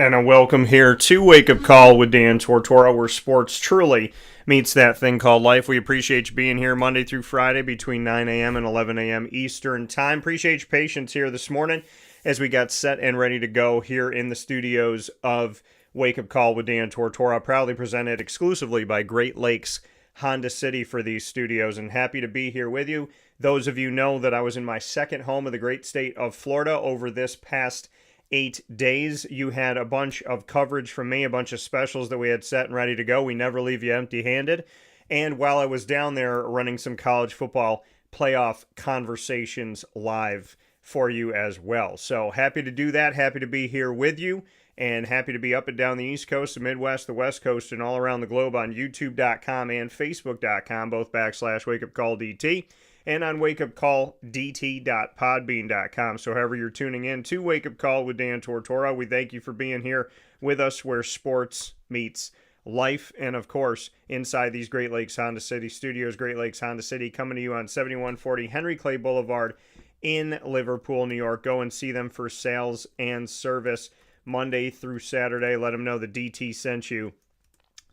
And a welcome here to Wake Up Call with Dan Tortora, where sports truly meets that thing called life. We appreciate you being here Monday through Friday between 9 a.m. and 11 a.m. Eastern Time. Appreciate your patience here this morning as we got set and ready to go here in the studios of Wake Up Call with Dan Tortora, proudly presented exclusively by Great Lakes Honda City for these studios, and happy to be here with you. Those of you know that I was in my second home of the great state of Florida over this past 8 days. You had a bunch of coverage from me, a bunch of specials that we had set and ready to go. We never leave you empty-handed. And while I was down there running some college football playoff conversations live for you as well. So happy to do that. Happy to be here with you. And happy to be up and down the East Coast, the Midwest, the West Coast, and all around the globe on YouTube.com and Facebook.com, both /WakeUpCallDT, and on wakeupcalldt.podbean.com. So however you're tuning in to Wake Up Call with Dan Tortora, we thank you for being here with us where sports meets life. And of course, inside these Great Lakes Honda City studios, Great Lakes Honda City, coming to you on 7140 Henry Clay Boulevard in Liverpool, New York. Go and see them for sales and service Monday through Saturday. Let them know the DT sent you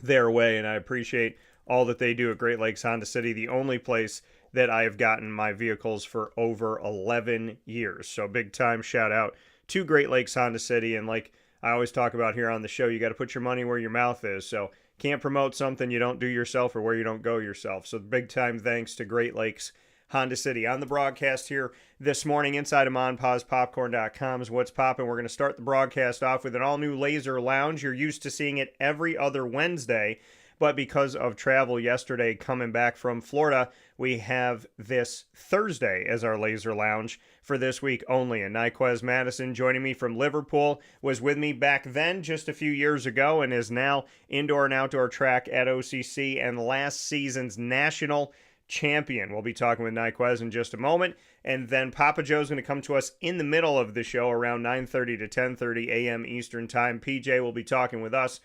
their way, and I appreciate all that they do at Great Lakes Honda City, the only place that I have gotten my vehicles for over 11 years. So big time shout out to Great Lakes Honda City. And like I always talk about here on the show, you got to put your money where your mouth is. So can't promote something you don't do yourself or where you don't go yourself. So big time thanks to Great Lakes Honda City. On the broadcast here this morning inside of MonPazPopcorn.com is what's popping. We're going to start the broadcast off with an all-new Lazer Lounge. You're used to seeing it every other Wednesday, but because of travel yesterday coming back from Florida, we have this Thursday as our Lazer Lounge for this week only. And Ny'Quez Madison, joining me from Liverpool, was with me back then just a few years ago and is now indoor and outdoor track at OCC and last season's national champion. We'll be talking with Ny'Quez in just a moment. And then Papa Joe's going to come to us in the middle of the show around 9:30 to 10:30 a.m. Eastern Time. PJ will be talking with us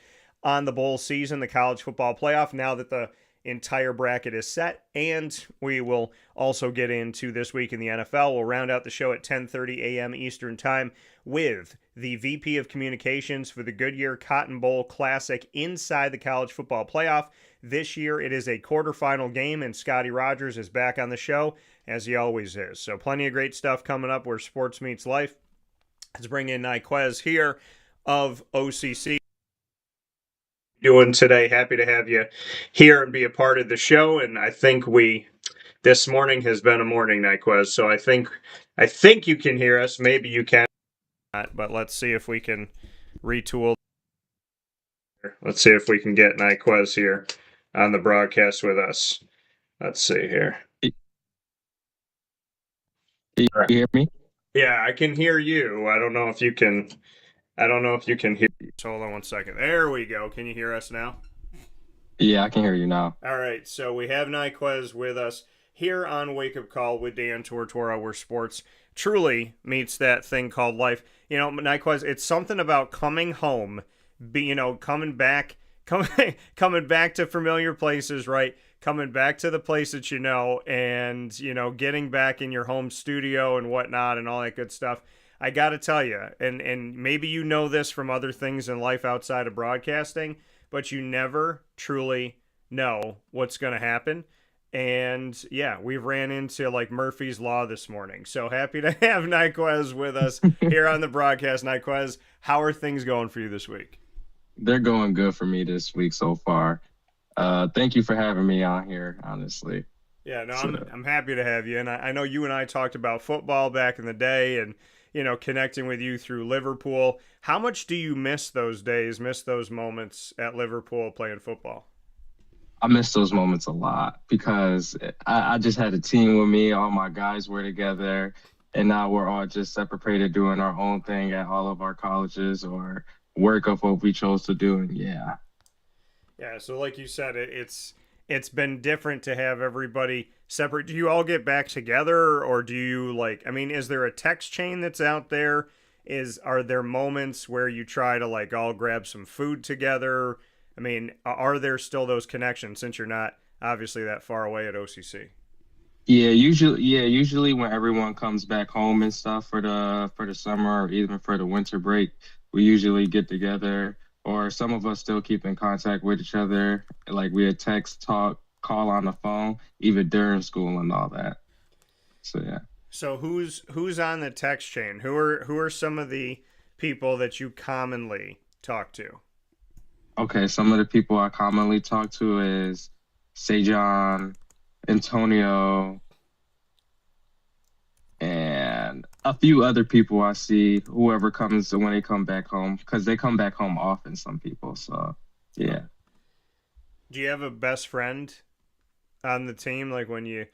on the bowl season, the college football playoff, now that the entire bracket is set. And we will also get into this week in the NFL. We'll round out the show at 10:30 a.m. Eastern Time with the VP of Communications for the Goodyear Cotton Bowl Classic inside the college football playoff. This year it is a quarterfinal game, and Scottie Rodgers is back on the show, as he always is. So plenty of great stuff coming up where sports meets life. Let's bring in Ny'Quez here of OCC. Doing today. Happy to have you here and be a part of the show. And I think this morning has been a morning, Ny'Quez. So I think you can hear us. Maybe you can not, but let's see if we can retool. Let's see if we can get Ny'Quez here on the broadcast with us. Let's see here. Can you hear me? Yeah, I can hear you. I don't know if you can hear. Hold on one second. There we go. Can you hear us now? Yeah, I can hear you now. All right. So we have Ny'Quez with us here on Wake Up Call with Dan Tortora, where sports truly meets that thing called life. You know, Ny'Quez, it's something about coming home, coming back to familiar places, right? Coming back to the place that you know, and, getting back in your home studio and whatnot and all that good stuff. I got to tell you, and maybe you know this from other things in life outside of broadcasting, but you never truly know what's going to happen. And yeah, we ran into like Murphy's Law this morning. So happy to have Ny'Quez with us here on the broadcast. Ny'Quez, how are things going for you this week? They're going good for me this week so far. Thank you for having me on here, honestly. Yeah, no, I'm happy to have you. And I know you and I talked about football back in the day and, connecting with you through Liverpool. How much do you miss those days, miss those moments at Liverpool playing football? I miss those moments a lot because I just had a team with me. All my guys were together, and now we're all just separated doing our own thing at all of our colleges or work of what we chose to do. And yeah. Yeah, so like you said, it's been different to have everybody separate. Do you all get back together, or do you is there a text chain that's out there? Are there moments where you try to all grab some food together? I mean, are there still those connections since you're not obviously that far away at OCC? Usually when everyone comes back home and stuff for the summer or even for the winter break, we usually get together, or some of us still keep in contact with each other. Like we had text, talk, call on the phone, even during school and all that. So yeah. So who's on the text chain? Who are some of the people that you commonly talk to? Okay, some of the people I commonly talk to is Sejan, Antonio, and a few other people I see, whoever comes when they come back home, because they come back home often, some people. So, yeah. Do you have a best friend on the team? Like when you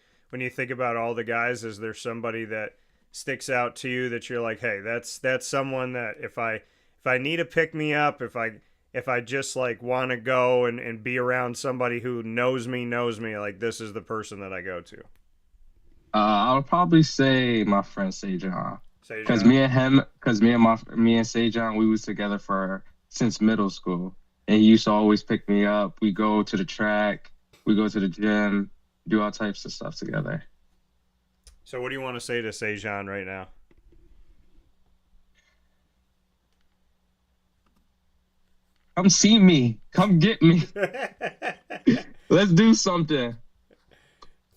think about all the guys, is there somebody that sticks out to you that you're like, hey, that's someone that if I need a pick me up, if I just like want to go and be around somebody who knows me, like this is the person that I go to. I would probably say my friend Sejan, Say because John. me and Sejan, we was together for since middle school, and he used to always pick me up. We go to the track, we go to the gym, do all types of stuff together. So what do you want to say to Sejan right now? Come see me, come get me. Let's do something.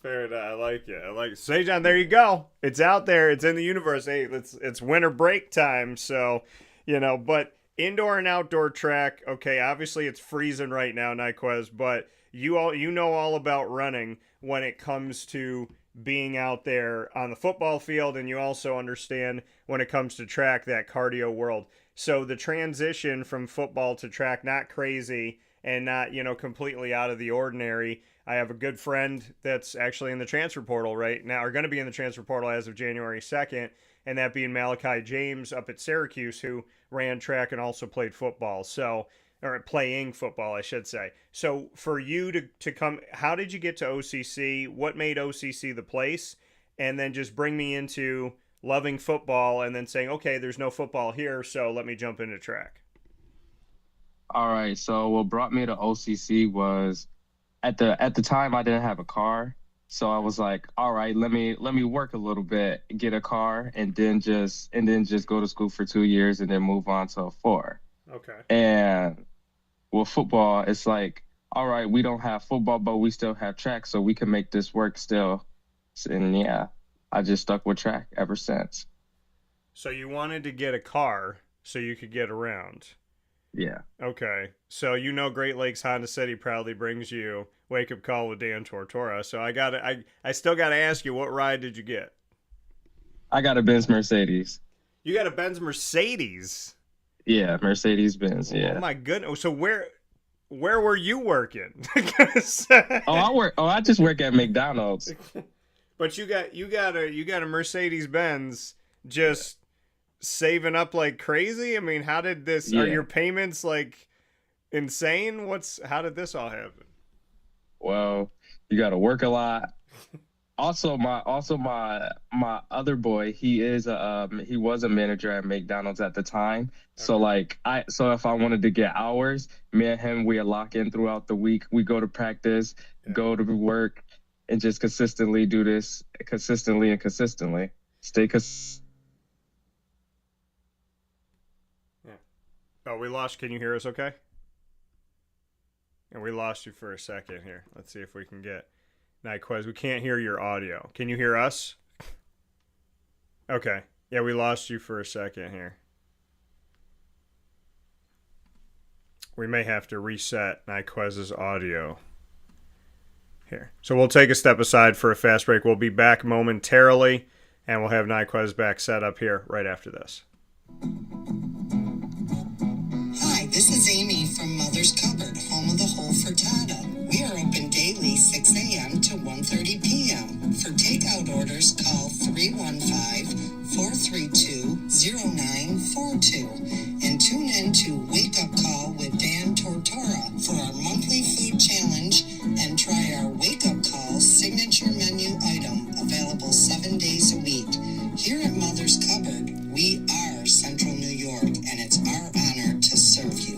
Fair enough. I like it. Sejan, there you go. It's out there. It's in the universe. Hey, it's winter break time. So, but indoor and outdoor track. Okay, obviously it's freezing right now, Ny'Quez, but you know all about running when it comes to being out there on the football field, and you also understand when it comes to track, that cardio world. So the transition from football to track, not crazy and not, completely out of the ordinary. I have a good friend that's actually in the transfer portal right now, or going to be in the transfer portal as of January 2nd, and that being Malachi James up at Syracuse, who ran track and also played football. So, or playing football, I should say. So for you to come, how did you get to OCC? What made OCC the place? And then just bring me into loving football and then saying, okay, there's no football here, so let me jump into track. All right. So what brought me to OCC was at the time I didn't have a car. So I was like, all right, let me work a little bit, get a car, and then just go to school for 2 years and then move on to a four. Okay. And with football, it's like, all right, we don't have football, but we still have track, so we can make this work still. And yeah, I just stuck with track ever since. So you wanted to get a car so you could get around. Yeah. Okay. So Great Lakes Honda City proudly brings you Wake Up Call with Dan Tortora. So I still gotta ask you, what ride did you get? I got a Benz Mercedes. You got a Benz Mercedes? Yeah, Mercedes Benz, yeah. Oh my goodness. So where were you working? I just work at McDonald's. But you got a Mercedes Benz just saving up like crazy? I mean, how did this Are your payments like insane? How did this all happen? Well, you got to work a lot. Also, my other boy, he was a manager at McDonald's at the time. Okay. So if I wanted to get hours, me and him, we lock in throughout the week. We go to practice, go to work, and just consistently do this consistently. Stay Yeah. Oh, we lost. Can you hear us okay? And we lost you for a second here. Let's see if we can get Ny'Quez. We can't hear your audio. Can you hear us? Okay. Yeah, we lost you for a second here. We may have to reset Ny'Quez's audio here. So we'll take a step aside for a fast break. We'll be back momentarily, and we'll have Ny'Quez back set up here right after this. Hi, this is Amy from Mother's Cupboard, home of the whole frittata. We are open daily 6 a.m. to 1:30 p.m. For takeout orders, call 315-432-0942 and tune in to Wake Up Call with Dan Tortora for our monthly food challenge and try our Wake Up Call signature menu item available 7 days a week. Here at Mother's Cupboard, we are Central New York, and it's our honor to serve you.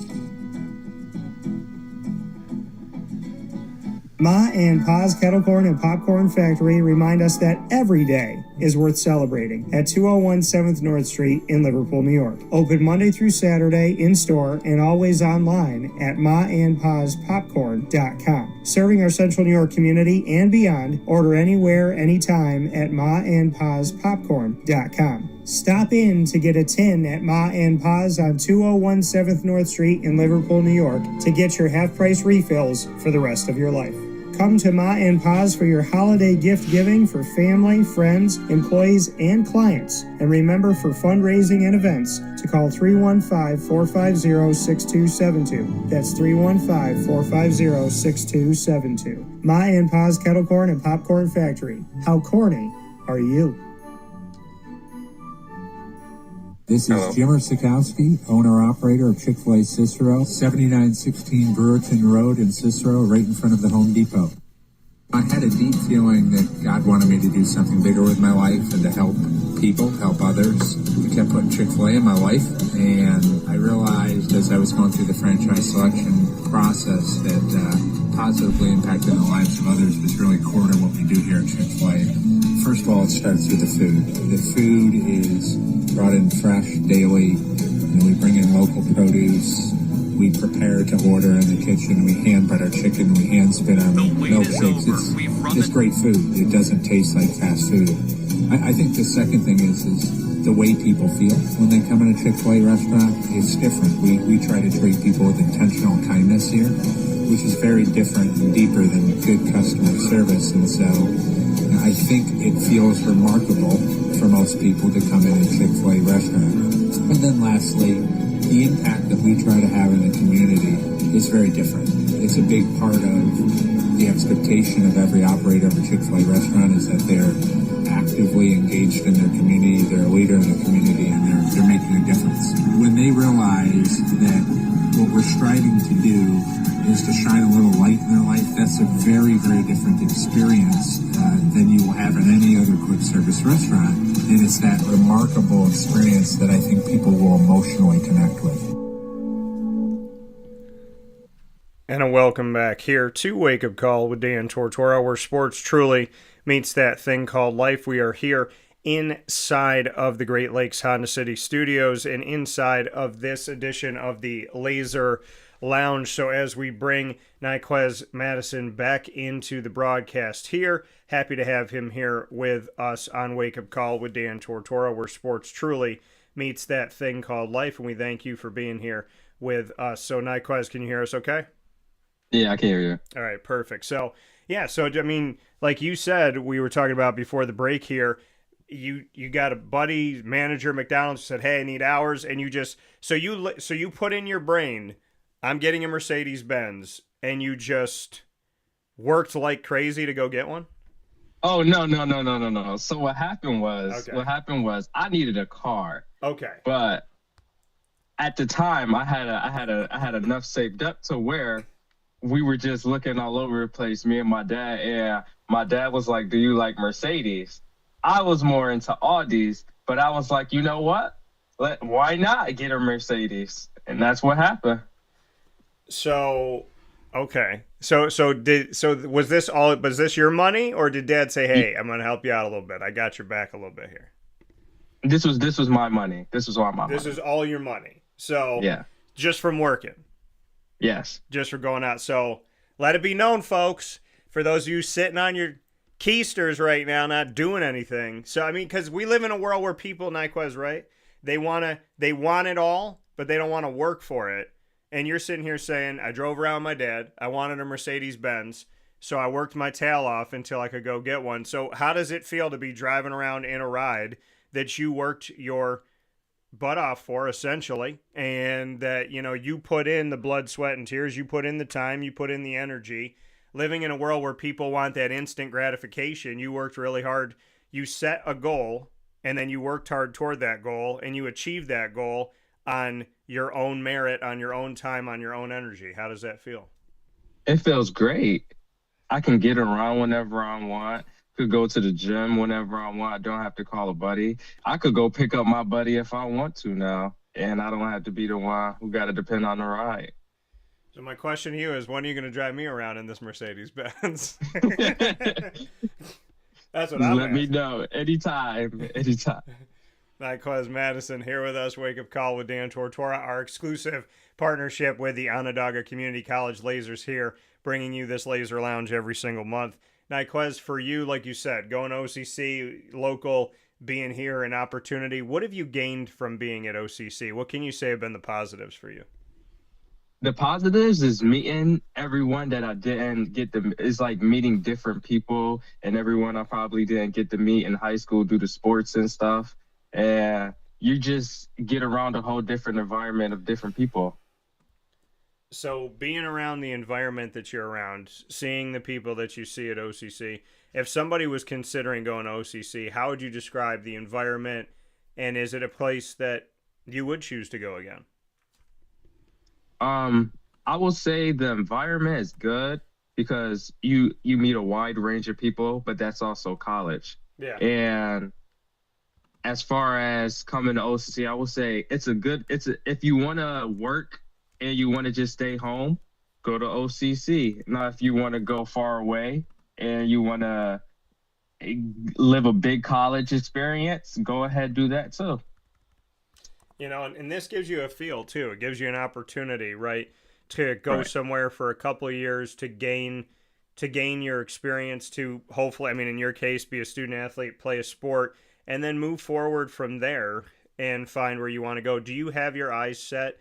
Ma and Pa's Kettle Corn and Popcorn Factory remind us that every day is worth celebrating at 201 7th North Street in Liverpool, New York. Open Monday through Saturday in-store and always online at maandpazpopcorn.com. Serving our Central New York community and beyond, order anywhere, anytime at maandpazpopcorn.com. Stop in to get a tin at Ma and Pa's on 201 7th North Street in Liverpool, New York to get your half-price refills for the rest of your life. Come to Ma and Pa's for your holiday gift giving for family, friends, employees, and clients. And remember, for fundraising and events, to call 315-450-6272. That's 315-450-6272. Ma and Pa's Kettle Corn and Popcorn Factory. How corny are you? This is Jimmer Sikowski, owner-operator of Chick-fil-A Cicero, 7916 Brewerton Road in Cicero, right in front of the Home Depot. I had a deep feeling that God wanted me to do something bigger with my life and to help people, help others. I kept putting Chick-fil-A in my life, and I realized as I was going through the franchise selection process that positively impacting the lives of others was really core to what we do here at Chick-fil-A. First of all, it starts with the food. The food is brought in fresh daily, and we bring in local produce. We prepare to order in the kitchen. We hand bread our chicken. We hand spin our milkshakes. It's great food. It doesn't taste like fast food. I think the second thing is the way people feel when they come in a Chick-fil-A restaurant. It's different. We try to treat people with intentional kindness here, which is very different and deeper than good customer service. And so I think it feels remarkable for most people to come in a Chick-fil-A restaurant. And then lastly, the impact that we try to have in the community is very different. It's a big part of the expectation of every operator of a Chick-fil-A restaurant is that they're actively engaged in their community, they're a leader in the community, and they're making a difference. When they realize that what we're striving to do is to shine a little light in their life, that's a very, very different experience than you will have in any other quick service restaurant. And it's that remarkable experience that I think people will emotionally connect with. And a welcome back here to Wake Up Call with Dan Tortora, where sports truly meets that thing called life. We are here inside of the Great Lakes Honda City Studios and inside of this edition of the Lazer Lounge. So as we bring Ny'Quez Madison back into the broadcast here, happy to have him here with us on Wake Up Call with Dan Tortora, where sports truly meets that thing called life. And we thank you for being here with us. So Ny'Quez, can you hear us okay? Yeah, I can hear you. All right, perfect. So, yeah, so, I mean, like you said, we were talking about before the break here, you got a buddy, manager at McDonald's, said, hey, I need hours, and you just, so you put in your brain, I'm getting a Mercedes-Benz, and you just worked like crazy to go get one? Oh, no. So what happened was I needed a car. Okay. But at the time I had enough saved up to where we were just looking all over the place, me and my dad. And my dad was like, do you like Mercedes? I was more into Audis, but I was like, you know what? Why not get a Mercedes? And that's what happened. So, okay. So was this your money, or did Dad say, hey, I'm going to help you out a little bit. I got your back a little bit here. This was my money. This was all my money. This is all your money. So, yeah. Just from working. Yes. Just for going out. So let it be known, folks, for those of you sitting on your keisters right now, not doing anything. So, I mean, because we live in a world where people, Ny'Quez, right? They want it all, but they don't want to work for it. And you're sitting here saying, I drove around with my dad. I wanted a Mercedes-Benz. So I worked my tail off until I could go get one. So how does it feel to be driving around in a ride that you worked your butt off for, essentially, and that, you know, you put in the blood, sweat, and tears, you put in the time, you put in the energy, living in a world where people want that instant gratification? You worked really hard, you set a goal, and then you worked hard toward that goal, and you achieved that goal on your own merit, on your own time, on your own energy. How does that feel? It feels great. I can get around whenever I want. Could go to the gym whenever I want. I don't have to call a buddy. I could go pick up my buddy if I want to now, and I don't have to be the one who got to depend on the ride. So my question to you is, when are you going to drive me around in this Mercedes-Benz? That's what Just I'm let me asking. know anytime, anytime. Ny'Quez Madison here with us. Wake Up Call with Dan Tortora, our exclusive partnership with the Onondaga Community College Lasers here, bringing you this Laser Lounge every single month. Ny'Quez, for you, like you said, going to OCC, local, being here, an opportunity. What have you gained from being at OCC? What can you say have been the positives for you? The positives is meeting everyone that I didn't get to. It's like meeting different people and everyone I probably didn't get to meet in high school due to sports and stuff. And you just get around a whole different environment of different people. So, being around the environment that you're around, seeing the people that you see at OCC, if somebody was considering going to OCC, how would you describe the environment? And is it a place that you would choose to go again? I will say the environment is good because you meet a wide range of people, but that's also college. Yeah. And as far as coming to OCC, I will say if you want to work and you want to just stay home, go to OCC. Now, if you want to go far away and you want to live a big college experience, go ahead, do that too. You know, and this gives you a feel too. It gives you an opportunity, right, to go Right. somewhere for a couple of years to gain your experience, to hopefully, I mean, in your case, be a student athlete, play a sport, and then move forward from there and find where you want to go. Do you have your eyes set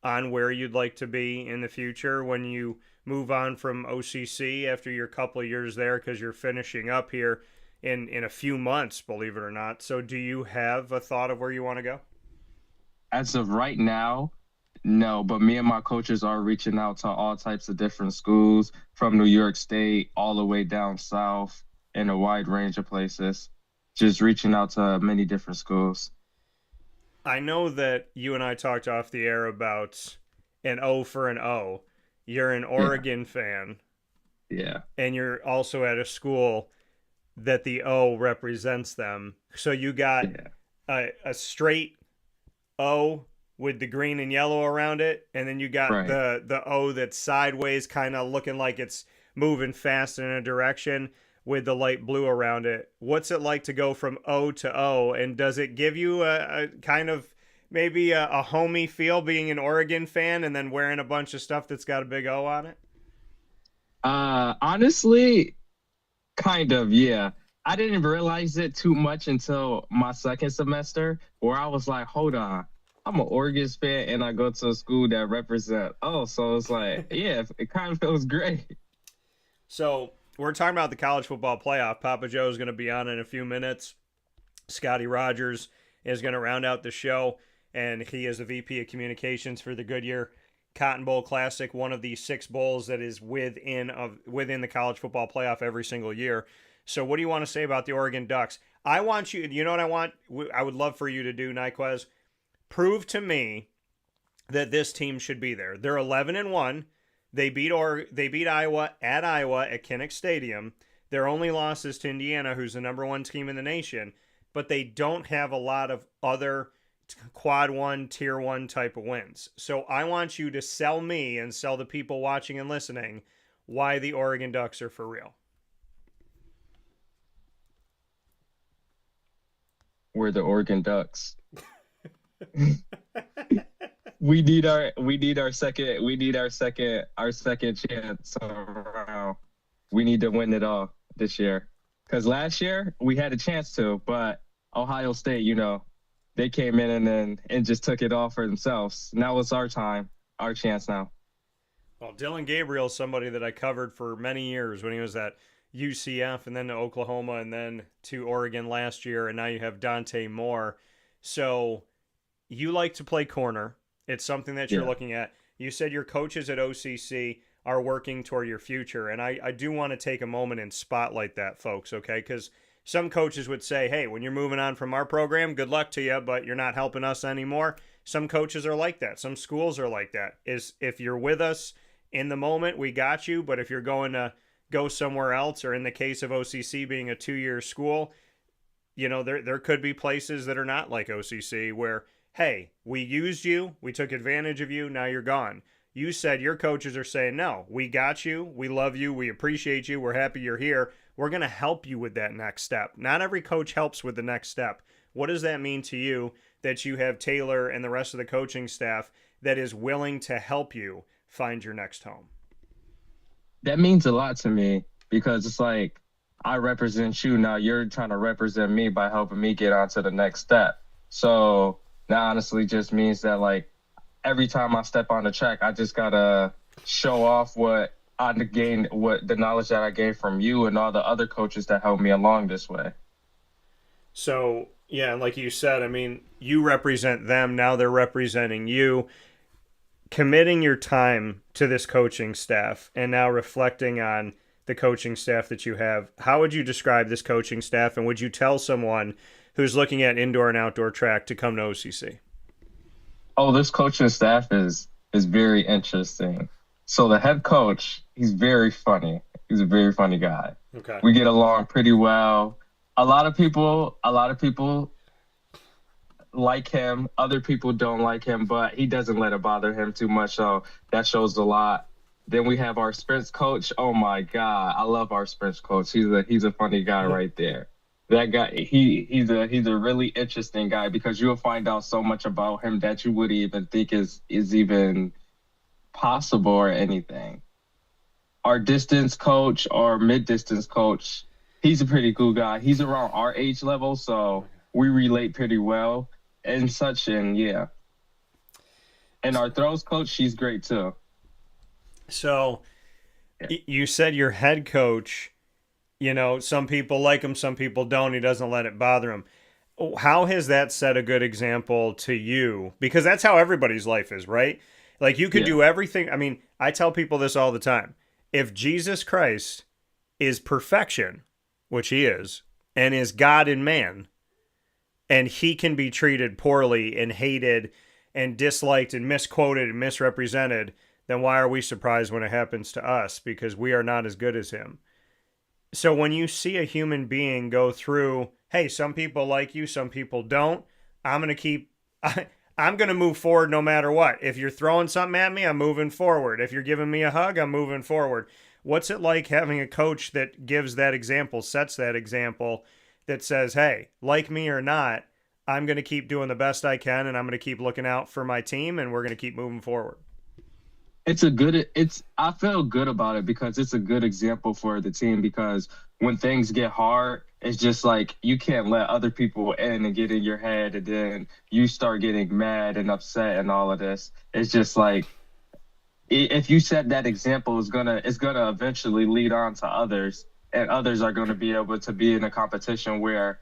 on where you'd like to be in the future when you move on from OCC after your couple of years there, because you're finishing up here in a few months, believe it or not? So do you have a thought of where you want to go? As of right now, no, but me and my coaches are reaching out to all types of different schools from New York State all the way down south in a wide range of places, just reaching out to many different schools. I know that you and I talked off the air about an O for an O. You're an Yeah, Oregon fan, yeah, and you're also at a school that the O represents them. So you got yeah, a straight O with the green and yellow around it, and then you got right. the O that's sideways, kind of looking like it's moving fast in a direction with the light blue around it. What's it like to go from O to O, and does it give you a kind of maybe a homey feel being an Oregon fan and then wearing a bunch of stuff that's got a big O on it? Honestly, kind of, yeah. I didn't realize it too much until my second semester, where I was like, hold on, I'm an Oregon fan and I go to a school that represent. Oh, so it's like, yeah, it kind of feels great. So we're talking about the college football playoff. Papa Joe is going to be on in a few minutes. Scottie Rodgers is going to round out the show, and he is the VP of Communications for the Goodyear Cotton Bowl Classic, one of the 6 bowls that is within the college football playoff every single year. So what do you want to say about the Oregon Ducks? I want you know what I want? I would love for you to do, Ny'Quez. Prove to me that this team should be there. They're 11-1. They beat Iowa at Kinnick Stadium. Their only loss is to Indiana, who's the number 1 team in the nation, but they don't have a lot of other quad 1, tier 1 type of wins. So I want you to sell me and sell the people watching and listening why the Oregon Ducks are for real. We're the Oregon Ducks. We need our second chance around. We need to win it all this year. Because last year we had a chance to, but Ohio State, they came in and just took it all for themselves. Now it's our time, our chance now. Well, Dylan Gabriel is somebody that I covered for many years when he was at UCF and then to Oklahoma and then to Oregon last year, and now you have Dante Moore. So you like to play corner. It's something that you're Yeah. looking at. You said your coaches at OCC are working toward your future, and I do want to take a moment and spotlight that, folks, okay? Because some coaches would say, hey, when you're moving on from our program, good luck to you, but you're not helping us anymore. Some coaches are like that. Some schools are like that. Is if you're with us in the moment, we got you, but if you're going to go somewhere else, or in the case of OCC being a 2-year school, there could be places that are not like OCC where, hey, we used you, we took advantage of you, now you're gone. You said your coaches are saying, no, we got you. We love you. We appreciate you. We're happy you're here. We're going to help you with that next step. Not every coach helps with the next step. What does that mean to you that you have Taylor and the rest of the coaching staff that is willing to help you find your next home? That means a lot to me because it's like I represent you. Now you're trying to represent me by helping me get on to the next step. So that honestly just means that, like, every time I step on the track, I just got to show off what I gained, what the knowledge that I gained from you and all the other coaches that helped me along this way. So, yeah, like you said, I mean, you represent them. Now they're representing you. Committing your time to this coaching staff and now reflecting on the coaching staff that you have, how would you describe this coaching staff, and would you tell someone who's looking at indoor and outdoor track to come to OCC? Oh, this coaching staff is very interesting. So the head coach, he's very funny. He's a very funny guy. Okay. We get along pretty well. A lot of people like him. Other people don't like him, but he doesn't let it bother him too much. So that shows a lot. Then we have our sprints coach. Oh my God, I love our sprints coach. He's a funny guy right there. That guy, he's a really interesting guy because you'll find out so much about him that you wouldn't even think is even possible or anything. Our distance coach, our mid-distance coach, he's a pretty cool guy. He's around our age level, so we relate pretty well and such, and yeah. And our throws coach, she's great too. So you said your head coach, you know, some people like him, some people don't. He doesn't let it bother him. How has that set a good example to you? Because that's how everybody's life is, right? Like, you could do everything. I mean, I tell people this all the time. If Jesus Christ is perfection, which he is, and is God in man, and he can be treated poorly and hated and disliked and misquoted and misrepresented, then why are we surprised when it happens to us? Because we are not as good as him. So when you see a human being go through, hey, some people like you, some people don't, I'm going to move forward no matter what. If you're throwing something at me, I'm moving forward. If you're giving me a hug, I'm moving forward. What's it like having a coach that gives that example, sets that example, that says, hey, like me or not, I'm going to keep doing the best I can, and I'm going to keep looking out for my team, and we're going to keep moving forward? I feel good about it because it's a good example for the team, because when things get hard, it's just like you can't let other people in and get in your head, and then you start getting mad and upset and all of this. It's just like, if you set that example, it's gonna eventually lead on to others, and others are going to be able to be in a competition where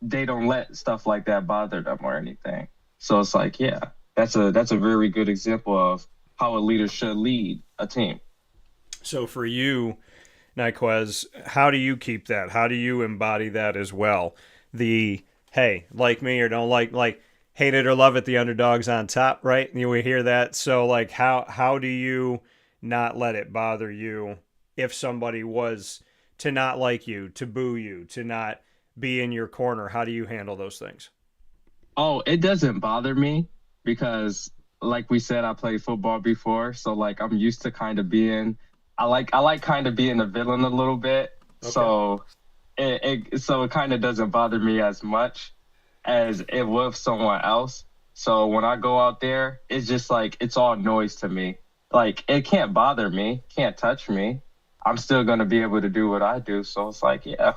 they don't let stuff like that bother them or anything. So it's like, yeah, that's a very good example of how a leader should lead a team. So for you, Ny'Quez, how do you keep that? How do you embody that as well? The, hey, like me or don't like hate it or love it, the underdog's on top, right? We hear that. So, like, how do you not let it bother you if somebody was to not like you, to boo you, to not be in your corner? How do you handle those things? Oh, it doesn't bother me because, like we said, I played football before, so like I'm used to kind of being, I like kind of being a villain a little bit. Okay. So it kind of doesn't bother me as much as it would someone else. So when I go out there, it's just like, it's all noise to me. Like, it can't bother me, can't touch me. I'm still going to be able to do what I do. So it's like, yeah.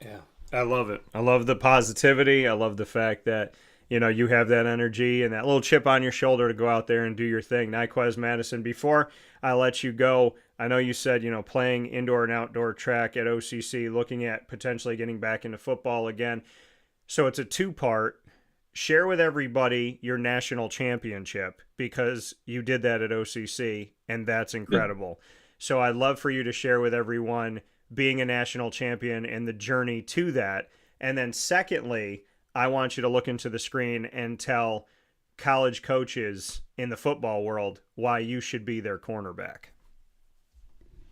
Yeah, I love it. I love the positivity. I love the fact that, you know, you have that energy and that little chip on your shoulder to go out there and do your thing. Ny'Quez Madison, before I let you go, I know you said, you know, playing indoor and outdoor track at OCC, looking at potentially getting back into football again. So it's a two-part. Share with everybody your national championship, because you did that at OCC, and that's incredible. Yeah. So I'd love for you to share with everyone being a national champion and the journey to that. And then secondly, I want you to look into the screen and tell college coaches in the football world why you should be their cornerback.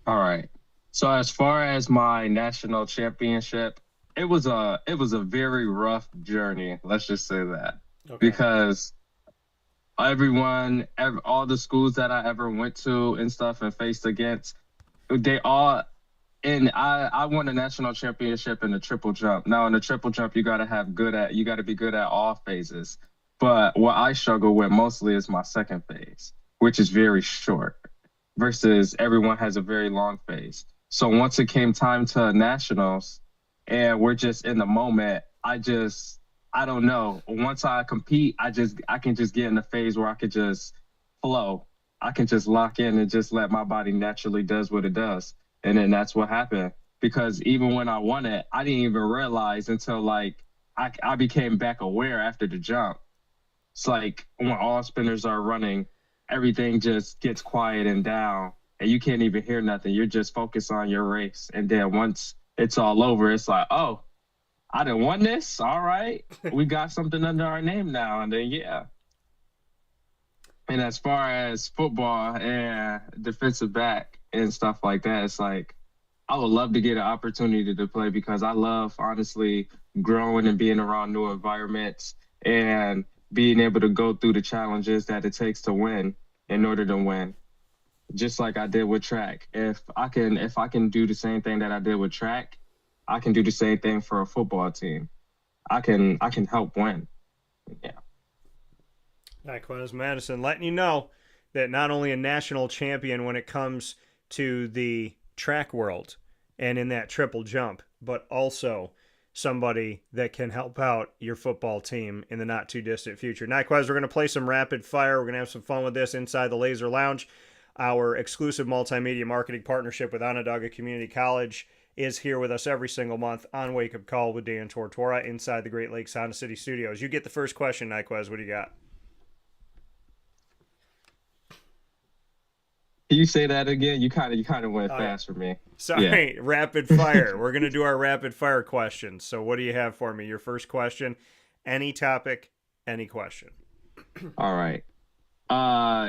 All right. So as far as my national championship, it was a very rough journey. Let's just say that. Okay. Because all the schools that I ever went to and stuff and faced against, they all, and I won a national championship in the triple jump. Now in the triple jump, you got to be good at all phases. But what I struggle with mostly is my second phase, which is very short, versus everyone has a very long phase. So once it came time to nationals, and we're just in the moment, I don't know. Once I compete, I can just get in a phase where I could just flow. I can just lock in and just let my body naturally does what it does. And then that's what happened. Because even when I won it, I didn't even realize until like I became back aware after the jump. It's like when all spinners are running, everything just gets quiet and down, and you can't even hear nothing. You're just focused on your race. And then once it's all over, it's like, oh, I done won this. All right. We got something under our name now. And then, yeah. And as far as football and defensive back and stuff like that, it's like I would love to get an opportunity to play because I love, honestly, growing and being around new environments and being able to go through the challenges that it takes to win in order to win. Just like I did with track. If I can do the same thing that I did with track, I can do the same thing for a football team. I can help win. Yeah. Ny'Quez Madison letting you know that not only a national champion when it comes to the track world and in that triple jump, but also somebody that can help out your football team in the not too distant future. Ny'Quez, we're going to play some rapid fire. We're going to have some fun with this inside the Lazer Lounge. Our exclusive multimedia marketing partnership with Onondaga Community College is here with us every single month on Wake Up Call with Dan Tortora inside the Great Lakes Honda City Studios. You get the first question, Ny'Quez. What do you got? Can you say that again? You kind of went fast for me. Sorry, yeah. Rapid fire. We're going to do our rapid fire questions. So what do you have for me? Your first question, any topic, any question. All right.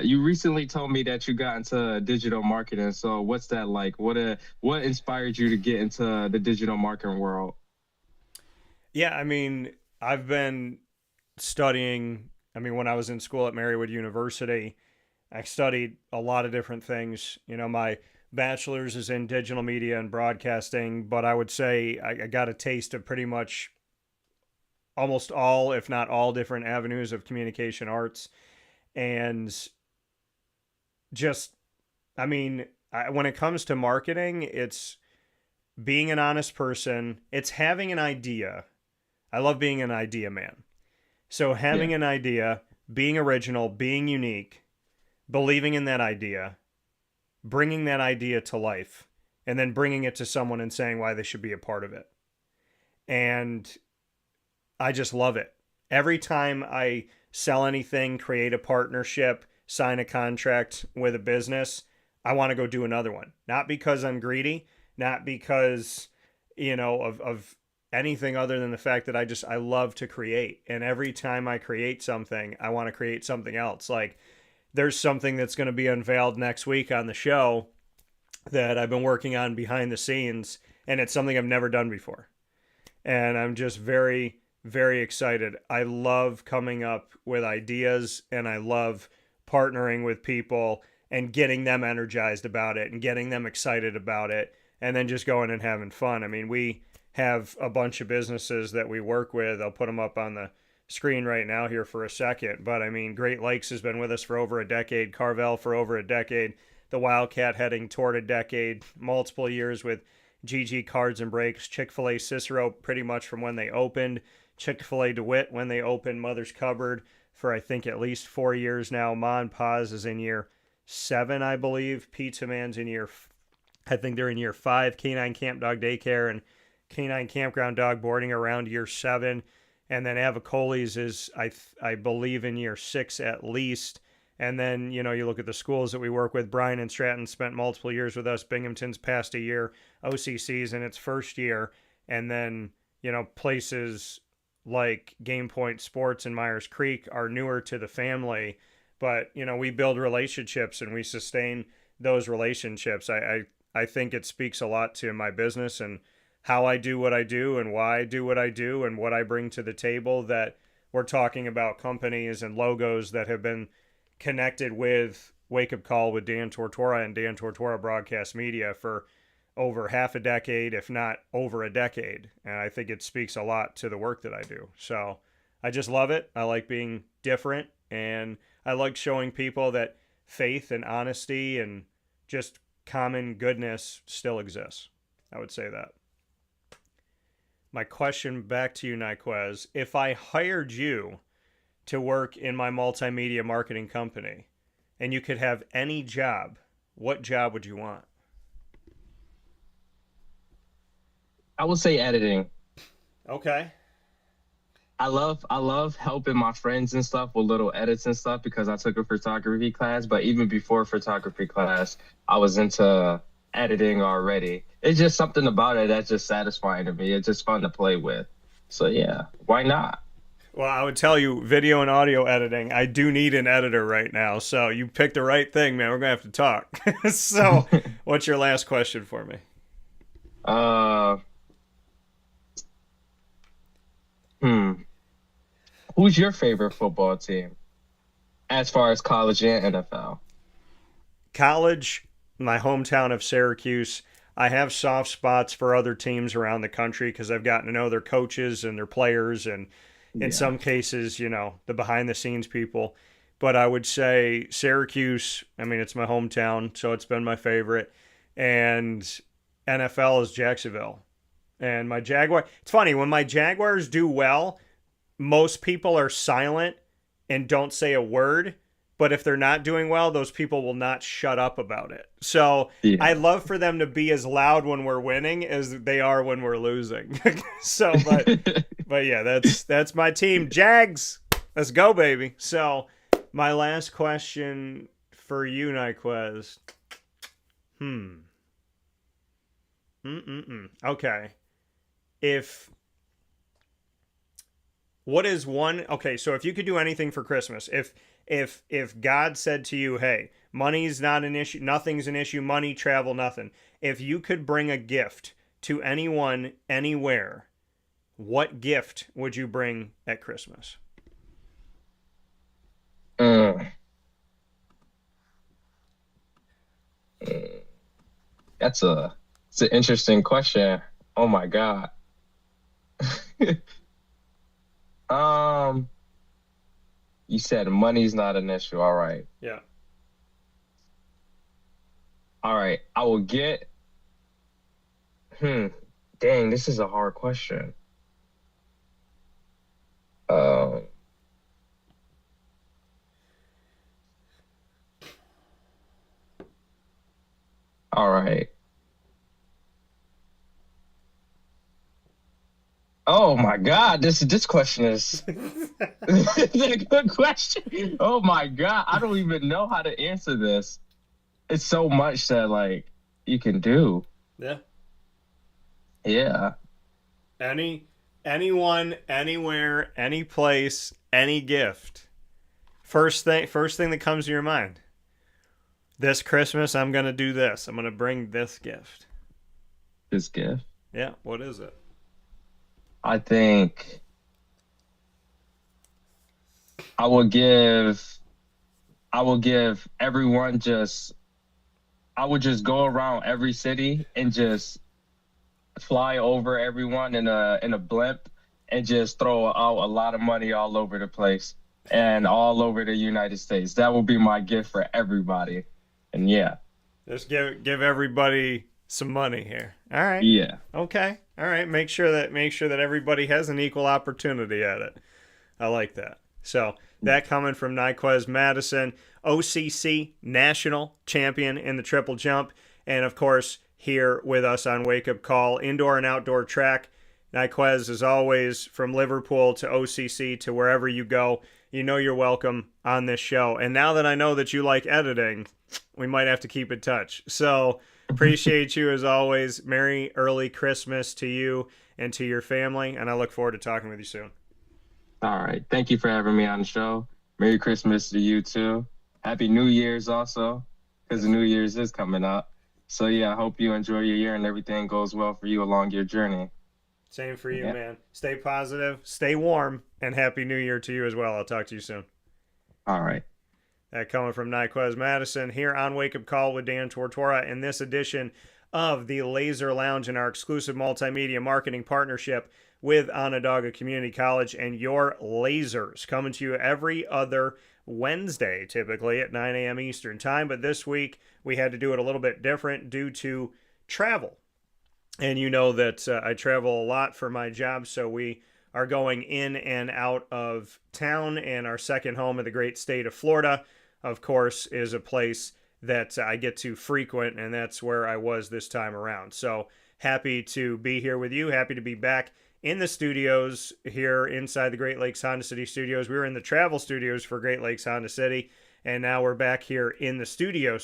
You recently told me that you got into digital marketing. So what's that like? What inspired you to get into the digital marketing world? Yeah, I mean, I've been studying, when I was in school at Marywood University, I studied a lot of different things. You know, my bachelor's is in digital media and broadcasting, but I would say I got a taste of pretty much almost all, if not all, different avenues of communication arts. And just, when it comes to marketing, it's being an honest person. It's having an idea. I love being an idea man. So having an idea, being original, being unique, believing in that idea, bringing that idea to life, and then bringing it to someone and saying why they should be a part of it. And I just love it. Every time I sell anything, create a partnership, sign a contract with a business, I want to go do another one. Not because I'm greedy, not because, of anything other than the fact that I love to create. And every time I create something, I want to create something else. Like, there's something that's going to be unveiled next week on the show that I've been working on behind the scenes, and it's something I've never done before. And I'm just very, very excited. I love coming up with ideas, and I love partnering with people and getting them energized about it and getting them excited about it, and then just going and having fun. We have a bunch of businesses that we work with. I'll put them up on the screen right now here for a second, but Great Lakes has been with us for over a decade, Carvel for over a decade, the Wildcat heading toward a decade, multiple years with GG Cards and Breaks, Chick-fil-A Cicero pretty much from when they opened, Chick-fil-A DeWitt when they opened, Mother's Cupboard for I think at least 4 years now, Ma and Pa's is in year 7, I believe, Pizza Man's in I think they're in year 5, Canine Camp Dog Daycare and Canine Campground Dog Boarding around year 7. And then Avicoli's is, I believe, in year 6 at least. And then, you look at the schools that we work with. Bryan and Stratton spent multiple years with us. Binghamton's passed a year. OCC's in its first year. And then, places like Game Point Sports and Myers Creek are newer to the family. But, we build relationships and we sustain those relationships. I think it speaks a lot to my business and how I do what I do and why I do what I do and what I bring to the table, that we're talking about companies and logos that have been connected with Wake Up Call with Dan Tortora and Dan Tortora Broadcast Media for over half a decade, if not over a decade. And I think it speaks a lot to the work that I do. So I just love it. I like being different, and I like showing people that faith and honesty and just common goodness still exists. I would say that. My question back to you, Ny'Quez, if I hired you to work in my multimedia marketing company and you could have any job, what job would you want? I would say editing. Okay. I love helping my friends and stuff with little edits and stuff because I took a photography class. But even before photography class, I was into editing already. It's just something about it that's just satisfying to me. It's just fun to play with. So yeah, why not? Well, I would tell you, video and audio editing, I do need an editor right now. So you picked the right thing, man. We're going to have to talk. So what's your last question for me? Who's your favorite football team as far as college and NFL? College, my hometown of Syracuse. I have soft spots for other teams around the country because I've gotten to know their coaches and their players, and in some cases, you know, the behind the scenes people. But I would say Syracuse, I mean, it's my hometown, so it's been my favorite. And NFL is Jacksonville. And my Jaguar, it's funny, when my Jaguars do well, most people are silent and don't say a word. But if they're not doing well, those people will not shut up about it. So I love for them to be as loud when we're winning as they are when we're losing. So, but yeah, that's my team. Jags, let's go, baby. So my last question for you, Ny'Quez. Okay. So if you could do anything for Christmas, if God said to you, hey, money's not an issue, nothing's an issue, money, travel, nothing. If you could bring a gift to anyone, anywhere, what gift would you bring at Christmas? It's an interesting question. Oh my God. You said money's not an issue. All right. Yeah. All right. I will get. Dang, this is a hard question. All right. Oh my God, this question is a good question. Oh my God, I don't even know how to answer this. It's so much that like you can do. Yeah. Yeah. Anyone, anywhere, any place, any gift. First thing that comes to your mind. This Christmas, I'm gonna do this. I'm gonna bring this gift. This gift? Yeah. What is it? I think I will give everyone I would just go around every city and just fly over everyone in a blimp and just throw out a lot of money all over the place and all over the United States. That will be my gift for everybody. And yeah. Just give everybody some money here. All right. Yeah. Okay. All right. Make sure that everybody has an equal opportunity at it. I like that. So that coming from Ny'Quez Madison, OCC national champion in the triple jump, and of course here with us on Wake Up Call, indoor and outdoor track. Ny'Quez, as always, from Liverpool to OCC to wherever you go, you know you're welcome on this show. And now that I know that you like editing, we might have to keep in touch. So appreciate you as always. Merry early Christmas to you and to your family, and I look forward to talking with you soon. All right. Thank you for having me on the show. Merry Christmas to you too. Happy New Year's also, because the New Year's is coming up. So yeah, I hope you enjoy your year and everything goes well for you along your journey. Same for you, Yeah. man. Stay positive, stay warm, and Happy New Year to you as well. I'll talk to you soon. All right. That coming from Ny'Quez Madison here on Wake Up Call with Dan Tortora in this edition of the Lazer Lounge in our exclusive multimedia marketing partnership with Onondaga Community College and your Lazers, coming to you every other Wednesday, typically at 9 a.m. Eastern Time. But this week we had to do it a little bit different due to travel. And you know that I travel a lot for my job, so we are going in and out of town. And our second home in the great state of Florida, of course, is a place that I get to frequent, and that's where I was this time around. So happy to be here with you. Happy to be back in the studios here inside the Great Lakes Honda City studios. We were in the travel studios for Great Lakes Honda City, and now we're back here in the studio.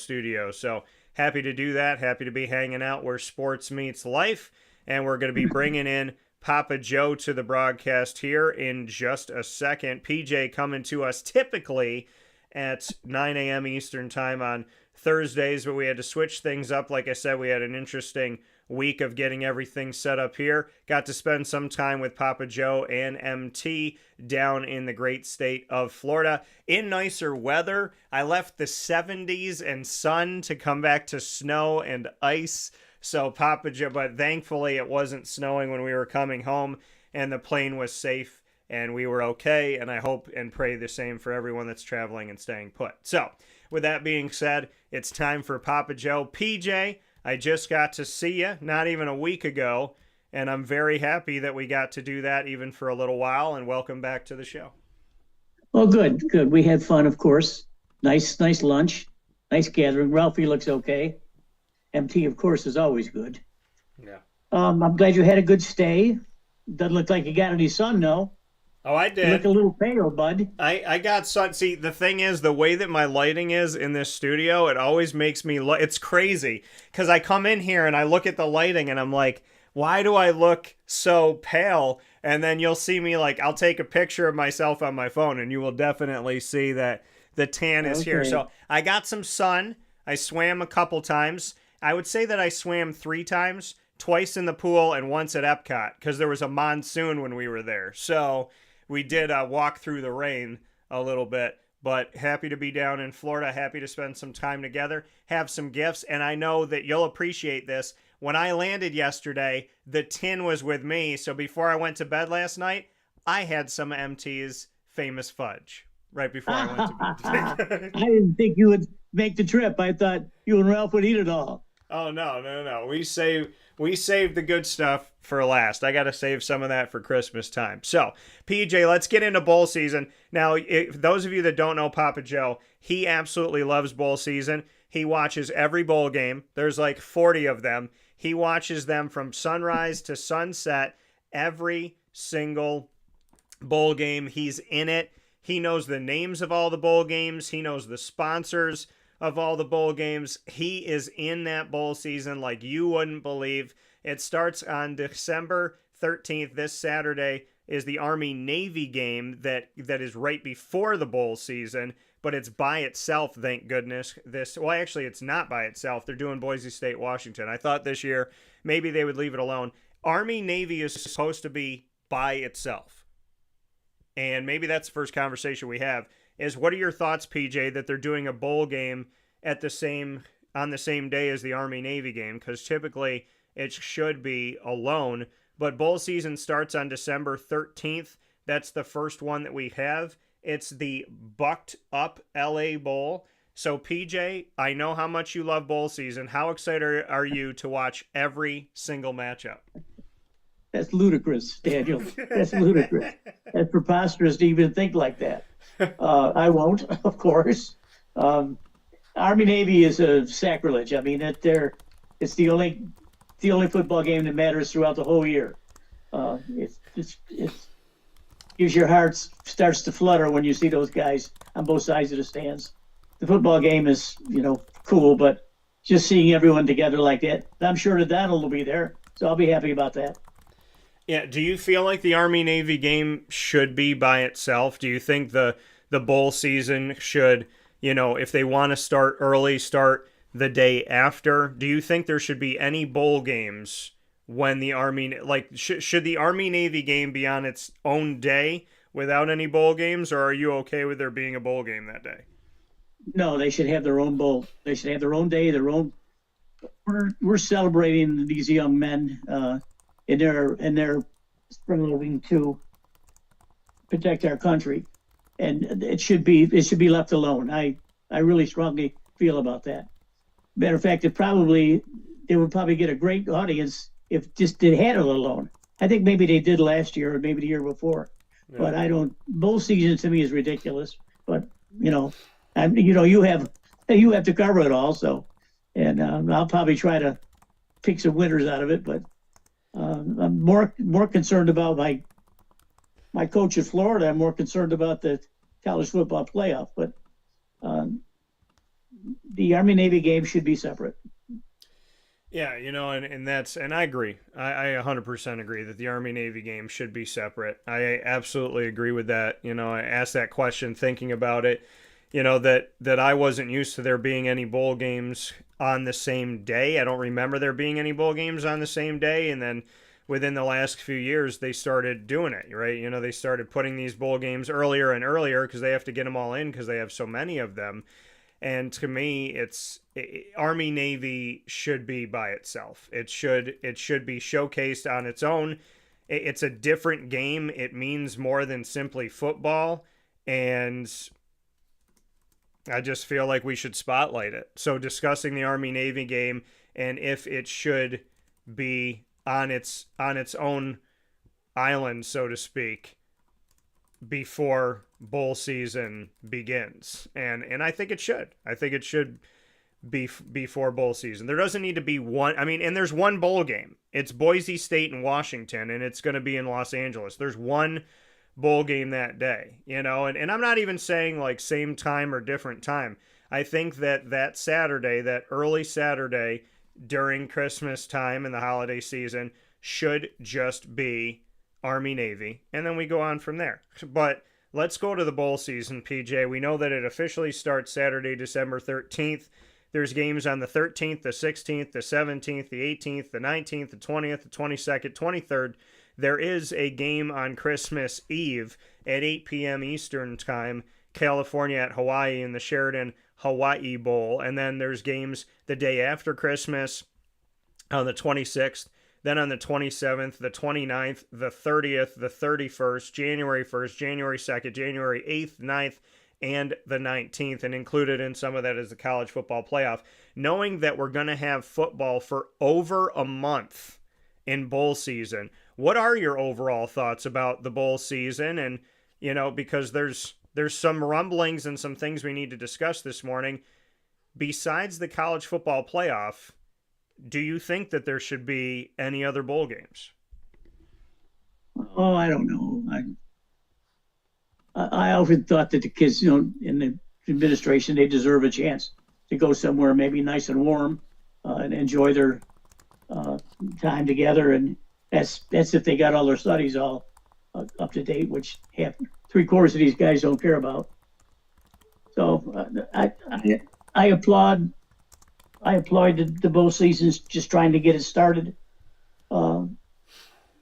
So happy to do that. Happy to be hanging out where sports meets life. And we're going to be bringing in Papa Joe to the broadcast here in just a second. PJ coming to us typically at 9 a.m. Eastern Time on Thursdays, but we had to switch things up. Like I said, we had an interesting week of getting everything set up here. Got to spend some time with Papa Joe and MT down in the great state of Florida in nicer weather. I left the 70s and sun to come back to snow and ice. So Papa Joe, but thankfully it wasn't snowing when we were coming home, and the plane was safe and we were okay. And I hope and pray the same for everyone that's traveling and staying put. So with that being said, it's time for Papa Joe. PJ, I just got to see you not even a week ago, and I'm very happy that we got to do that even for a little while, and welcome back to the show. Oh, good. We had fun, of course. Nice lunch, nice gathering. Ralphie looks okay. MT, of course, is always good. Yeah. I'm glad you had a good stay. Doesn't look like you got any sun, no. Oh, I did. You look a little pale, bud. I got sun. See, the thing is, the way that my lighting is in this studio, it always makes me look. It's crazy because I come in here and I look at the lighting and I'm like, why do I look so pale? And then you'll see me I'll take a picture of myself on my phone and you will definitely see that the tan is here. So I got some sun. I swam a couple times. I would say that I swam 3 times, twice in the pool and once at Epcot because there was a monsoon when we were there. So we did walk through the rain a little bit, but happy to be down in Florida, happy to spend some time together, have some gifts, and I know that you'll appreciate this. When I landed yesterday, the tin was with me, so before I went to bed last night, I had some MT's famous fudge right before I went to bed. I didn't think you would make the trip. I thought you and Ralph would eat it all. Oh, no. We saved the good stuff for last. I got to save some of that for Christmas time. So, PJ, let's get into bowl season. Now, those of you that don't know Papa Joe, he absolutely loves bowl season. He watches every bowl game. There's 40 of them. He watches them from sunrise to sunset, every single bowl game. He's in it. He knows the names of all the bowl games. He knows the sponsors of all the bowl games. He is in that bowl season like you wouldn't believe. It starts on December 13th. This Saturday is the Army-Navy game that is right before the bowl season, but it's by itself, thank goodness. Actually, it's not by itself. They're doing Boise State, Washington. I thought this year maybe they would leave it alone. Army-Navy is supposed to be by itself. And maybe that's the first conversation we have. Is what are your thoughts, PJ, that they're doing a bowl game on the same day as the Army-Navy game? Because typically it should be alone. But bowl season starts on December 13th. That's the first one that we have. It's the Bucked Up LA Bowl. So, PJ, I know how much you love bowl season. How excited are you to watch every single matchup? That's ludicrous, Daniel. That's ludicrous. That's preposterous to even think like that. I won't, of course. Army-Navy is a sacrilege. I mean, it's the only football game that matters throughout the whole year. It gives your heart starts to flutter when you see those guys on both sides of the stands. The football game is, cool, but just seeing everyone together like that, I'm sure that Donald will be there, so I'll be happy about that. Yeah, do you feel like the Army-Navy game should be by itself? Do you think the bowl season should, if they want to start early, start the day after? Do you think there should be any bowl games when the Army, like, should the Army-Navy game be on its own day without any bowl games, or are you okay with there being a bowl game that day? No, they should have their own bowl. They should have their own day, their own. We're celebrating these young men in their struggling to protect our country, and it should be left alone. I really strongly feel about that. Matter of fact, they would probably get a great audience if just they had it alone. I think maybe they did last year or maybe the year before, but I don't. Bowl season to me is ridiculous. But you have to cover it all, so. And I'll probably try to pick some winners out of it, but I'm more concerned about my coach at Florida. I'm more concerned about the college football playoff, but the Army-Navy game should be separate. Yeah, and I agree. I 100% agree that the Army-Navy game should be separate. I absolutely agree with that. I asked that question thinking about it, that I wasn't used to there being any bowl games on the same day. I don't remember there being any bowl games on the same day. And then within the last few years, they started doing it, right? They started putting these bowl games earlier and earlier because they have to get them all in because they have so many of them. And to me, Army-Navy should be by itself. It should be showcased on its own. It's a different game. It means more than simply football. And I just feel like we should spotlight it. So discussing the Army-Navy game and if it should be on its own island, so to speak, before bowl season begins. And I think it should. I think it should be before bowl season. There doesn't need to be one. And there's one bowl game. It's Boise State and Washington, and it's going to be in Los Angeles. There's one bowl game that day, and I'm not even saying like same time or different time. I think that Saturday, that early Saturday during Christmas time and the holiday season should just be Army-Navy, and then we go on from there. But let's go to the bowl season, PJ. We know that it officially starts Saturday, December 13th. There's games on the 13th, the 16th, the 17th, the 18th, the 19th, the 20th, the 22nd, 23rd. There is a game on Christmas Eve at 8 p.m. Eastern Time, California at Hawaii in the Sheridan Hawaii Bowl. And then there's games the day after Christmas on the 26th, then on the 27th, the 29th, the 30th, the 31st, January 1st, January 2nd, January 8th, 9th, and the 19th. And included in some of that is the college football playoff. Knowing that we're going to have football for over a month in bowl season, what are your overall thoughts about the bowl season? And, because there's some rumblings and some things we need to discuss this morning. Besides the college football playoff, do you think that there should be any other bowl games? Oh, I don't know. I often thought that the kids, in the administration, they deserve a chance to go somewhere maybe nice and warm and enjoy their time together. And that's if they got all their studies all up to date, which half 3/4 of these guys don't care about. So I applaud the bowl seasons, just trying to get it started.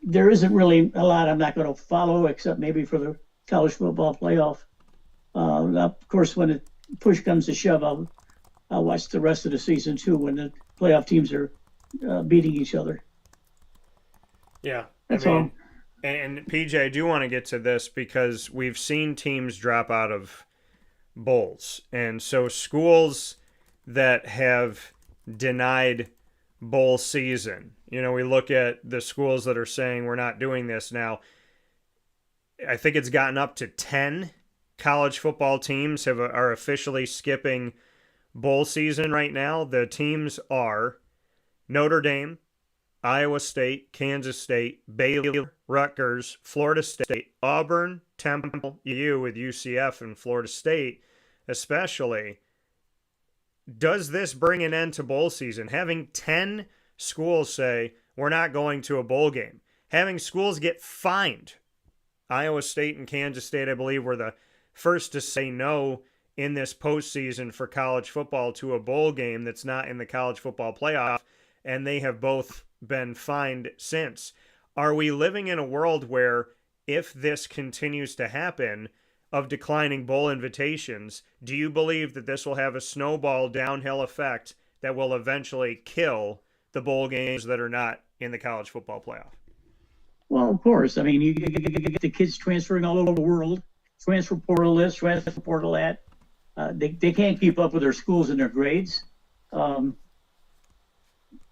There isn't really a lot I'm not going to follow except maybe for the college football playoff. Of course, when the push comes to shove, I'll watch the rest of the season too when the playoff teams are beating each other. Yeah, that's all. And PJ, I do want to get to this because we've seen teams drop out of bowls. And so schools that have denied bowl season, we look at the schools that are saying we're not doing this now. I think it's gotten up to 10 college football teams are officially skipping bowl season right now. The teams are Notre Dame, Iowa State, Kansas State, Baylor, Rutgers, Florida State, Auburn, Temple, U with UCF and Florida State especially. Does this bring an end to bowl season? Having 10 schools say we're not going to a bowl game. Having schools get fined. Iowa State and Kansas State, I believe, were the first to say no in this postseason for college football to a bowl game that's not in the college football playoff. and they have both been fined since. Are we living in a world where if this continues to happen of declining bowl invitations, do you believe that this will have a snowball downhill effect that will eventually kill the bowl games that are not in the college football playoff? Well, of course. I mean, you get the kids transferring all over the world, transfer portal this, transfer portal that. They can't keep up with their schools and their grades. And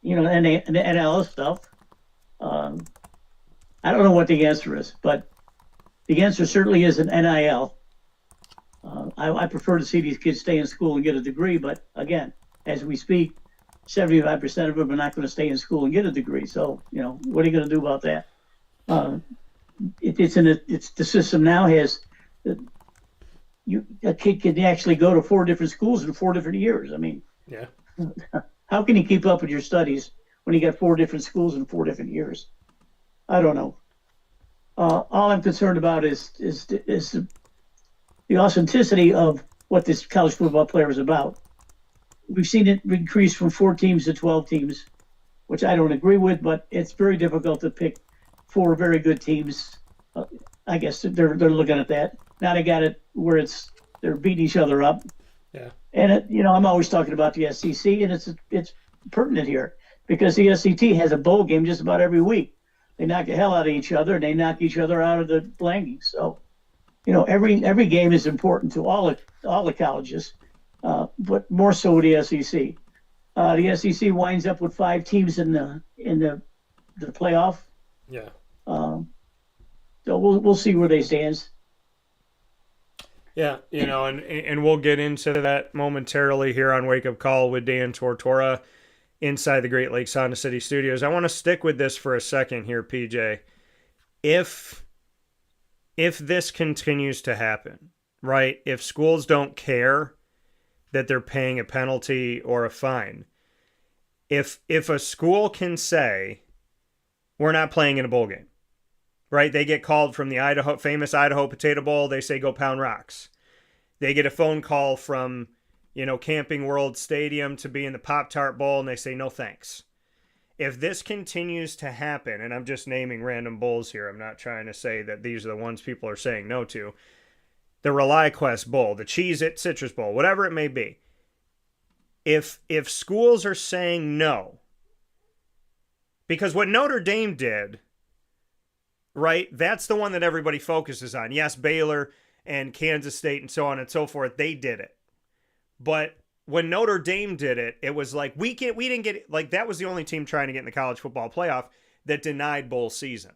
the NL stuff. I don't know what the answer is, but the answer certainly is an NIL. I prefer to see these kids stay in school and get a degree, but again, as we speak, 75% of them are not going to stay in school and get a degree. So, what are you going to do about that? It's the system now has a kid can actually go to 4 different schools in 4 different years. I mean, yeah. How can you keep up with your studies when you got 4 different schools in 4 different years? I don't know. All I'm concerned about is the authenticity of what this college football player is about. We've seen it increase from 4 teams to 12 teams, which I don't agree with, but it's very difficult to pick 4 very good teams. I guess they're looking at that. Now they got it where they're beating each other up. Yeah. And I'm always talking about the SEC, and it's pertinent here because the SEC has a bowl game just about every week. They knock the hell out of each other, and they knock each other out of the blanking. So, every game is important to all the colleges, but more so the SEC. The SEC winds up with 5 teams in the playoff. Yeah. So we'll see where they stand. Yeah, and we'll get into that momentarily here on Wake Up Call with Dan Tortora inside the Great Lakes Honda City Studios. I want to stick with this for a second here, PJ. If this continues to happen, right? If schools don't care that they're paying a penalty or a fine, if a school can say, we're not playing in a bowl game, right? They get called from the famous Idaho Potato Bowl. They say, go pound rocks. They get a phone call from, Camping World Stadium to be in the Pop-Tart Bowl, and they say, no thanks. If this continues to happen, and I'm just naming random bowls here, I'm not trying to say that these are the ones people are saying no to, the ReliaQuest Bowl, the Cheez-It Citrus Bowl, whatever it may be, if schools are saying no, because what Notre Dame did, right, that's the one that everybody focuses on. Yes, Baylor and Kansas State and so on and so forth, they did it. But when Notre Dame did it, it was like, we didn't get it. Like, that was the only team trying to get in the college football playoff that denied bowl season.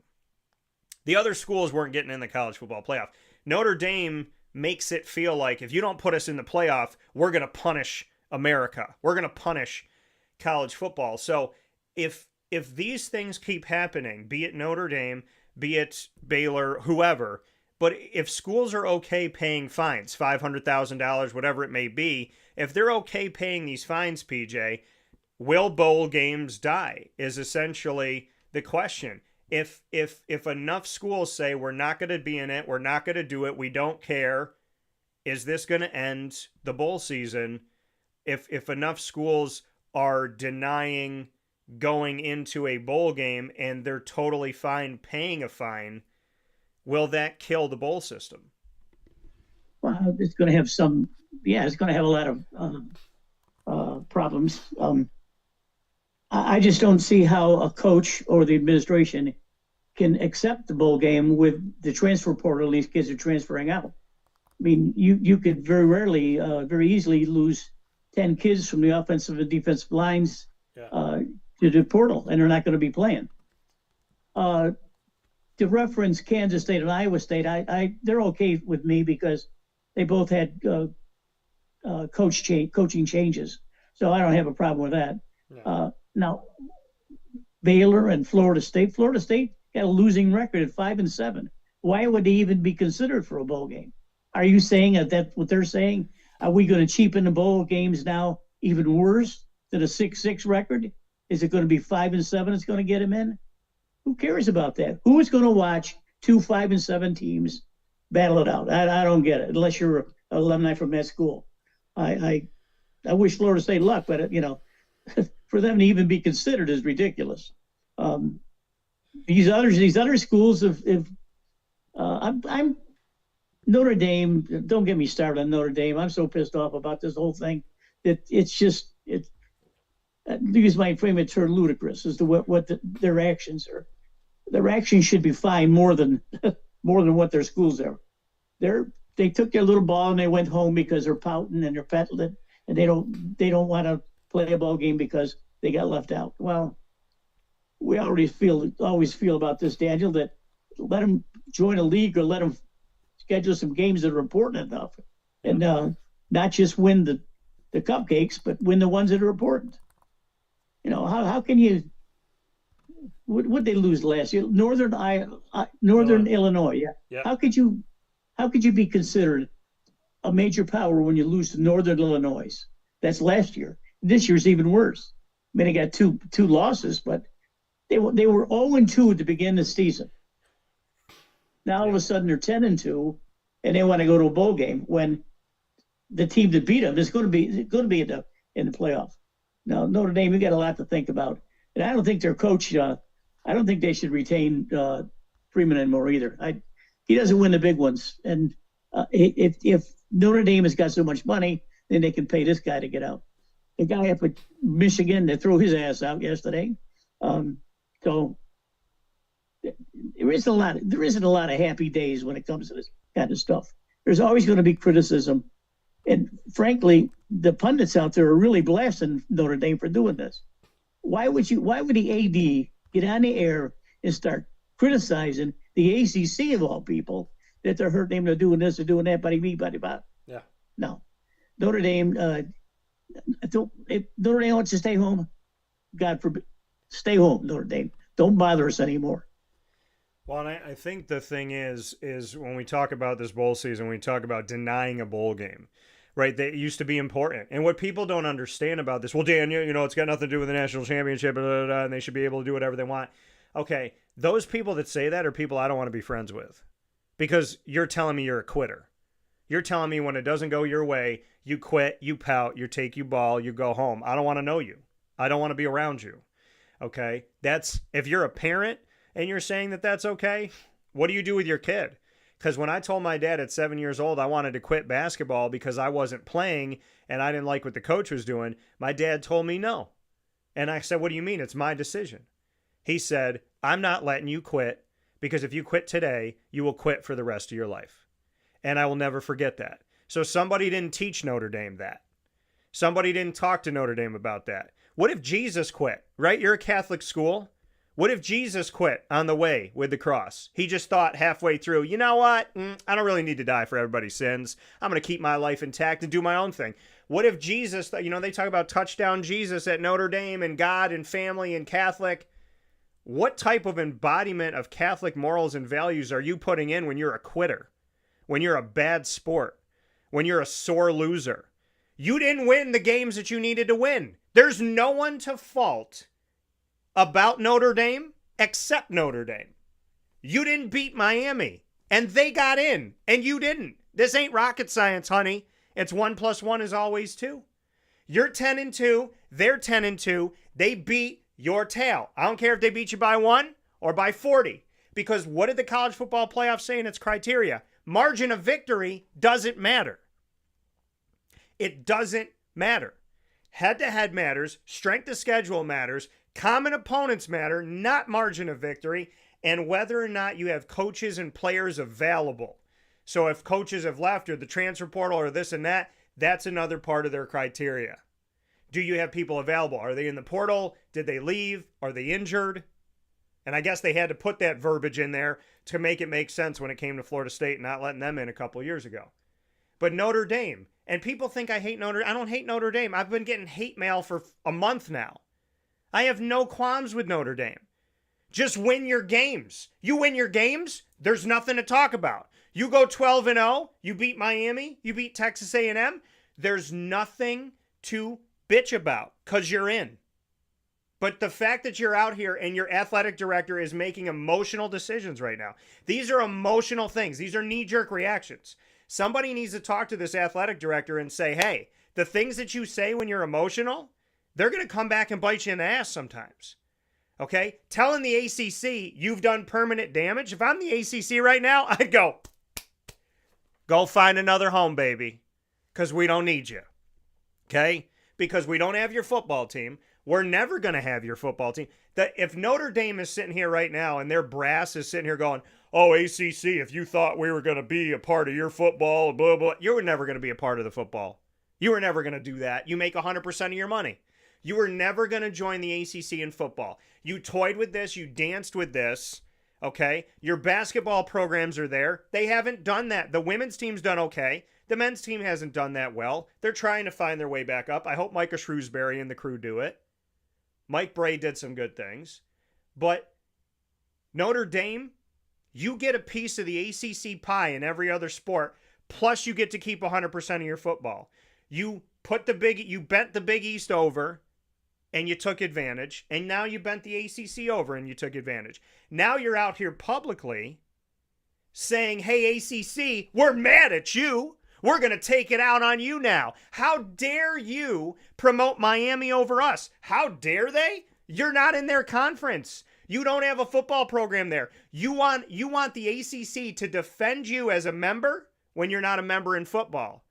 The other schools weren't getting in the college football playoff. Notre Dame makes it feel like if you don't put us in the playoff, we're going to punish America. We're going to punish college football. So if these things keep happening, be it Notre Dame, be it Baylor, whoever, but if schools are okay paying fines, $500,000, whatever it may be, if they're okay paying these fines, PJ, will bowl games die is essentially the question. If enough schools say we're not going to be in it, we're not going to do it, we don't care, is this going to end the bowl season? If enough schools are denying going into a bowl game and they're totally fine paying a fine, will that kill the bowl system? Well, it's going to have it's going to have a lot of problems. I just don't see how a coach or the administration can accept the bowl game with the transfer portal. These kids are transferring out. I mean, you could very easily lose 10 kids from the offensive and defensive lines to the portal, and they're not going to be playing. To reference Kansas State and Iowa State, they're okay with me because they both had coaching changes, so I don't have a problem with that. Yeah. Now, Baylor and Florida State got a losing record at 5-7. Why would they even be considered for a bowl game? Are you saying that what they're saying? Are we going to cheapen the bowl games now even worse than a 6-6 record? Is it going to be 5-7 that's going to get them in? Who cares about that? Who is going to watch 2 5-7 teams battle it out? I don't get it, unless you're an alumni from that school. I wish Florida State luck, but for them to even be considered is ridiculous. These other schools have I'm Notre Dame. Don't get me started on Notre Dame. I'm so pissed off about this whole thing that it's use my famous term, ludicrous as to what their actions are. Their actions should be fined more than what their schools are. They took their little ball and they went home because they're pouting and they're peddling, and they don't want to play a ball game because they got left out. Well, we always feel about this, Daniel, that let them join a league or let them schedule some games that are important enough, and not just win the cupcakes, but win the ones that are important. How can you? What they lose last year? Northern Illinois. Yeah. How could you be considered a major power when you lose to Northern Illinois? That's last year. This year's even worse. I mean, they got two losses, but they were 0-2 at the beginning of the season. Now all of a sudden they're 10-2, and they want to go to a bowl game when the team that beat them is going to be in the playoff. Now Notre Dame, we got a lot to think about, and I don't think their coach. I don't think they should retain Freeman anymore either. He doesn't win the big ones, and if Notre Dame has got so much money, then they can pay this guy to get out. The guy up at Michigan that threw his ass out yesterday. So there isn't a lot of happy days when it comes to this kind of stuff. There's always going to be criticism, and frankly, the pundits out there are really blasting Notre Dame for doing this. Why would the AD get on the air and start criticizing the ACC of all people that they're hurting him, they're doing this, they're doing that, buddy. Yeah. No. Notre Dame, if Notre Dame wants to stay home, God forbid, stay home, Notre Dame. Don't bother us anymore. Well, and I think the thing is when we talk about this bowl season, we talk about denying a bowl game, right? That used to be important. And what people don't understand about this, well, Dan, it's got nothing to do with the national championship, blah, blah, blah, and they should be able to do whatever they want. Okay, those people that say that are people I don't want to be friends with, because you're telling me you're a quitter. You're telling me when it doesn't go your way, you quit, you pout, you take your ball, you go home. I don't want to know you. I don't want to be around you. Okay, that's if you're a parent and you're saying that that's okay, what do you do with your kid? Because when I told my dad at 7 years old I wanted to quit basketball because I wasn't playing and I didn't like what the coach was doing, my dad told me no. And I said, what do you mean? It's my decision. He said, I'm not letting you quit because if you quit today, you will quit for the rest of your life. And I will never forget that. So somebody didn't teach Notre Dame that. Somebody didn't talk to Notre Dame about that. What if Jesus quit, right? You're a Catholic school. What if Jesus quit on the way with the cross? He just thought halfway through, you know what? I don't really need to die for everybody's sins. I'm going to keep my life intact and do my own thing. What if Jesus, they talk about touchdown Jesus at Notre Dame and God and family and Catholic. What type of embodiment of Catholic morals and values are you putting in when you're a quitter? When you're a bad sport? When you're a sore loser? You didn't win the games that you needed to win. There's no one to fault about Notre Dame except Notre Dame. You didn't beat Miami, and they got in, and you didn't. This ain't rocket science, honey. It's 1 + 1 is always 2. You're 10-2. They're 10-2. They beat your tail. I don't care if they beat you by 1 or by 40, because what did the college football playoff say in its criteria? Margin of victory doesn't matter. It doesn't matter. Head-to-head matters. Strength of schedule matters. Common opponents matter, not margin of victory, and whether or not you have coaches and players available. So if coaches have left or the transfer portal or this and that, that's another part of their criteria. Do you have people available? Are they in the portal? Did they leave? Are they injured? And I guess they had to put that verbiage in there to make it make sense when it came to Florida State, not letting them in a couple of years ago. But Notre Dame, and people think I don't hate Notre Dame. I've been getting hate mail for a month now. I have no qualms with Notre Dame. Just win your games. You win your games, there's nothing to talk about. You go 12-0, you beat Miami, you beat Texas A&M, there's nothing to bitch about because you're in. But the fact that you're out here and your athletic director is making emotional decisions right now, these are emotional things. These are knee-jerk reactions. Somebody needs to talk to this athletic director and say, hey, the things that you say when you're emotional, they're going to come back and bite you in the ass sometimes. Okay? Telling the ACC you've done permanent damage. If I'm the ACC right now, I'd go find another home, baby, because we don't need you. Okay? Because we don't have your football team. We're never going to have your football team. If Notre Dame is sitting here right now and their brass is sitting here going, oh, ACC, if you thought we were going to be a part of your football, blah, blah, you were never going to be a part of the football. You were never going to do that. You make 100% of your money. You were never going to join the ACC in football. You toyed with this. You danced with this. Okay? Your basketball programs are there. They haven't done that. The women's team's done okay. The men's team hasn't done that well. They're trying to find their way back up. I hope Micah Shrewsbury and the crew do it. Mike Bray did some good things. But Notre Dame, you get a piece of the ACC pie in every other sport, plus you get to keep 100% of your football. You bent the Big East over, and you took advantage, and now you bent the ACC over, and you took advantage. Now you're out here publicly saying, hey, ACC, we're mad at you. We're going to take it out on you now. How dare you promote Miami over us? How dare they? You're not in their conference. You don't have a football program there. You want the ACC to defend you as a member when you're not a member in football.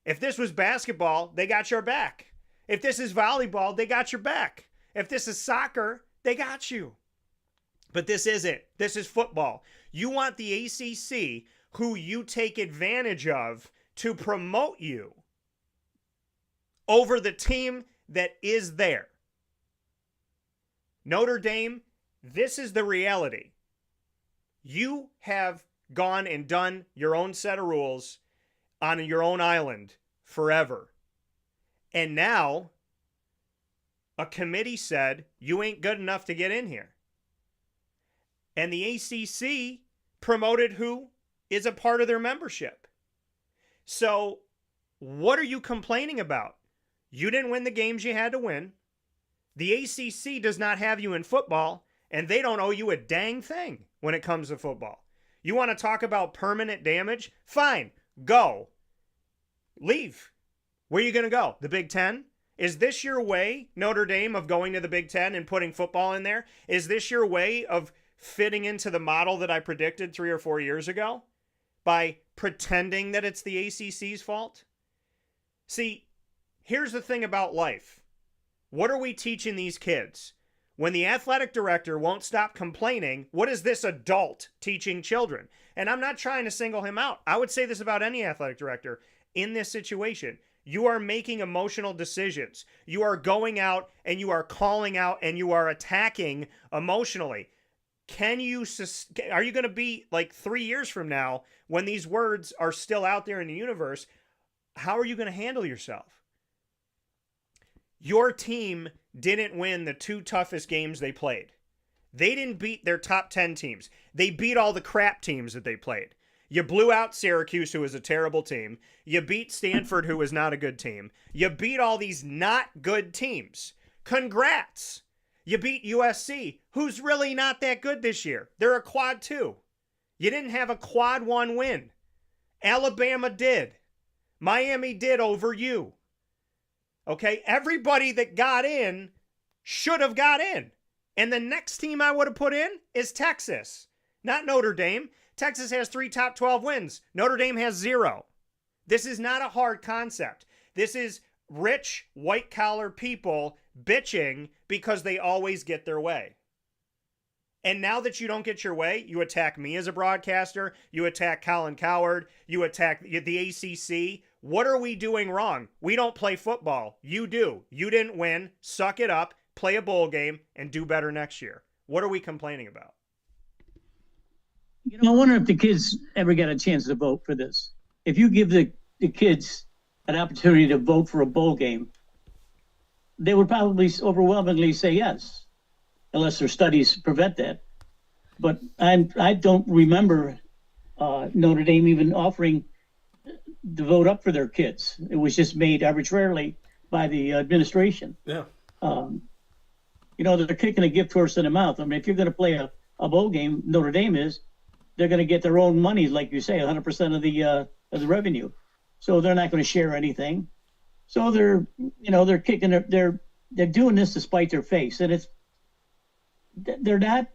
If this was basketball, they got your back. If this is volleyball, they got your back. If this is soccer, they got you. But this isn't. This is football. You want the ACC, who you take advantage of, to promote you over the team that is there. Notre Dame, this is the reality. You have gone and done your own set of rules on your own island forever. And now a committee said you ain't good enough to get in here. And the ACC promoted who is a part of their membership. So what are you complaining about? You didn't win the games you had to win. The ACC does not have you in football, and they don't owe you a dang thing when it comes to football. You want to talk about permanent damage? Fine, go. Leave. Where are you going to go? The Big Ten? Is this your way, Notre Dame, of going to the Big Ten and putting football in there? Is this your way of fitting into the model that I predicted 3 or 4 years ago? By pretending that it's the ACC's fault? See, here's the thing about life. What are we teaching these kids? When the athletic director won't stop complaining, what is this adult teaching children? And I'm not trying to single him out. I would say this about any athletic director in this situation. You are making emotional decisions. You are going out and you are calling out and you are attacking emotionally. Are you going to be like 3 years from now when these words are still out there in the universe? How are you going to handle yourself? Your team didn't win the 2 toughest games they played. They didn't beat their top 10 teams. They beat all the crap teams that they played. You blew out Syracuse, who was a terrible team. You beat Stanford, who was not a good team. You beat all these not good teams. Congrats. You beat USC, who's really not that good this year. They're a quad 2. You didn't have a quad 1 win. Alabama did. Miami did over you. Okay, everybody that got in should have got in. And the next team I would have put in is Texas, not Notre Dame. Texas has 3 top 12 wins. Notre Dame has 0. This is not a hard concept. This is rich, white-collar people bitching because they always get their way. And now that you don't get your way, you attack me as a broadcaster, you attack Colin Cowherd, you attack the ACC. What are we doing wrong? We don't play football. You do. You didn't win. Suck it up, play a bowl game, and do better next year. What are we complaining about? You know, I wonder if the kids ever get a chance to vote for this. If you give the kids an opportunity to vote for a bowl game, they would probably overwhelmingly say yes, unless their studies prevent that. But I don't remember Notre Dame even offering to vote up for their kids. It was just made arbitrarily by the administration. Yeah. You know, they're kicking a gift horse in the mouth. I mean, if you're going to play a bowl game, Notre Dame is, they're going to get their own money, like you say, 100% of the revenue. So they're not going to share anything. So they're kicking they're they're doing this to spite their face, and they're not,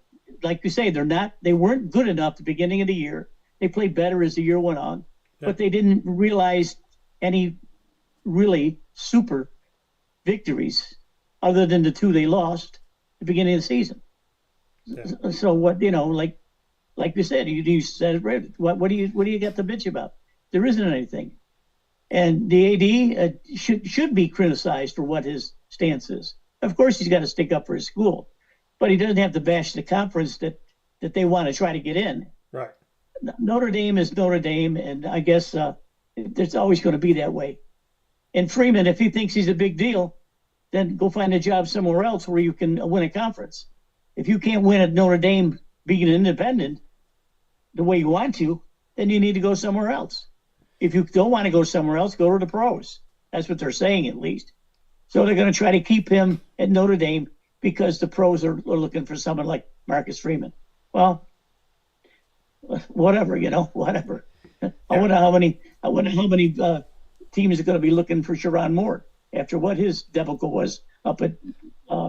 like you say, they weren't good enough at the beginning of the year. They played better as the year went on, but they didn't realize any really super victories other than the 2 they lost at the beginning of the season. Yeah. So what, like you said, you said, what do you get to bitch about? There isn't anything. And the AD should be criticized for what his stance is. Of course, he's got to stick up for his school, but he doesn't have to bash the conference that they want to try to get in. Right. Notre Dame is Notre Dame, and I guess it's always going to be that way. And Freeman, if he thinks he's a big deal, then go find a job somewhere else where you can win a conference. If you can't win at Notre Dame being an independent the way you want to, then you need to go somewhere else. If you don't want to go somewhere else, go to the pros. That's what they're saying, at least. So they're going to try to keep him at Notre Dame because the pros are looking for someone like Marcus Freeman. Well, whatever, whatever. Yeah. I wonder how many teams are going to be looking for Sharon Moore after what his debacle was up at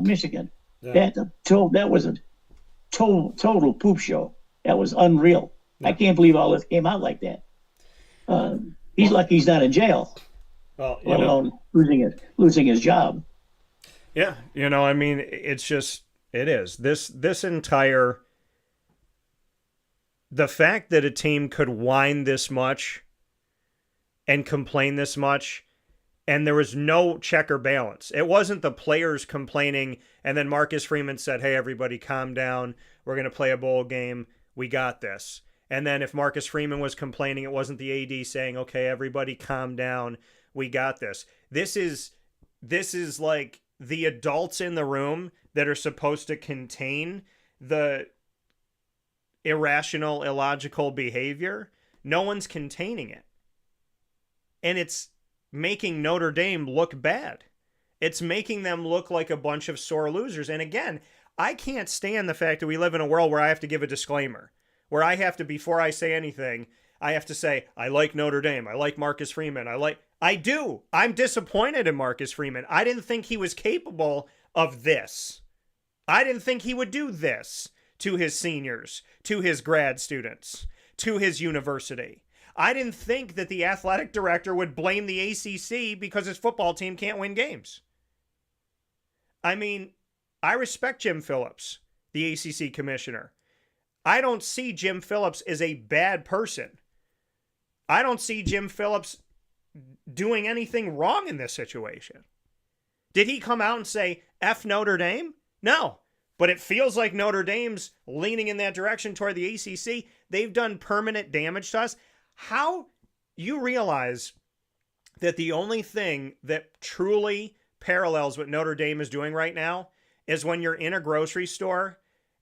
Michigan. Yeah. That was a total poop show. That was unreal. Yeah. I can't believe all this came out like that. He's lucky he's not in jail. Well, let alone losing his job. Yeah, I mean, it's just, it is this entire, the fact that a team could whine this much and complain this much, and there was no check or balance. It wasn't the players complaining, and then Marcus Freeman said, "Hey, everybody, calm down. We're going to play a bowl game. We got this." And then if Marcus Freeman was complaining, it wasn't the AD saying, "Okay, everybody, calm down. We got this." This is like the adults in the room that are supposed to contain the irrational, illogical behavior. No one's containing it. And it's making Notre Dame look bad. It's making them look like a bunch of sore losers. And again, I can't stand the fact that we live in a world where I have to give a disclaimer, where I have to, before I say anything, I have to say, I like Notre Dame. I like Marcus Freeman. I do. I'm disappointed in Marcus Freeman. I didn't think he was capable of this. I didn't think he would do this to his seniors, to his grad students, to his university. I didn't think that the athletic director would blame the ACC because his football team can't win games. I mean, I respect Jim Phillips, the ACC commissioner. I don't see Jim Phillips as a bad person. I don't see Jim Phillips doing anything wrong in this situation. Did he come out and say, F Notre Dame? No. But it feels like Notre Dame's leaning in that direction toward the ACC. They've done permanent damage to us. How you realize that the only thing that truly parallels what Notre Dame is doing right now is when you're in a grocery store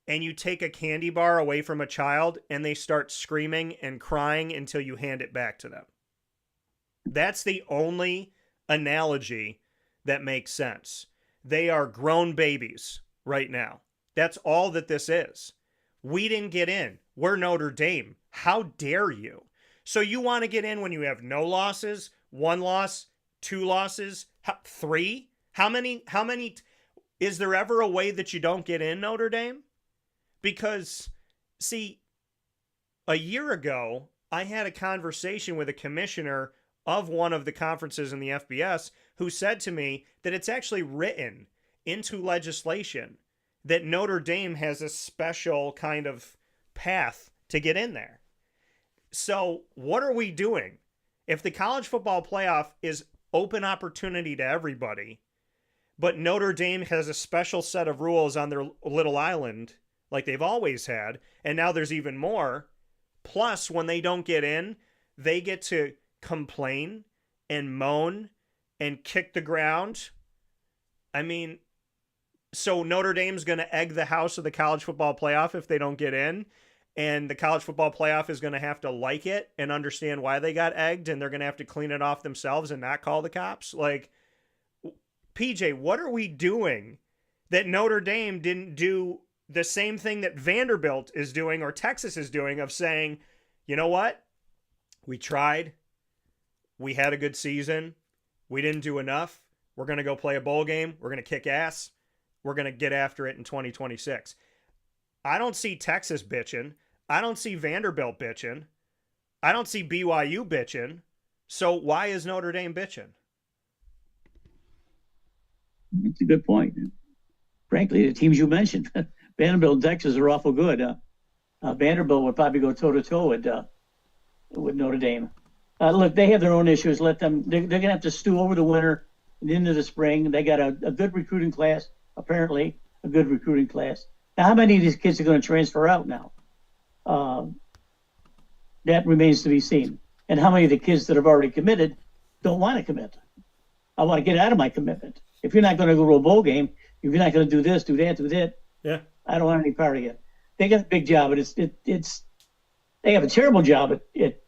and you take a candy bar away from a child and they start screaming and crying until you hand it back to them. That's the only analogy that makes sense. They are grown babies right now. That's all that this is. We didn't get in. We're Notre Dame. How dare you? So you want to get in when you have no losses, 1 loss, 2 losses, 3? How many? Is there ever a way that you don't get in, Notre Dame? Because, see, a year ago, I had a conversation with a commissioner of one of the conferences in the FBS who said to me that it's actually written into legislation that Notre Dame has a special kind of path to get in there. So what are we doing? If the college football playoff is open opportunity to everybody, but Notre Dame has a special set of rules on their little island, like they've always had, and now there's even more, plus when they don't get in, they get to complain and moan and kick the ground. I mean, so Notre Dame's going to egg the house of the college football playoff if they don't get in, and the college football playoff is going to have to like it and understand why they got egged, and they're going to have to clean it off themselves and not call the cops. Like, PJ, what are we doing that Notre Dame didn't do the same thing that Vanderbilt is doing or Texas is doing of saying, you know what? We tried. We had a good season. We didn't do enough. We're going to go play a bowl game. We're going to kick ass. We're going to get after it in 2026. I don't see Texas bitching. I don't see Vanderbilt bitching. I don't see BYU bitching. So why is Notre Dame bitching? That's a good point. Frankly, the teams you mentioned, Vanderbilt and Texas are awful good. Vanderbilt would probably go toe-to-toe with Notre Dame. Look, they have their own issues. Let them. They're going to have to stew over the winter and into the spring. They got a good recruiting class, apparently, a good recruiting class. Now, how many of these kids are going to transfer out now? That remains to be seen. And how many of the kids that have already committed don't want to commit? I want to get out of my commitment. If you're not going to go to a bowl game, if you're not going to do this, do that, do that, yeah, I don't want any part of it. They got a big job, but it's they have a terrible job at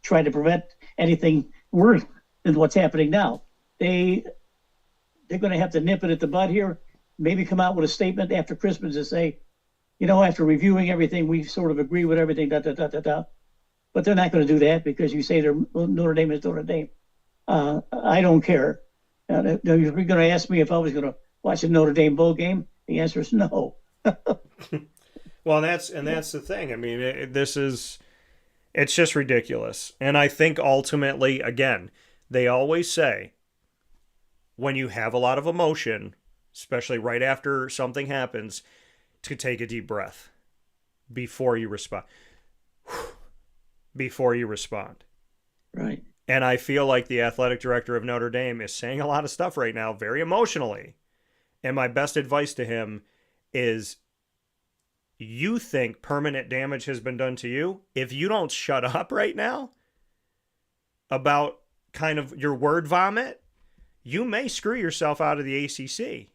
trying to prevent anything worse than what's happening now. They're going to have to nip it at the bud here, maybe come out with a statement after Christmas and say, after reviewing everything, we sort of agree with everything, But they're not going to do that because you say Notre Dame is Notre Dame. I don't care. If you're going to ask me if I was going to watch a Notre Dame bowl game, the answer is no. Well, that's the thing. I mean, it's just ridiculous. And I think ultimately, again, they always say when you have a lot of emotion, especially right after something happens, to take a deep breath before you respond. Before you respond. Right. And I feel like the athletic director of Notre Dame is saying a lot of stuff right now, very emotionally. And my best advice to him is, you think permanent damage has been done to you? If you don't shut up right now about kind of your word vomit, you may screw yourself out of the ACC.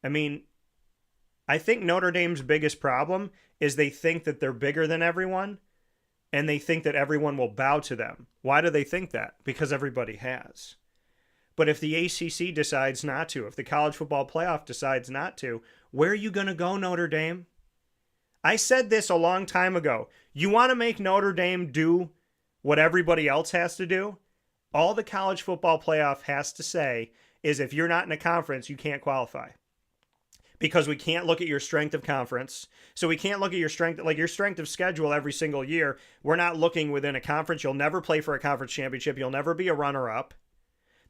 I mean, I think Notre Dame's biggest problem is they think that they're bigger than everyone, and they think that everyone will bow to them. Why do they think that? Because everybody has. But if the ACC decides not to, if the college football playoff decides not to, where are you going to go, Notre Dame? I said this a long time ago. You want to make Notre Dame do what everybody else has to do? All the college football playoff has to say is if you're not in a conference, you can't qualify. Because we can't look at your strength of conference. So we can't look at your strength of schedule every single year. We're not looking within a conference. You'll never play for a conference championship. You'll never be a runner-up.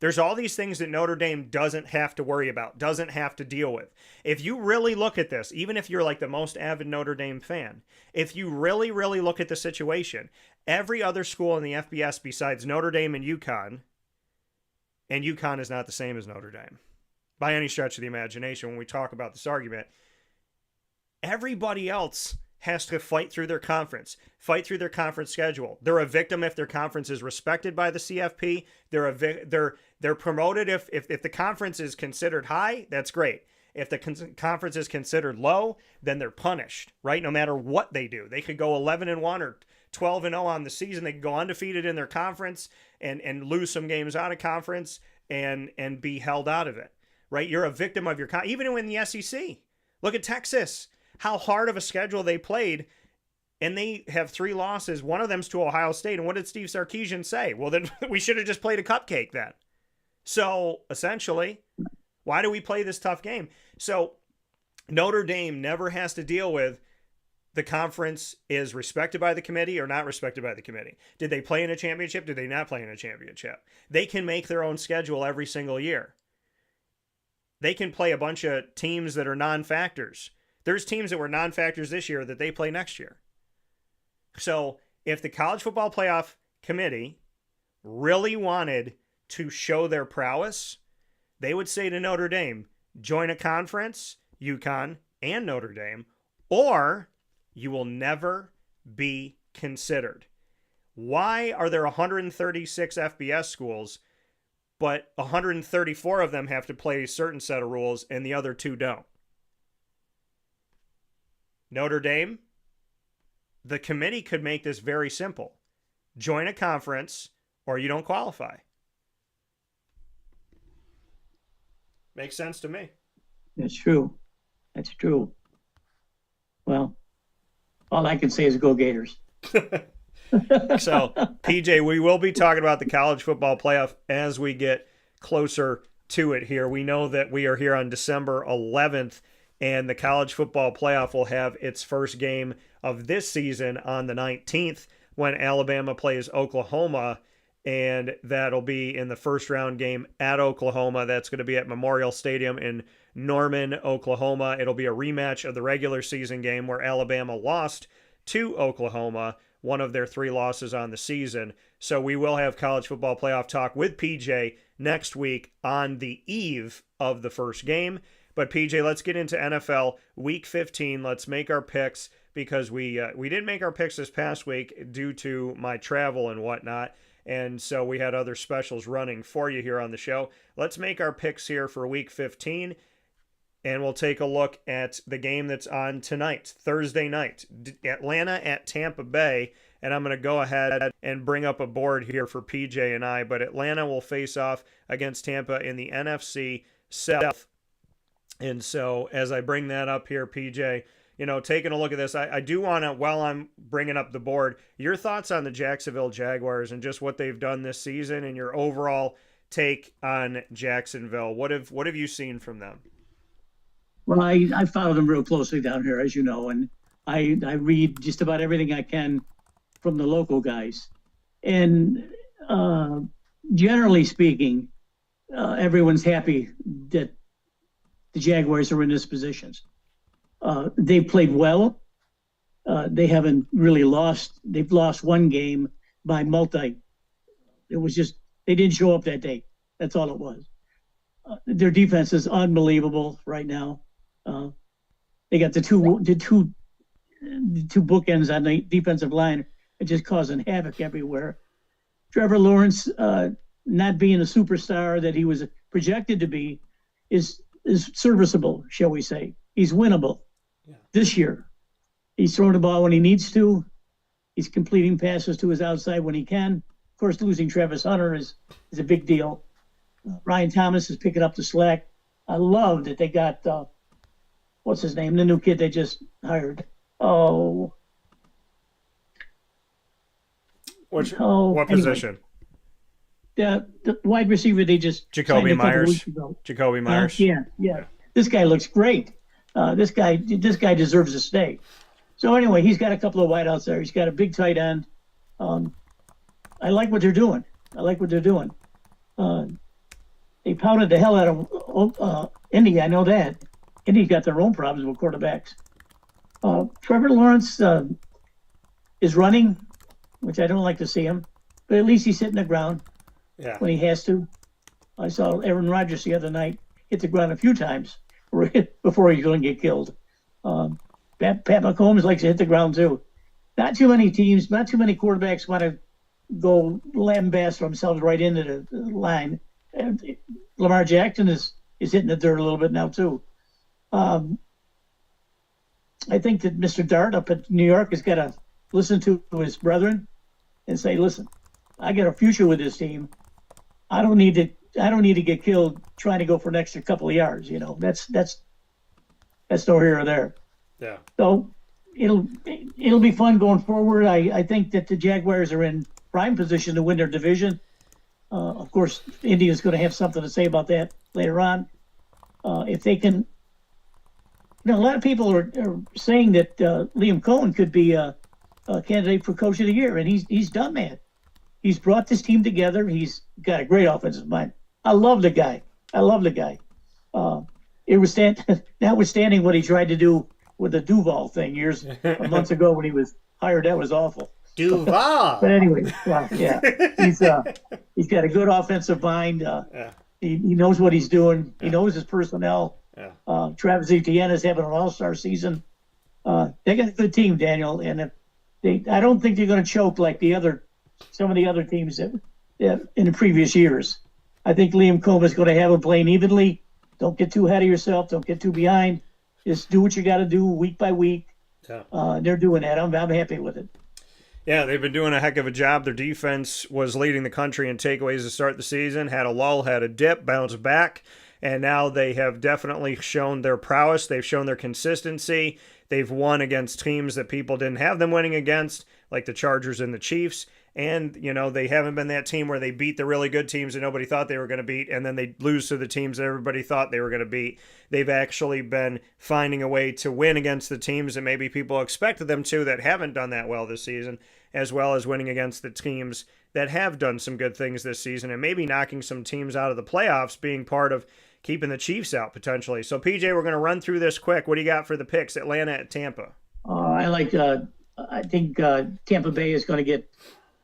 There's all these things that Notre Dame doesn't have to worry about, doesn't have to deal with. If you really look at this, even if you're like the most avid Notre Dame fan, if you really, really look at the situation, every other school in the FBS besides Notre Dame and UConn is not the same as Notre Dame. By any stretch of the imagination, when we talk about this argument, everybody else has to fight through their conference schedule. They're a victim if their conference is respected by the CFP. They're promoted if the conference is considered high, that's great. If the conference is considered low, then they're punished, right? No matter what they do. They could go 11-1 or 12-0 on the season. They could go undefeated in their conference and lose some games out of conference and be held out of it. Right? You're a victim of your even in the SEC. Look at Texas, how hard of a schedule they played, and they have 3 losses. One of them's to Ohio State. And what did Steve Sarkisian say? Well, then we should have just played a cupcake then. So essentially, why do we play this tough game? So Notre Dame never has to deal with the conference is respected by the committee or not respected by the committee. Did they play in a championship? Did they not play in a championship? They can make their own schedule every single year. They can play a bunch of teams that are non-factors. There's teams that were non-factors this year that they play next year. So if the College Football Playoff Committee really wanted to show their prowess, they would say to Notre Dame, join a conference, UConn and Notre Dame, or you will never be considered. Why are there 136 FBS schools, but 134 of them have to play a certain set of rules and the other 2 don't? Notre Dame, the committee could make this very simple. Join a conference or you don't qualify. Makes sense to me. That's true. That's true. Well, all I can say is go Gators. So, PJ, we will be talking about the college football playoff as we get closer to it here. We know that we are here on December 11th, and the college football playoff will have its first game of this season on the 19th when Alabama plays Oklahoma, and that'll be in the first round game at Oklahoma. That's going to be at Memorial Stadium in Norman, Oklahoma. It'll be a rematch of the regular season game where Alabama lost to Oklahoma, one of their 3 losses on the season. So we will have college football playoff talk with PJ next week on the eve of the first game. But PJ, let's get into NFL Week 15. Let's make our picks, because we didn't make our picks this past week due to my travel and whatnot. And so we had other specials running for you here on the show. Let's make our picks here for Week 15, and we'll take a look at the game that's on tonight, Thursday night, Atlanta at Tampa Bay. And I'm going to go ahead and bring up a board here for PJ and I. But Atlanta will face off against Tampa in the NFC South. And so as I bring that up here, PJ, taking a look at this, I do want to, while I'm bringing up the board, your thoughts on the Jacksonville Jaguars and just what they've done this season and your overall take on Jacksonville. What have you seen from them? Well, I follow them real closely down here, as you know, and I read just about everything I can from the local guys. And generally speaking, everyone's happy that the Jaguars are in this position. They've played well. They haven't really lost. They've lost one game by multi. It was just, they didn't show up that day. That's all it was. Their defense is unbelievable right now. They got the two bookends on the defensive line, and just causing havoc everywhere. Trevor Lawrence, not being a superstar that he was projected to be, is serviceable, shall we say. He's winnable. Yeah. This year. He's throwing the ball when he needs to. He's completing passes to his outside when he can. Of course, losing Travis Hunter is a big deal. Ryan Thomas is picking up the slack. I love that they got, what's his name, the new kid they just hired. What position? The wide receiver they just Jacoby Myers. Jacoby Myers. Yeah. This guy looks great. This guy deserves to stay. So anyway, he's got a couple of wideouts there. He's got a big tight end. I like what they're doing. They pounded the hell out of Indy. I know that. Indy's got their own problems with quarterbacks. Trevor Lawrence is running, which I don't like to see him, but at least he's hitting the ground when he has to. I saw Aaron Rodgers the other night hit the ground a few times before he's going to get killed. Pat McCombs likes to hit the ground too. Not too many quarterbacks want to go lambast themselves right into the line. And Lamar Jackson is hitting the dirt a little bit now too. I think that Mr. Dart up at New York has got to listen to his brethren and say, listen, I got a future with this team. I don't need to get killed trying to go for an extra couple of yards. That's no here or there. Yeah. So it'll be fun going forward. I think that the Jaguars are in prime position to win their division. Of course, India's going to have something to say about that later on. If they can, a lot of people are saying that Liam Cohen could be a candidate for Coach of the Year, and he's done that. He's brought this team together. He's got a great offensive mind. I love the guy. Notwithstanding what he tried to do with the Duval thing months ago when he was hired, that was awful. Duval. But anyway, he's got a good offensive mind. He knows what he's doing. He knows his personnel. Travis Etienne is having an all-star season. They got a good team, Daniel, and I don't think they're going to choke like some of the other teams that in the previous years. I think Liam Cohen is going to have them playing evenly. Don't get too ahead of yourself. Don't get too behind. Just do what you got to do week by week. They're doing that. I'm happy with it. Yeah, they've been doing a heck of a job. Their defense was leading the country in takeaways to start the season, had a lull, had a dip, bounced back, and now they have definitely shown their prowess. They've shown their consistency. They've won against teams that people didn't have them winning against, like the Chargers and the Chiefs. And, you know, they haven't been that team where they beat the really good teams that nobody thought they were going to beat, and then they lose to the teams that everybody thought they were going to beat. They've actually been finding a way to win against the teams that maybe people expected them to that haven't done that well this season, as well as winning against the teams that have done some good things this season, and maybe knocking some teams out of the playoffs, being part of keeping the Chiefs out potentially. So, PJ, we're going to run through this quick. What do you got for the picks? Atlanta at Tampa. I think Tampa Bay is going to get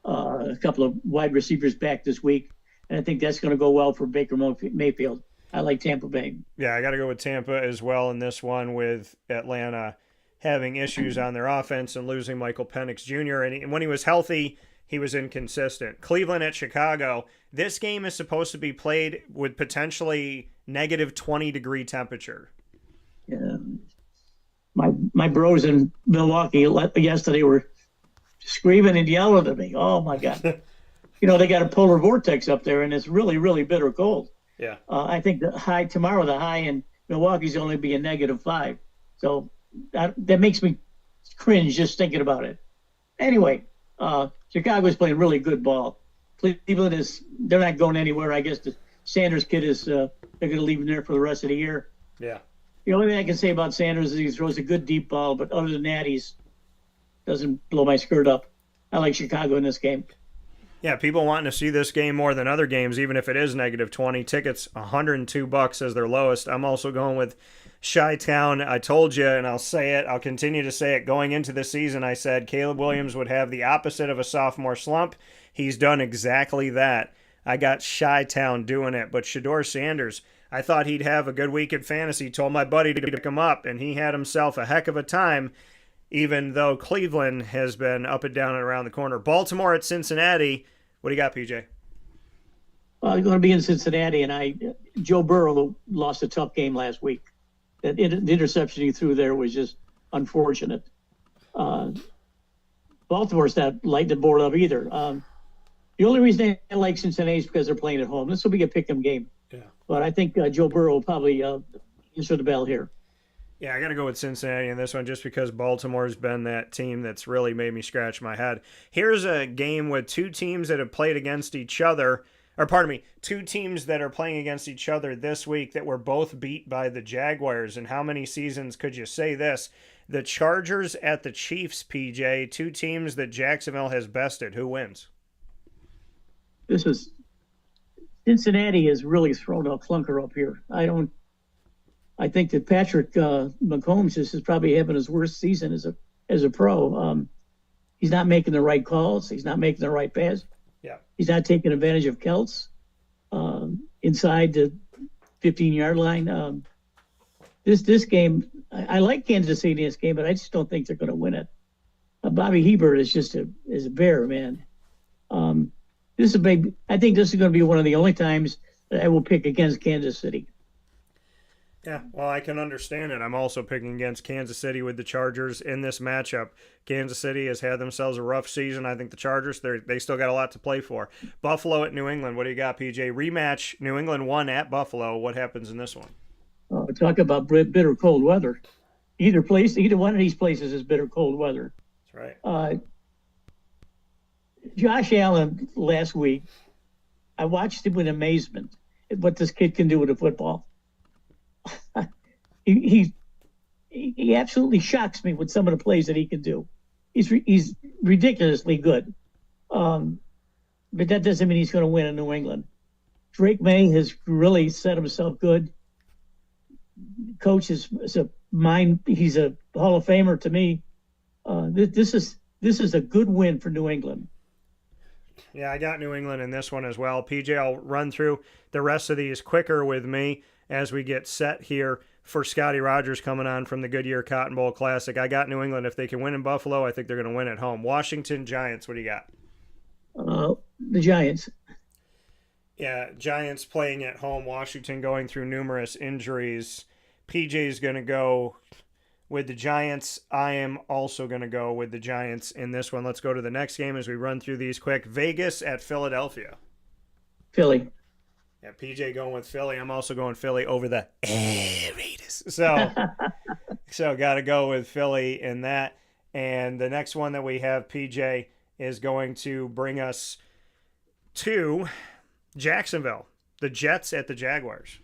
a couple of wide receivers back this week, and I think that's going to go well for Baker Mayfield. I like Tampa Bay. Yeah, I got to go with Tampa as well in this one, with Atlanta having issues on their offense and losing Michael Penix Jr. And when he was healthy, he was inconsistent. Cleveland at Chicago. This game is supposed to be played with potentially negative 20-degree temperature. Yeah. My bros in Milwaukee yesterday were screaming and yelling at me. Oh, my God. You know, they got a polar vortex up there, and it's really, really bitter cold. Yeah. I think the high in Milwaukee's only be a -5. So that makes me cringe just thinking about it. Anyway, Chicago's playing really good ball. Cleveland they're not going anywhere. I guess the Sanders kid they're going to leave him there for the rest of the year. Yeah. The only thing I can say about Sanders is he throws a good deep ball, but other than that, doesn't blow my skirt up. I like Chicago in this game. Yeah, people wanting to see this game more than other games, even if it is negative 20. Tickets $102 as their lowest. I'm also going with Chi-Town. I told you, and I'll say it, I'll continue to say it. Going into the season, I said Caleb Williams would have the opposite of a sophomore slump. He's done exactly that. I got Chi-Town doing it, but Shedeur Sanders, I thought he'd have a good week in fantasy. Told my buddy to pick him up, and he had himself a heck of a time, even though Cleveland has been up and down and around the corner. Baltimore at Cincinnati. What do you got, PJ? Well, I'm going to be in Cincinnati, and Joe Burrow lost a tough game last week. The interception he threw there was just unfortunate. Baltimore's not lighting the board up either. The only reason I like Cincinnati is because they're playing at home. This will be a pick-em game. Yeah. But I think Joe Burrow will probably answer the bell here. Yeah, I got to go with Cincinnati in this one just because Baltimore's been that team that's really made me scratch my head. Here's a game with two teams that have played against each other, or pardon me, two teams that are playing against each other this week that were both beat by the Jaguars. And how many seasons could you say this? The Chargers at the Chiefs, PJ, two teams that Jacksonville has bested. Who wins? Cincinnati has really thrown a clunker up here. I think that Patrick Mahomes is probably having his worst season as a pro. He's not making the right calls. He's not making the right pass. Yeah. He's not taking advantage of Kelts inside the 15-yard line. This game, I like Kansas City in this game, but I just don't think they're going to win it. Bobby Hebert is just a bear, man. This is a big. I think this is going to be one of the only times that I will pick against Kansas City. Yeah, well, I can understand it. I'm also picking against Kansas City with the Chargers in this matchup. Kansas City has had themselves a rough season. I think the Chargers, they still got a lot to play for. Buffalo at New England. What do you got, PJ? Rematch. New England won at Buffalo. What happens in this one? Talk about bitter cold weather. Either one of these places is bitter cold weather. That's right. Josh Allen last week, I watched him with amazement at what this kid can do with a football. He absolutely shocks me with some of the plays that he can do. He's ridiculously good. But that doesn't mean he's going to win in New England. Drake May has really set himself good. Coach is a mind. He's a Hall of Famer to me. This is a good win for New England. Yeah, I got New England in this one as well. PJ, I'll run through the rest of these quicker with me as we get set here for Scottie Rodgers coming on from the Goodyear Cotton Bowl Classic. I got New England. If they can win in Buffalo, I think they're going to win at home. Washington Giants, what do you got? The Giants. Yeah, Giants playing at home. Washington going through numerous injuries. PJ's going to go with the Giants. I am also going to go with the Giants in this one. Let's go to the next game as we run through these quick. Vegas at Philadelphia. Philly. Yeah, PJ going with Philly. I'm also going Philly over the Raiders. So got to go with Philly in that. And the next one that we have, PJ, is going to bring us to Jacksonville, the Jets at the Jaguars.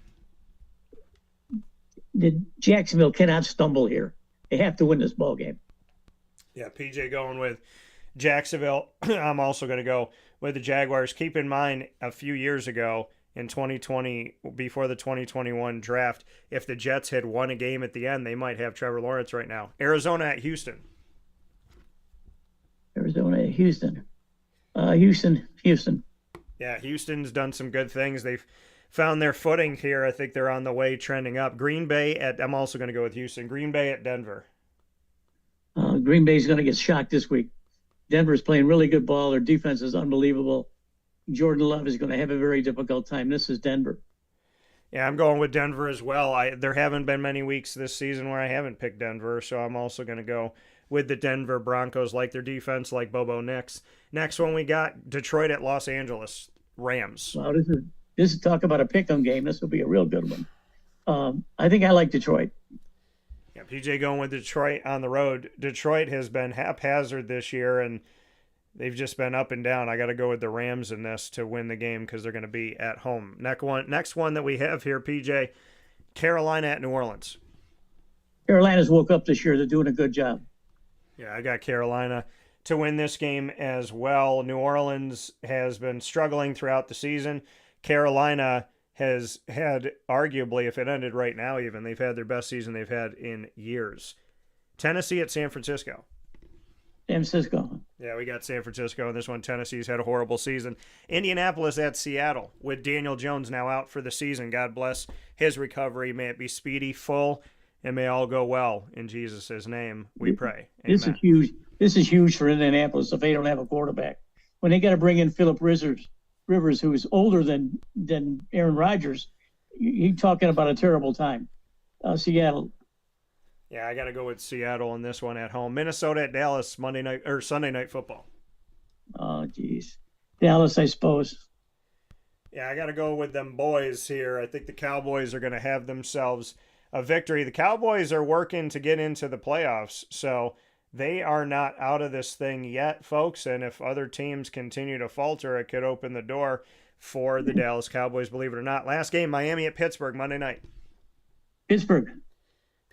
Jacksonville cannot stumble here. They have to win this ball game. Yeah, PJ going with Jacksonville. I'm also going to go with the Jaguars. Keep in mind, a few years ago in 2020, before the 2021 draft, if the Jets had won a game at the end, they might have Trevor Lawrence right now. Arizona at Houston. Arizona at Houston. Houston. Yeah, Houston's done some good things. They've found their footing here. I think they're on the way trending up. Green Bay at, I'm also going to go with Houston. Green Bay at Denver. Green Bay's going to get shocked this week. Denver's playing really good ball. Their defense is unbelievable. Jordan Love is going to have a very difficult time. This is Denver. Yeah, I'm going with Denver as well. There haven't been many weeks this season where I haven't picked Denver, so I'm also going to go with the Denver Broncos. Like their defense, like Bobo Nix. Next one we got Detroit at Los Angeles Rams. Wow, this is talk about a pick'em game. This will be a real good one. I think I like Detroit. Yeah, PJ going with Detroit on the road. Detroit has been haphazard this year, and they've just been up and down. I got to go with the Rams in this to win the game because they're going to be at home. Next one that we have here, PJ, Carolina at New Orleans. Carolina's woke up this year. They're doing a good job. Yeah, I got Carolina to win this game as well. New Orleans has been struggling throughout the season. Carolina has had, arguably, if it ended right now even, they've had their best season they've had in years. Tennessee at San Francisco. San Francisco. Yeah, we got San Francisco in this one. Tennessee's had a horrible season. Indianapolis at Seattle with Daniel Jones now out for the season. God bless his recovery. May it be speedy, full, and may all go well. In Jesus' name we pray. Amen. This is huge. This is huge for Indianapolis if they don't have a quarterback. When they got to bring in Phillip Rivers, who is older than Aaron Rodgers, you're talking about a terrible time. Seattle. Yeah, I got to go with Seattle in this one at home. Minnesota at Dallas Monday night or Sunday night football. Oh, geez. Dallas, I suppose. Yeah, I got to go with them boys here. I think the Cowboys are going to have themselves a victory. The Cowboys are working to get into the playoffs, so they are not out of this thing yet, folks. And if other teams continue to falter, it could open the door for the Dallas Cowboys, believe it or not. Last game, Miami at Pittsburgh Monday night. Pittsburgh.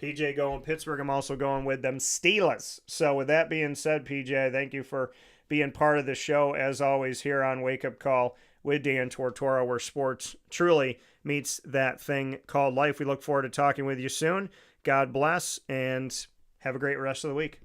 PJ going Pittsburgh. I'm also going with them Steelers. So with that being said, PJ, thank you for being part of the show, as always, here on Wake Up Call with Dan Tortora, where sports truly meets that thing called life. We look forward to talking with you soon. God bless, and have a great rest of the week.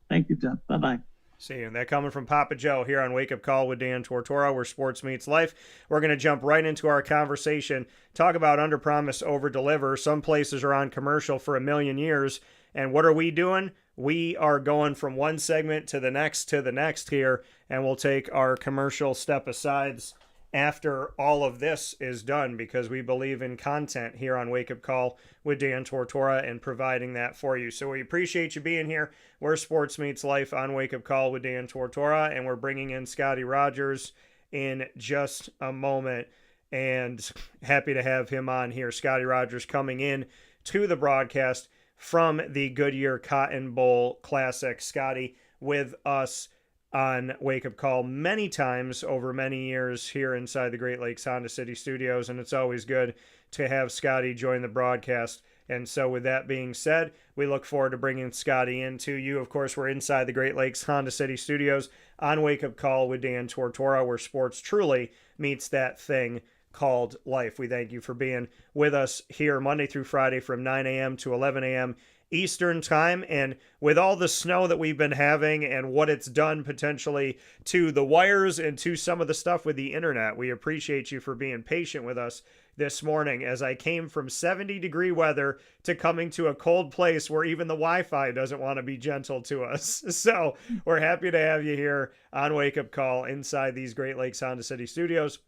Thank you, Tom. Bye-bye. See you. That coming from Papa Joe here on Wake Up Call with Dan Tortora, where sports meets life. We're going to jump right into our conversation, talk about under promise, over deliver. Some places are on commercial for a million years. And what are we doing? We are going from one segment to the next here, and we'll take our commercial step asides after all of this is done, because we believe in content here on Wake Up Call with Dan Tortora and providing that for you. So we appreciate you being here. We're Sports Meets Life on Wake Up Call with Dan Tortora, and we're bringing in Scottie Rodgers in just a moment, and happy to have him on here. Scottie Rodgers coming in to the broadcast from the Goodyear Cotton Bowl Classic. Scottie with us on Wake Up Call many times over many years here inside the Great Lakes Honda City Studios, and it's always good to have Scottie join the broadcast. And so with that being said, we look forward to bringing Scottie in to you. Of course, we're inside the Great Lakes Honda City Studios on Wake Up Call with Dan Tortora, where sports truly meets that thing called life. We thank you for being with us here Monday through Friday from 9 a.m. to 11 a.m. Eastern time. And with all the snow that we've been having and what it's done potentially to the wires and to some of the stuff with the internet, we appreciate you for being patient with us this morning as I came from 70-degree weather to coming to a cold place where even the Wi-Fi doesn't want to be gentle to us. So we're happy to have you here on Wake Up Call inside these Great Lakes Honda City Studios.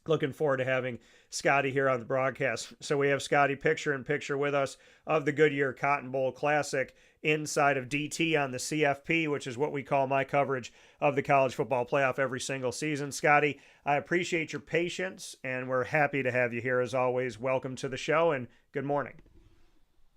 Looking forward to having Scottie here on the broadcast. So we have Scottie picture in picture with us of the Goodyear Cotton Bowl Classic inside of DT on the CFP, which is what we call my coverage of the college football playoff every single season. Scottie, I appreciate your patience, and we're happy to have you here as always. Welcome to the show, and good morning.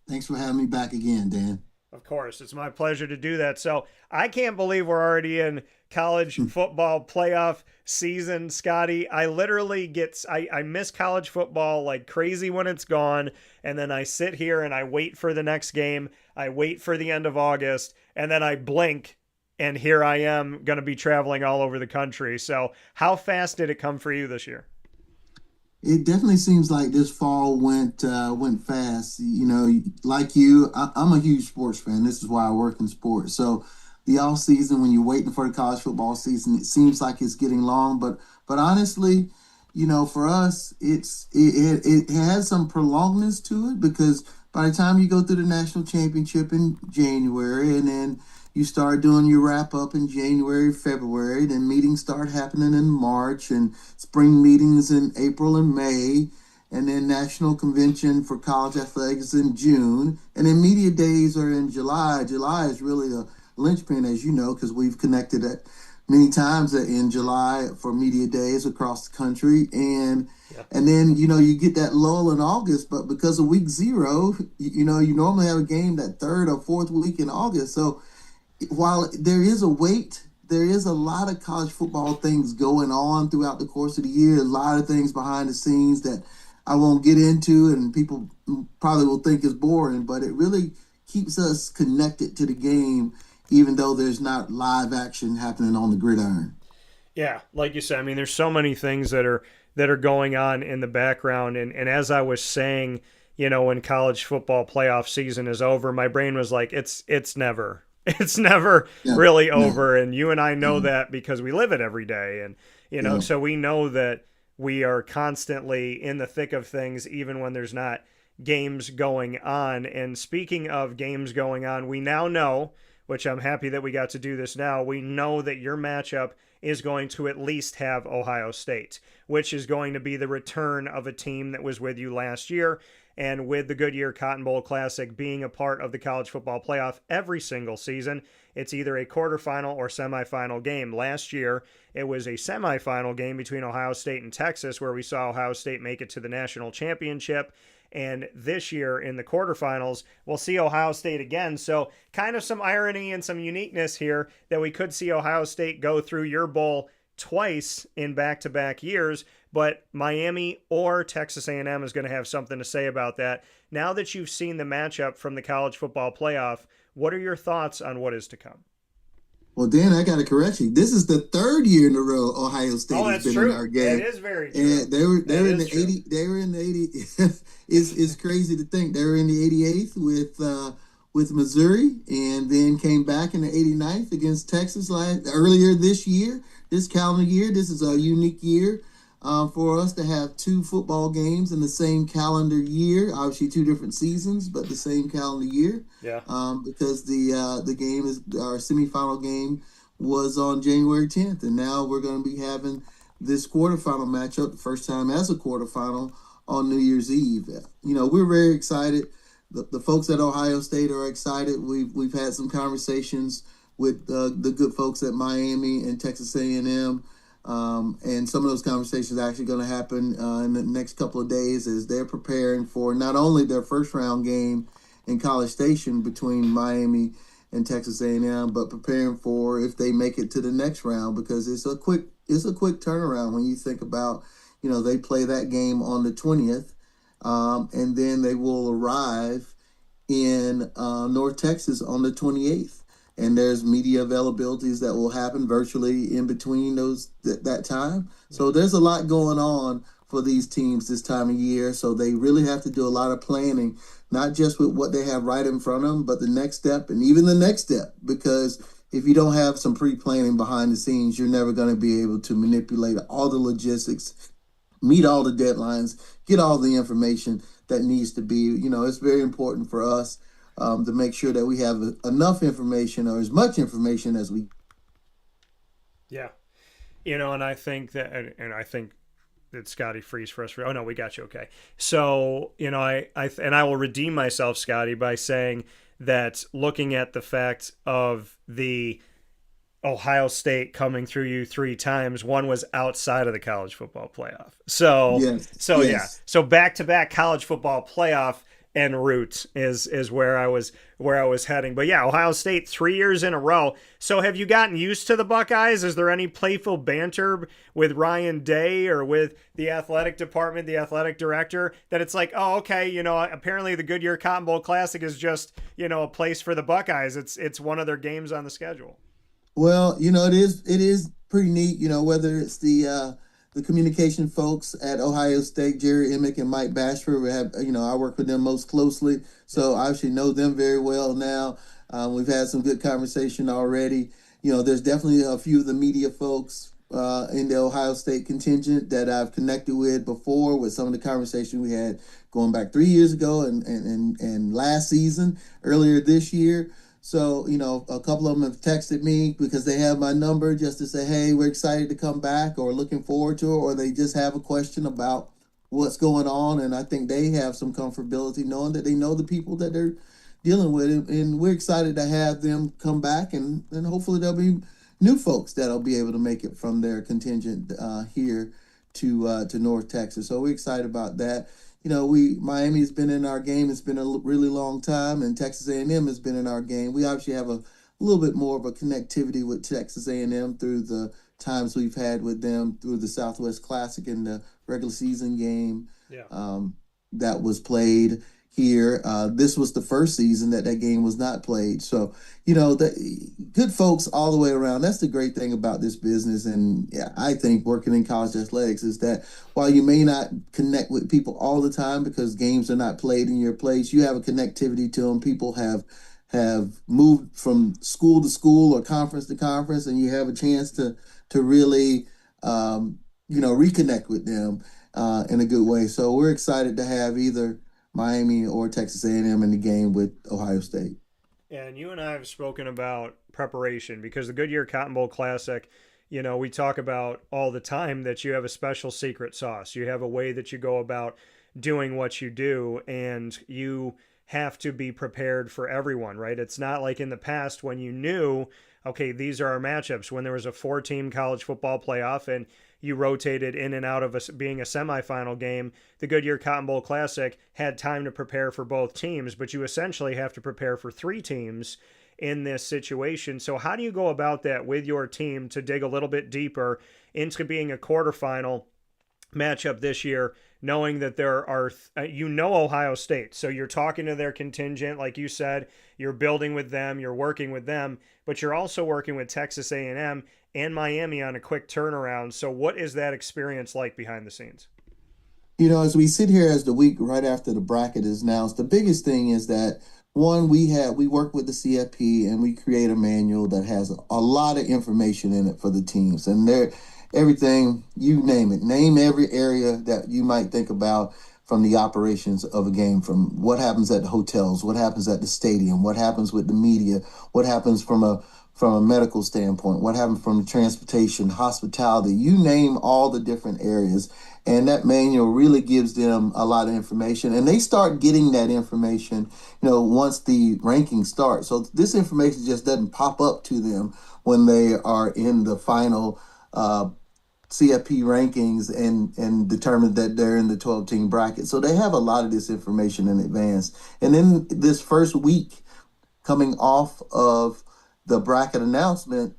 Thanks for having me back again, Dan. Of course, it's my pleasure to do that. So I can't believe we're already in college football playoff season, Scottie. I literally I miss college football like crazy when it's gone. And then I sit here and I wait for the next game. I wait for the end of August, and then I blink, and here I am going to be traveling all over the country. So how fast did it come for you this year? It definitely seems like this fall went fast. You know, like you, I'm a huge sports fan. This is why I work in sports. So the off season, when you're waiting for the college football season, it seems like it's getting long. But honestly, you know, for us, it has some prolongness to it, because by the time you go through the national championship in January, and then you start doing your wrap up in January, February, then meetings start happening in March, and spring meetings in April and May, and then national convention for college athletics in June, and then media days are in July. July is really a linchpin, as you know, because we've connected it many times in July for media days across the country. And then, you know, you get that lull in August, but because of week 0, you know, you normally have a game that 3rd or 4th week in August. So while there is a wait, there is a lot of college football things going on throughout the course of the year, a lot of things behind the scenes that I won't get into, and people probably will think is boring, but it really keeps us connected to the game, even though there's not live action happening on the gridiron. Yeah, like you said, I mean, there's so many things that are going on in the background. And as I was saying, you know, when college football playoff season is over, my brain was like, it's never really over. And you and I know that because we live it every day. And, you know, so we know that we are constantly in the thick of things, even when there's not games going on. And speaking of games going on, we now know, which I'm happy that we got to do this now, we know that your matchup is going to at least have Ohio State, which is going to be the return of a team that was with you last year. And with the Goodyear Cotton Bowl Classic being a part of the college football playoff every single season, it's either a quarterfinal or semifinal game. Last year, it was a semifinal game between Ohio State and Texas, where we saw Ohio State make it to the national championship. And this year in the quarterfinals, we'll see Ohio State again. So kind of some irony and some uniqueness here that we could see Ohio State go through your bowl twice in back-to-back years, but Miami or Texas A&M is going to have something to say about that. Now that you've seen the matchup from the college football playoff, what are your thoughts on what is to come? Well, Dan, I got to correct you. This is the 3rd year in a row Ohio State has been true. in our game. That is very true. And they were in the 80. They were in the 80. It's crazy to think they were in the 88th with Missouri, and then came back in the 89th against Texas earlier this year. This calendar year, this is a unique year for us to have 2 football games in the same calendar year. Obviously, 2 different seasons, but the same calendar year. Yeah. Because the game is our semifinal game was on January 10th, and now we're going to be having this quarterfinal matchup, the first time as a quarterfinal on New Year's Eve. You know, we're very excited. The folks at Ohio State are excited. We've had some conversations with the good folks at Miami and Texas A&M. And some of those conversations are actually going to happen in the next couple of days as they're preparing for not only their first round game in College Station between Miami and Texas A&M, but preparing for if they make it to the next round, because it's a quick turnaround when you think about, you know, they play that game on the 20th, and then they will arrive in North Texas on the 28th. And there's media availabilities that will happen virtually in between that time. So there's a lot going on for these teams this time of year. So they really have to do a lot of planning, not just with what they have right in front of them, but the next step and even the next step. Because if you don't have some pre-planning behind the scenes, you're never going to be able to manipulate all the logistics, meet all the deadlines, get all the information that needs to be. You know, it's very important for us to make sure that we have enough information, or as much information as we. Yeah, you know, and I think that Scottie freeze for us. Oh no, we got you. Okay, so you know, I will redeem myself, Scottie, by saying that looking at the fact of the Ohio State coming through you 3 times, one was outside of the college football playoff. So Yes. Yeah, so back-to-back college football playoff en route is where I was heading. But yeah, Ohio State 3 years in a row. So have you gotten used to the Buckeyes? Is there any playful banter with Ryan Day or with the athletic department, the athletic director, that it's like, oh, okay, apparently the Goodyear Cotton Bowl Classic is just, a place for the Buckeyes. It's one of their games on the schedule. Well, it is pretty neat, whether it's the communication folks at Ohio State, Jerry Emick and Mike Bashford. We have, I work with them most closely, so I actually know them very well now. We've had some good conversation already. There's definitely a few of the media folks in the Ohio State contingent that I've connected with before, with some of the conversation we had going back 3 years ago and last season, earlier this year. So, a couple of them have texted me because they have my number just to say, hey, we're excited to come back or looking forward to it, or they just have a question about what's going on. And I think they have some comfortability knowing that they know the people that they're dealing with. And we're excited to have them come back, and hopefully there'll be new folks that'll be able to make it from their contingent here to North Texas. So we're excited about that. Miami has been in our game. It's been a really long time, and Texas A&M has been in our game. We obviously have a little bit more of a connectivity with Texas A&M through the times we've had with them through the Southwest Classic and the regular season game that was played here. This was the first season that game was not played. So, the good folks all the way around. That's the great thing about this business. And I think working in college athletics is that while you may not connect with people all the time because games are not played in your place, you have a connectivity to them. People have moved from school to school or conference to conference, and you have a chance to really, reconnect with them in a good way. So we're excited to have either Miami or Texas A&M in the game with Ohio State. And you and I have spoken about preparation because the Goodyear Cotton Bowl Classic, we talk about all the time that you have a special secret sauce. You have a way that you go about doing what you do, and you have to be prepared for everyone, right? It's not like in the past when you knew, okay, these are our matchups. When there was a 4-team college football playoff and you rotated in and out of being a semifinal game, the Goodyear Cotton Bowl Classic had time to prepare for both teams, but you essentially have to prepare for 3 teams in this situation. So how do you go about that with your team to dig a little bit deeper into being a quarterfinal matchup this year, knowing that there are, Ohio State, so you're talking to their contingent, like you said, you're building with them, you're working with them, but you're also working with Texas A&M and Miami on a quick turnaround. So what is that experience like behind the scenes? As we sit here as the week right after the bracket is announced, the biggest thing is that, one, we work with the CFP and we create a manual that has a lot of information in it for the teams. And everything, you name it, name every area that you might think about from the operations of a game, from what happens at the hotels, what happens at the stadium, what happens with the media, what happens from a medical standpoint, what happens from the transportation, hospitality, you name all the different areas. And that manual really gives them a lot of information. And they start getting that information, once the rankings start. So this information just doesn't pop up to them when they are in the final CFP rankings and determine that they're in the 12-team bracket. So they have a lot of this information in advance. And then this first week coming off of the bracket announcement,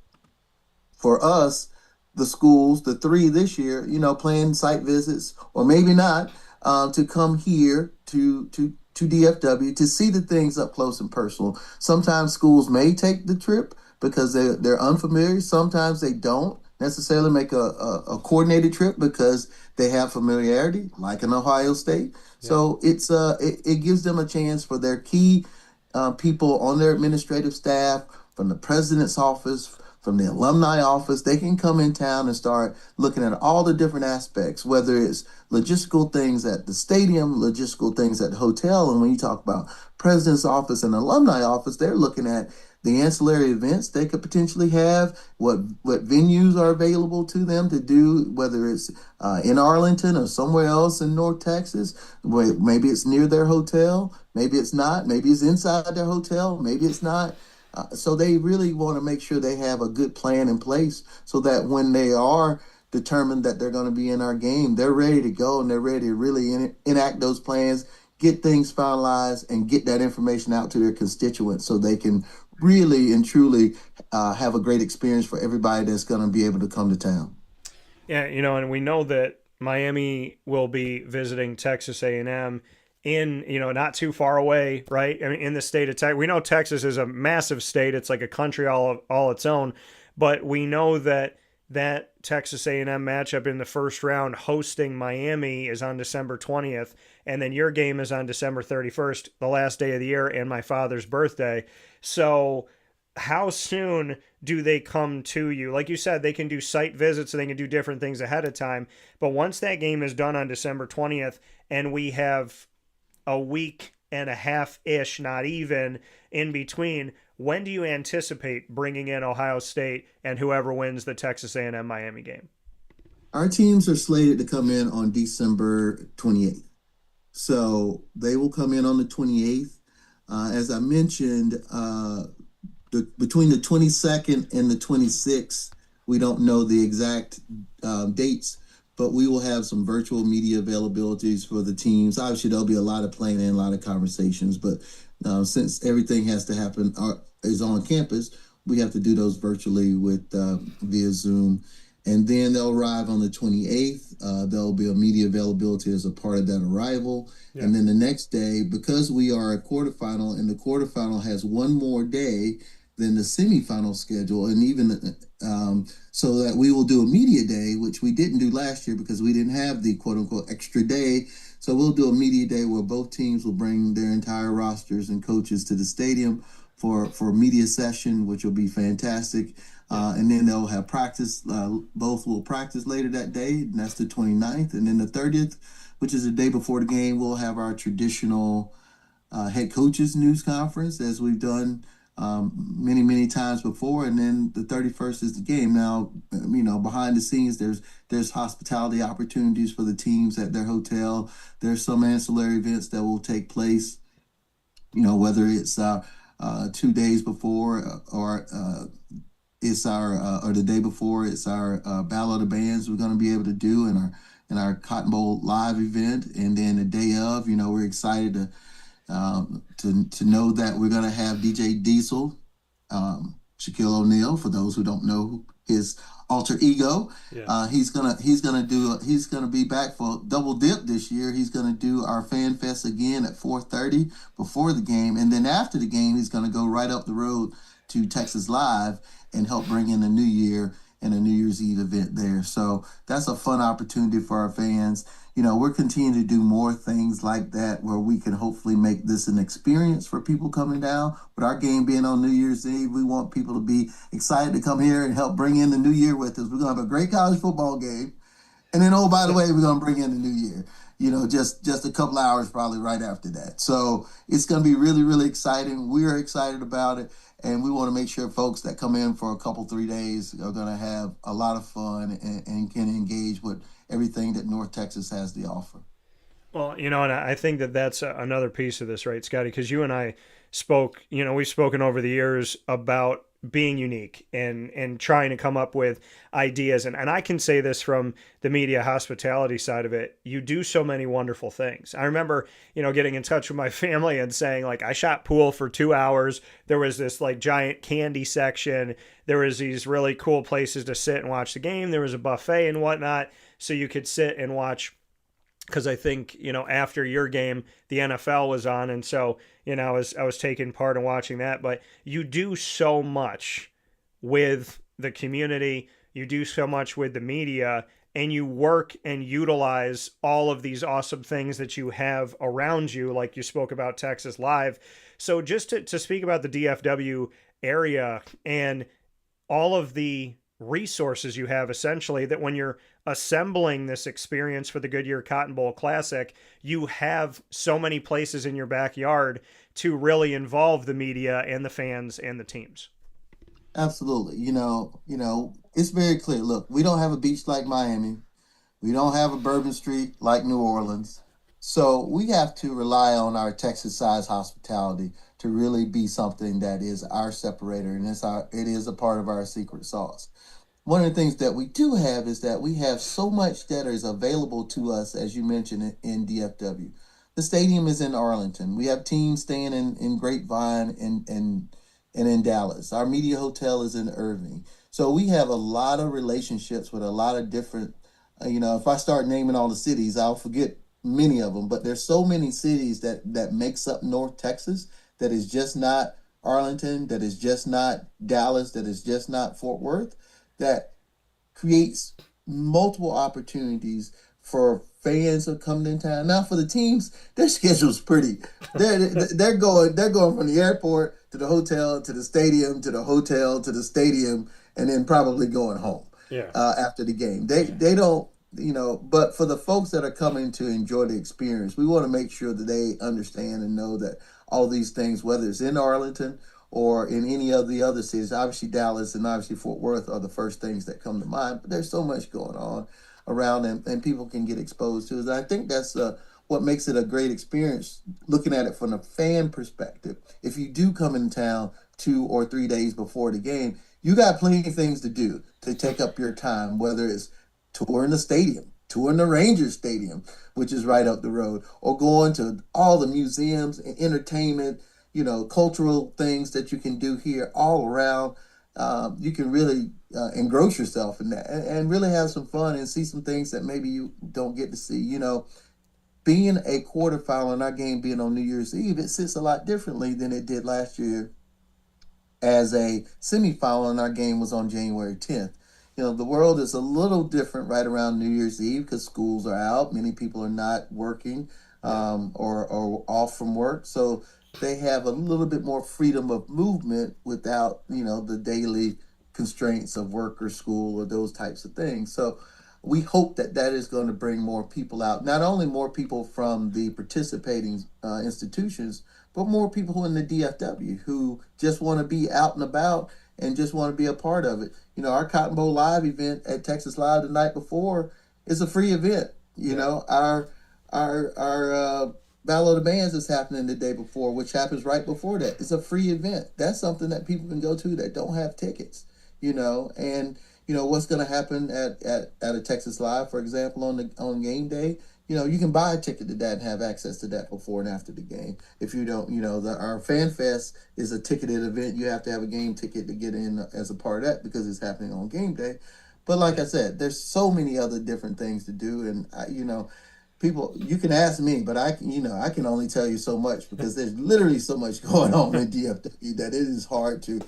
for us, the schools, the 3 this year, plan site visits or maybe not, to come here to DFW to see the things up close and personal. Sometimes schools may take the trip because they're unfamiliar. Sometimes they don't necessarily make a coordinated trip because they have familiarity, like in Ohio State. Yeah. So it gives them a chance for their key people on their administrative staff, from the president's office, from the alumni office. They can come in town and start looking at all the different aspects, whether it's logistical things at the stadium, logistical things at the hotel. And when you talk about president's office and alumni office, they're looking at the ancillary events they could potentially have, what venues are available to them to do, whether it's in Arlington or somewhere else in North Texas. Maybe it's near their hotel, maybe it's not, maybe it's inside their hotel, maybe it's not. So they really want to make sure they have a good plan in place so that when they are determined that they're going to be in our game, they're ready to go and they're ready to really enact those plans, get things finalized and get that information out to their constituents so they can really and truly have a great experience for everybody that's going to be able to come to town. Yeah, and we know that Miami will be visiting Texas A&M in, not too far away, right? I mean, in the state of Texas. We know Texas is a massive state. It's like a country all its own. But we know that Texas A&M matchup in the first round hosting Miami is on December 20th, and then your game is on December 31st, the last day of the year, and my father's birthday. So how soon do they come to you? Like you said, they can do site visits, so they can do different things ahead of time. But once that game is done on December 20th, and we have a week and a half-ish, not even, in between, when do you anticipate bringing in Ohio State and whoever wins the Texas A&M Miami game? Our teams are slated to come in on December 28th. So they will come in on the 28th. As I mentioned, between the 22nd and the 26th, we don't know the exact dates, but we will have some virtual media availabilities for the teams. Obviously, there'll be a lot of planning and a lot of conversations, but since everything has to happen is on campus, we have to do those virtually with via Zoom. And then they'll arrive on the 28th. There'll be a media availability as a part of that arrival. Yeah. And then the next day, because we are a quarterfinal and the quarterfinal has one more day than the semifinal schedule, and even so that we will do a media day, which we didn't do last year because we didn't have the quote unquote extra day. So we'll do a media day where both teams will bring their entire rosters and coaches to the stadium for a media session, which will be fantastic. And then they'll have practice. Both will practice later that day, and that's the 29th. And then the 30th, which is the day before the game, we'll have our traditional head coaches news conference, as we've done many, many times before. And then the 31st is the game. Now, behind the scenes, there's hospitality opportunities for the teams at their hotel. There's some ancillary events that will take place, whether it's 2 days before or it's or the day before, it's our Battle of the Bands we're going to be able to do in our Cotton Bowl live event. And then the day of, we're excited to know that we're going to have DJ Diesel, Shaquille O'Neal, for those who don't know his alter ego. Yeah. He's gonna be back for double dip this year. He's gonna do our Fan Fest again at 4:30 before the game, and then after the game, he's gonna go right up the road to Texas Live and help bring in the new year and a New Year's Eve event there. So that's a fun opportunity for our fans. We're continuing to do more things like that where we can hopefully make this an experience for people coming down. But our game being on New Year's Eve, we want people to be excited to come here and help bring in the new year with us. We're going to have a great college football game. And then, oh, by the way, we're going to bring in the new year, just a couple hours probably right after that. So it's going to be really, really exciting. We're excited about it. And we want to make sure folks that come in for a couple, 3 days are going to have a lot of fun and can engage with everything that North Texas has to offer. Well, and I think that's another piece of this, right, Scottie? Because you and I spoke, we've spoken over the years about being unique and trying to come up with ideas. And I can say this from the media hospitality side of it. You do so many wonderful things. I remember, getting in touch with my family and saying, like, I shot pool for 2 hours. There was this like giant candy section. There was these really cool places to sit and watch the game. There was a buffet and whatnot. So you could sit and watch, because I think, after your game, the NFL was on. And so, I was taking part in watching that. But you do so much with the community. You do so much with the media. And you work and utilize all of these awesome things that you have around you, like you spoke about Texas Live. So just to speak about the DFW area and all of the resources you have, essentially, that when you're assembling this experience for the Goodyear Cotton Bowl Classic, you have so many places in your backyard to really involve the media and the fans and the teams. Absolutely. It's very clear. Look, we don't have a beach like Miami. We don't have a Bourbon Street like New Orleans. So we have to rely on our Texas-sized hospitality to really be something that is our separator, and it is a part of our secret sauce. One of the things that we do have is that we have so much that is available to us, as you mentioned, in DFW. The stadium is in Arlington. We have teams staying in Grapevine and in Dallas. Our media hotel is in Irving. So we have a lot of relationships with a lot of different, if I start naming all the cities, I'll forget many of them, but there's so many cities that makes up North Texas that is just not Arlington, that is just not Dallas, that is just not Fort Worth, that creates multiple opportunities for fans who come in town. Now for the teams, their schedule's pretty. They're going from the airport to the hotel to the stadium to the hotel to the stadium, and then probably going home. Yeah. After the game. They don't, but for the folks that are coming to enjoy the experience, we want to make sure that they understand and know that all these things, whether it's in Arlington or in any of the other cities, obviously Dallas and obviously Fort Worth are the first things that come to mind, but there's so much going on around and people can get exposed to it. And I think that's what makes it a great experience, looking at it from a fan perspective. If you do come in town 2 or 3 days before the game, you got plenty of things to do to take up your time, whether it's touring the stadium, touring the Rangers Stadium, which is right up the road, or going to all the museums and entertainment, cultural things that you can do here all around. You can really engross yourself in that and really have some fun and see some things that maybe you don't get to see. Being a quarterfinal in our game being on New Year's Eve, it sits a lot differently than it did last year as a semifinal, and our game was on January 10th. The world is a little different right around New Year's Eve because schools are out. Many people are not working or off from work. So they have a little bit more freedom of movement without, the daily constraints of work or school or those types of things. So we hope that is going to bring more people out, not only more people from the participating institutions, but more people in the DFW who just want to be out and about and just want to be a part of it. Our Cotton Bowl Live event at Texas Live the night before is a free event. Our Battle of the Bands is happening the day before, which happens right before that. It's a free event. That's something that people can go to that don't have tickets, and what's going to happen at a Texas Live, for example, on game day. You can buy a ticket to that and have access to that before and after the game. If you don't, our Fan Fest is a ticketed event. You have to have a game ticket to get in as a part of that because it's happening on game day. But like I said, there's so many other different things to do, and people, you can ask me, but I can only tell you so much because there's literally so much going on in DFW that it is hard to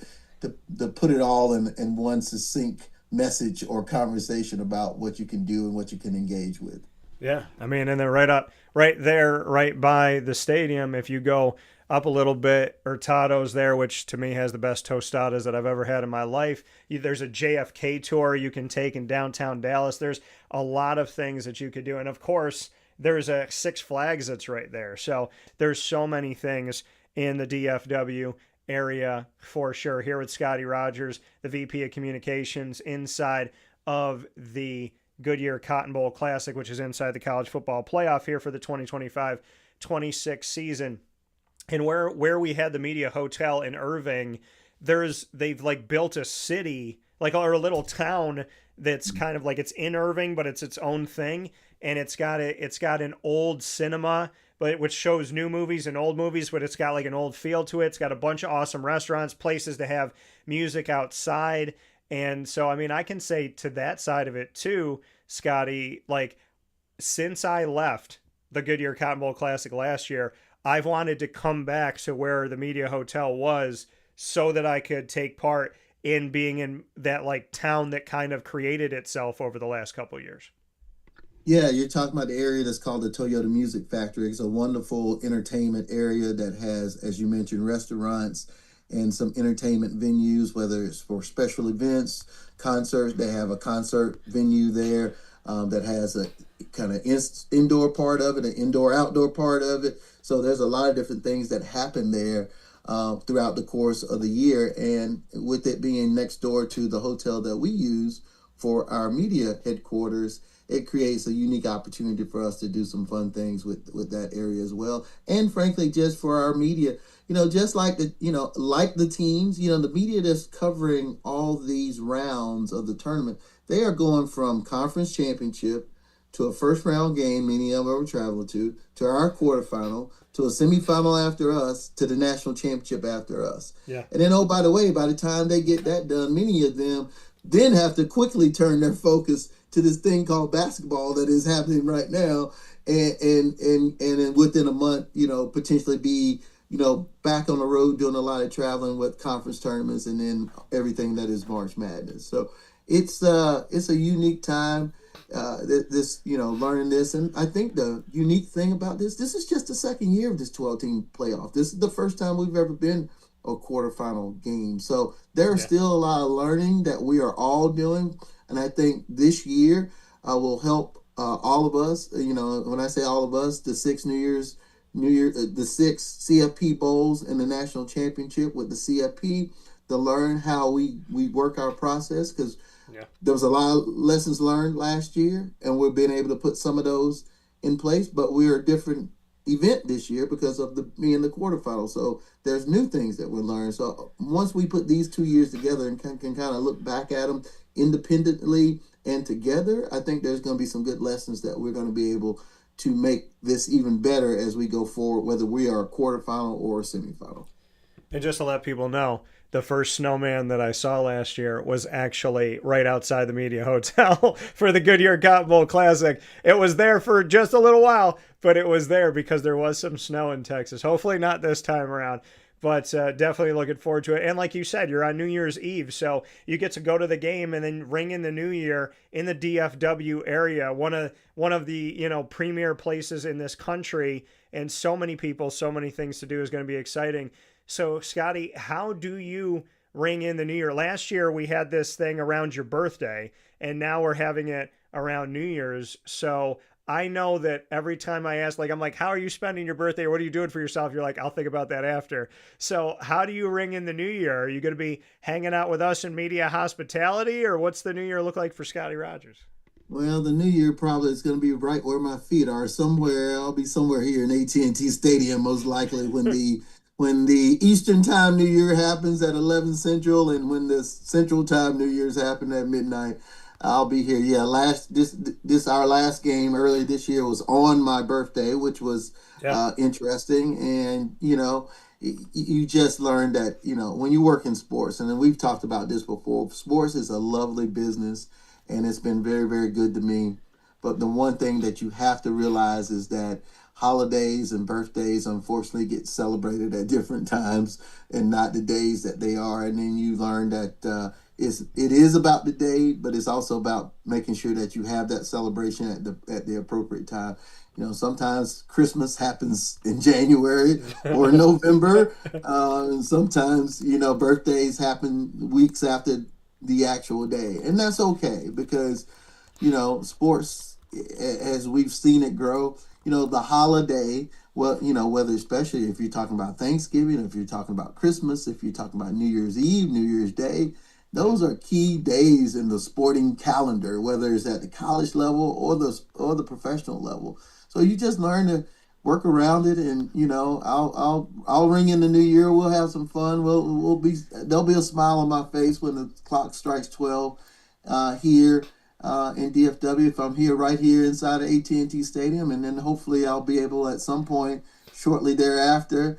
put it all in one succinct message or conversation about what you can do and what you can engage with. Yeah, and then right there, right by the stadium, if you go up a little bit, Hurtado's there, which to me has the best tostadas that I've ever had in my life. There's a JFK tour you can take in downtown Dallas. There's a lot of things that you could do. And of course, there's a Six Flags that's right there. So there's so many things in the DFW area for sure. Here with Scottie Rodgers, the VP of Communications inside of the Goodyear Cotton Bowl Classic, which is inside the college football playoff here for the 2025-26 season. And where we had the media hotel in Irving, they've like built a city, like, or a little town that's kind of like, it's in Irving, but it's its own thing. And it's got an old cinema, but which shows new movies and old movies, but it's got like an old feel to it. It's got a bunch of awesome restaurants, places to have music outside. And so, I can say to that side of it too, Scottie, like, since I left the Goodyear Cotton Bowl Classic last year, I've wanted to come back to where the media hotel was so that I could take part in being in that like town that kind of created itself over the last couple of years. Yeah, you're talking about the area that's called the Toyota Music Factory. It's a wonderful entertainment area that has, as you mentioned, restaurants and some entertainment venues, whether it's for special events, concerts. They have a concert venue there that has a kind of indoor part of it, an indoor-outdoor part of it. So there's a lot of different things that happen there throughout the course of the year. And with it being next door to the hotel that we use for our media headquarters, it creates a unique opportunity for us to do some fun things with that area as well. And frankly, just for our media, just like the teams, the media that's covering all these rounds of the tournament, they are going from conference championship to a first round game, many of them are traveling to our quarterfinal, to a semifinal after us, to the national championship after us. Yeah. And then, oh, by the way, by the time they get that done, many of them then have to quickly turn their focus to this thing called basketball that is happening right now, and within a month, potentially be, back on the road doing a lot of traveling with conference tournaments and then everything that is March Madness. So it's a unique time. Learning this, and I think the unique thing about this is just the second year of this 12-team playoff. This is the first time we've ever been a quarterfinal game. So there's still a lot of learning that we are all doing, and I think this year will help all of us. When I say all of us, the six the six CFP bowls and the national championship with the CFP, to learn how we work our process, because there was a lot of lessons learned last year, and we've been able to put some of those in place, but we're a different event this year because of me in the quarterfinal. So there's new things that we learned. So once we put these 2 years together and can kind of look back at them independently and together, I think there's going to be some good lessons that we're going to be able to make this even better as we go forward, whether we are a quarterfinal or a semifinal. And just to let people know, the first snowman that I saw last year was actually right outside the Media Hotel for the Goodyear Cotton Bowl Classic. It was there for just a little while, but it was there because there was some snow in Texas. Hopefully not this time around, but definitely looking forward to it. And like you said, you're on New Year's Eve, so you get to go to the game and then ring in the new year in the DFW area, one of the premier places in this country, and so many people, so many things to do is going to be exciting. So, Scottie, how do you ring in the new year? Last year, we had this thing around your birthday, and now we're having it around New Year's. So I know that every time I ask, I'm like, how are you spending your birthday? Or what are you doing for yourself? You're like, I'll think about that after. So how do you ring in the new year? Are you going to be hanging out with us in media hospitality, or what's the new year look like for Scottie Rodgers? Well, the new year probably is going to be right where my feet are. I'll be somewhere here in AT&T Stadium, most likely, when the Eastern Time New Year happens at 11 Central, and when the Central Time New Year's happen at midnight, I'll be here. Yeah, our last game earlier this year was on my birthday, which was interesting. And you just learned that when you work in sports, and then we've talked about this before, sports is a lovely business, and it's been very, very good to me. But the one thing that you have to realize is that holidays and birthdays unfortunately get celebrated at different times and not the days that they are. And then you learn that it is about the day, but it's also about making sure that you have that celebration at the appropriate time. Sometimes Christmas happens in January or November. And sometimes, birthdays happen weeks after the actual day. And that's okay because, sports, as we've seen it grow, the holiday, whether especially if you're talking about Thanksgiving, if you're talking about Christmas, if you're talking about New Year's Eve, New Year's Day, those are key days in the sporting calendar, whether it's at the college level or the professional level. So you just learn to work around it, and I'll ring in the new year. We'll have some fun. There'll be a smile on my face when the clock strikes 12 here in DFW, if I'm right here inside of AT&T Stadium, and then hopefully I'll be able at some point shortly thereafter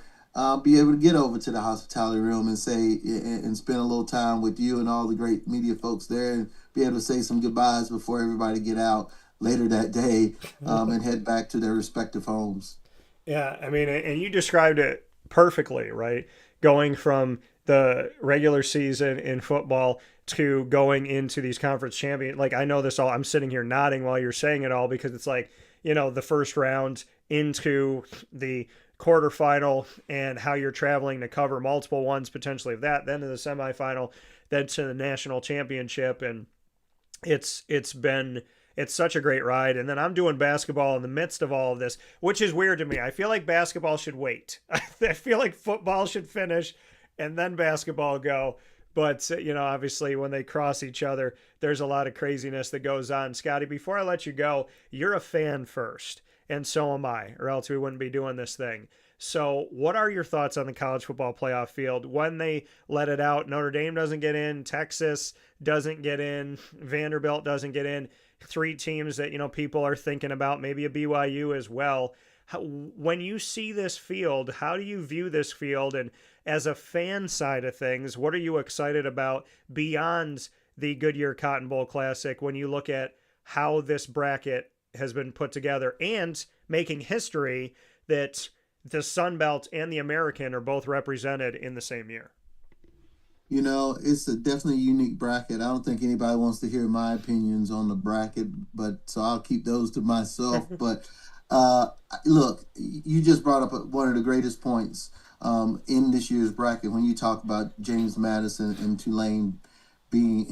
be able to get over to the hospitality room and spend a little time with you and all the great media folks there, and be able to say some goodbyes before everybody get out later that day and head back to their respective homes. Yeah, I mean, and you described it perfectly, right? Going from the regular season in football to going into these conference champions. I know this all, I'm sitting here nodding while you're saying it all, because it's the first round into the quarterfinal and how you're traveling to cover multiple ones potentially of that, then to the semifinal, then to the national championship. And it's such a great ride. And then I'm doing basketball in the midst of all of this, which is weird to me. I feel like basketball should wait. I feel like football should finish and then basketball go. But, obviously when they cross each other, there's a lot of craziness that goes on. Scottie, before I let you go, you're a fan first, and so am I, or else we wouldn't be doing this thing. So what are your thoughts on the college football playoff field when they let it out? Notre Dame doesn't get in, Texas doesn't get in, Vanderbilt doesn't get in. three teams that, people are thinking about, maybe a BYU as well. When you see this field, how do you view this field? And as a fan side of things, what are you excited about beyond the Goodyear Cotton Bowl Classic when you look at how this bracket has been put together and making history that the Sun Belt and the American are both represented in the same year? It's a definitely unique bracket. I don't think anybody wants to hear my opinions on the bracket, but so I'll keep those to myself. But look, you just brought up one of the greatest points in this year's bracket when you talk about James Madison and Tulane being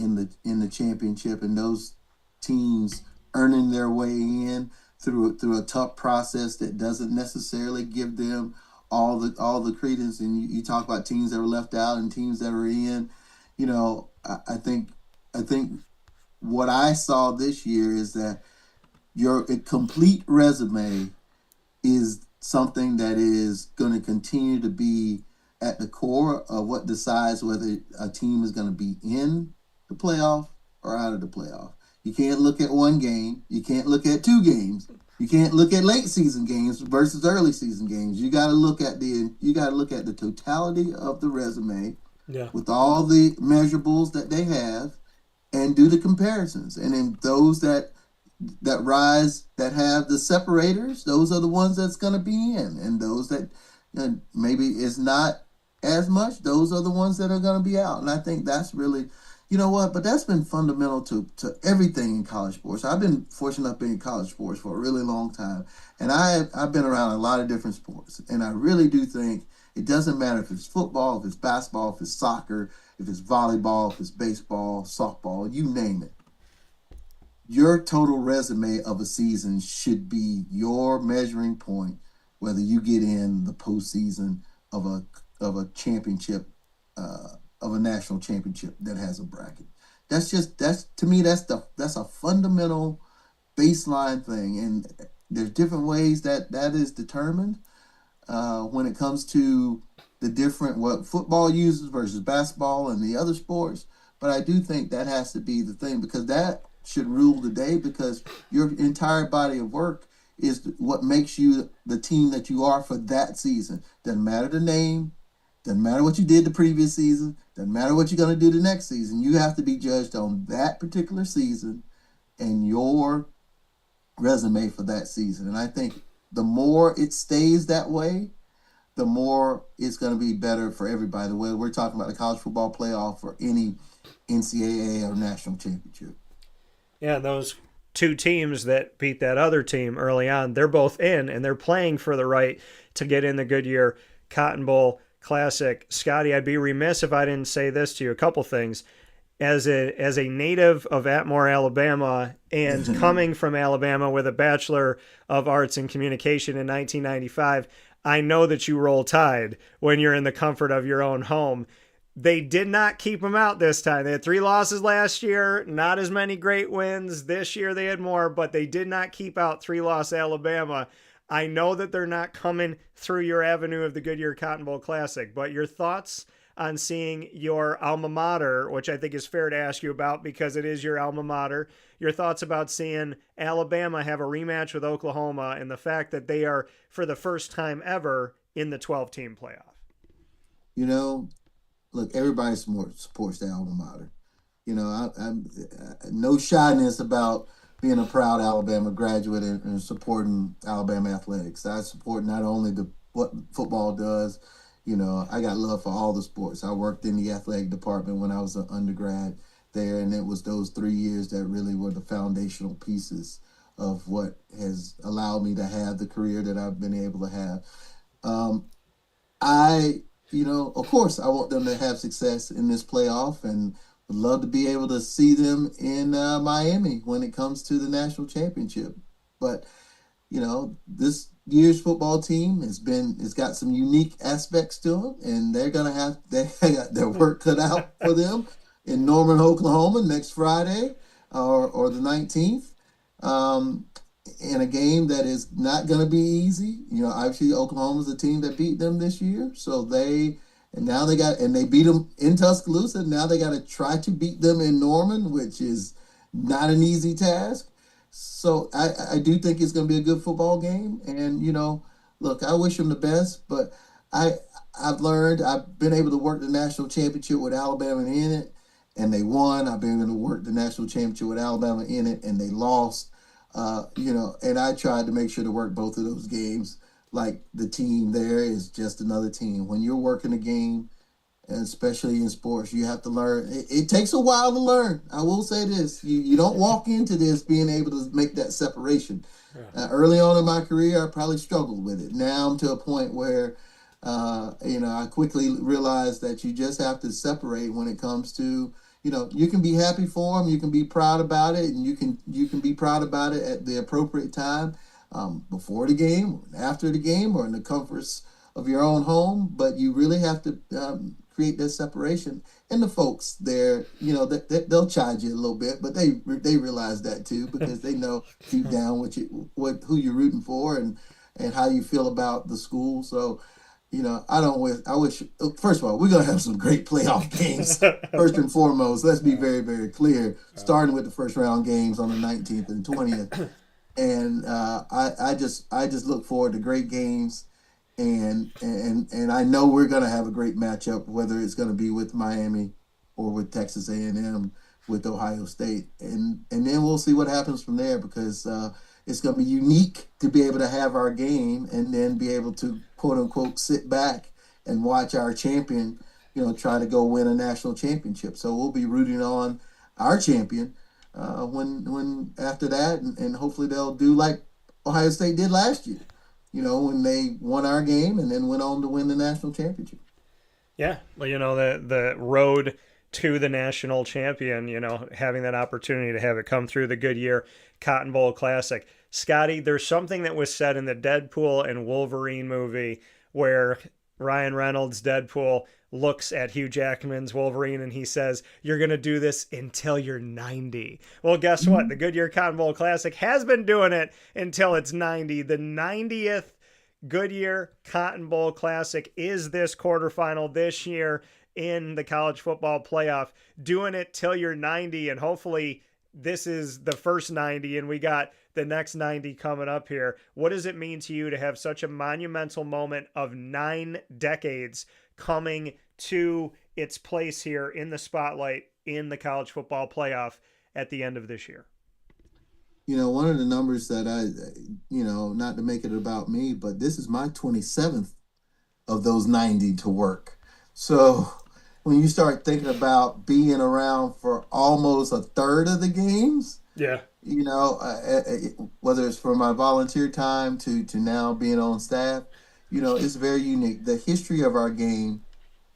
in the championship, and those teams earning their way in through a tough process that doesn't necessarily give them all the credence. And you talk about teams that were left out and teams that are in. I think what I saw this year is that your complete resume is something that is going to continue to be at the core of what decides whether a team is going to be in the playoff or out of the playoff. You can't look at one game. You can't look at two games. You can't look at late season games versus early season games. You got to look at the totality of the resume, with all the measurables that they have, and do the comparisons. And then those that rise, that have the separators, those are the ones that's going to be in. And those that maybe is not as much, those are the ones that are going to be out. And I think that's really, but that's been fundamental to everything in college sports. I've been fortunate enough being in college sports for a really long time. And I've been around a lot of different sports. And I really do think it doesn't matter if it's football, if it's basketball, if it's soccer, if it's volleyball, if it's baseball, softball, you name it. Your total resume of a season should be your measuring point, whether you get in the postseason of a championship, of a national championship that has a bracket. That's to me, that's a fundamental baseline thing. And there's different ways that is determined when it comes to the different, what football uses versus basketball and the other sports. But I do think that has to be the thing, because that should rule the day, because your entire body of work is what makes you the team that you are for that season. Doesn't matter the name, doesn't matter what you did the previous season, doesn't matter what you're going to do the next season. You have to be judged on that particular season and your resume for that season. And I think the more it stays that way, the more it's going to be better for everybody. The way we're talking about the college football playoff or any NCAA or national championship. Yeah, those two teams that beat that other team early on, they're both in, and they're playing for the right to get in the Goodyear Cotton Bowl Classic. Scottie, I'd be remiss if I didn't say this to you. A couple things. As a native of Atmore, Alabama, and coming from Alabama with a Bachelor of Arts in Communication in 1995, I know that you roll Tide when you're in the comfort of your own home. They did not keep them out this time. They had 3 losses last year, not as many great wins. This year they had more, but they did not keep out 3-loss Alabama. I know that they're not coming through your avenue of the Goodyear Cotton Bowl Classic, but your thoughts on seeing your alma mater, which I think is fair to ask you about because it is your alma mater, your thoughts about seeing Alabama have a rematch with Oklahoma and the fact that they are, for the first time ever, in the 12-team playoff. Look, everybody supports the alma mater. I'm no shyness about being a proud Alabama graduate and supporting Alabama athletics. I support not only what football does. I got love for all the sports. I worked in the athletic department when I was an undergrad there, and it was those 3 years that really were the foundational pieces of what has allowed me to have the career that I've been able to have. Of course, I want them to have success in this playoff, and would love to be able to see them in Miami when it comes to the national championship. But, this year's football team has got some unique aspects to them, and they got their work cut out for them in Norman, Oklahoma next Friday or the 19th. In a game that is not going to be easy. Obviously Oklahoma's the team that beat them this year. So they beat them in Tuscaloosa. Now they got to try to beat them in Norman, which is not an easy task. So I do think it's going to be a good football game. And, look, I wish them the best, but I, I've been able to work the national championship with Alabama in it, and they won. I've been able to work the national championship with Alabama in it, and they lost. And I tried to make sure to work both of those games. Like the team there is just another team. When you're working a game, and especially in sports, you have to learn. It takes a while to learn. I will say this: you don't walk into this being able to make that separation. Early on in my career, I probably struggled with it. Now I'm to a point where, I quickly realized that you just have to separate when it comes to, you can be happy for them, you can be proud about it, and you can be proud about it at the appropriate time, before the game, after the game, or in the comforts of your own home. But you really have to create that separation. And the folks there, they'll charge you a little bit, but they realize that too, because they know deep down who you're rooting for, and how you feel about the school. So, I wish, first of all, we're going to have some great playoff games. First and foremost, let's be very, very clear, starting with the first round games on the 19th and 20th. And I just look forward to great games. And I know we're going to have a great matchup, whether it's going to be with Miami or with Texas A&M, with Ohio State. And then we'll see what happens from there, because it's going to be unique to be able to have our game and then be able to, quote unquote, sit back and watch our champion, try to go win a national championship. So we'll be rooting on our champion when after that, and hopefully they'll do like Ohio State did last year. When they won our game and then went on to win the national championship. Yeah, well, the road to the national champion, having that opportunity to have it come through the Goodyear Cotton Bowl Classic. Scottie, there's something that was said in the Deadpool and Wolverine movie where Ryan Reynolds' Deadpool looks at Hugh Jackman's Wolverine and he says, "You're going to do this until you're 90. Well, guess what? The Goodyear Cotton Bowl Classic has been doing it until it's 90. The 90th Goodyear Cotton Bowl Classic is this quarterfinal this year in the college football playoff, doing it till you're 90. And hopefully this is the first 90 and we got the next 90 coming up here. What does it mean to you to have such a monumental moment of 9 decades coming to its place here in the spotlight in the college football playoff at the end of this year? One of the numbers that not to make it about me, but this is my 27th of those 90 to work. So when you start thinking about being around for almost a third of the games, yeah, whether it's for my volunteer time to now being on staff, it's very unique. The history of our game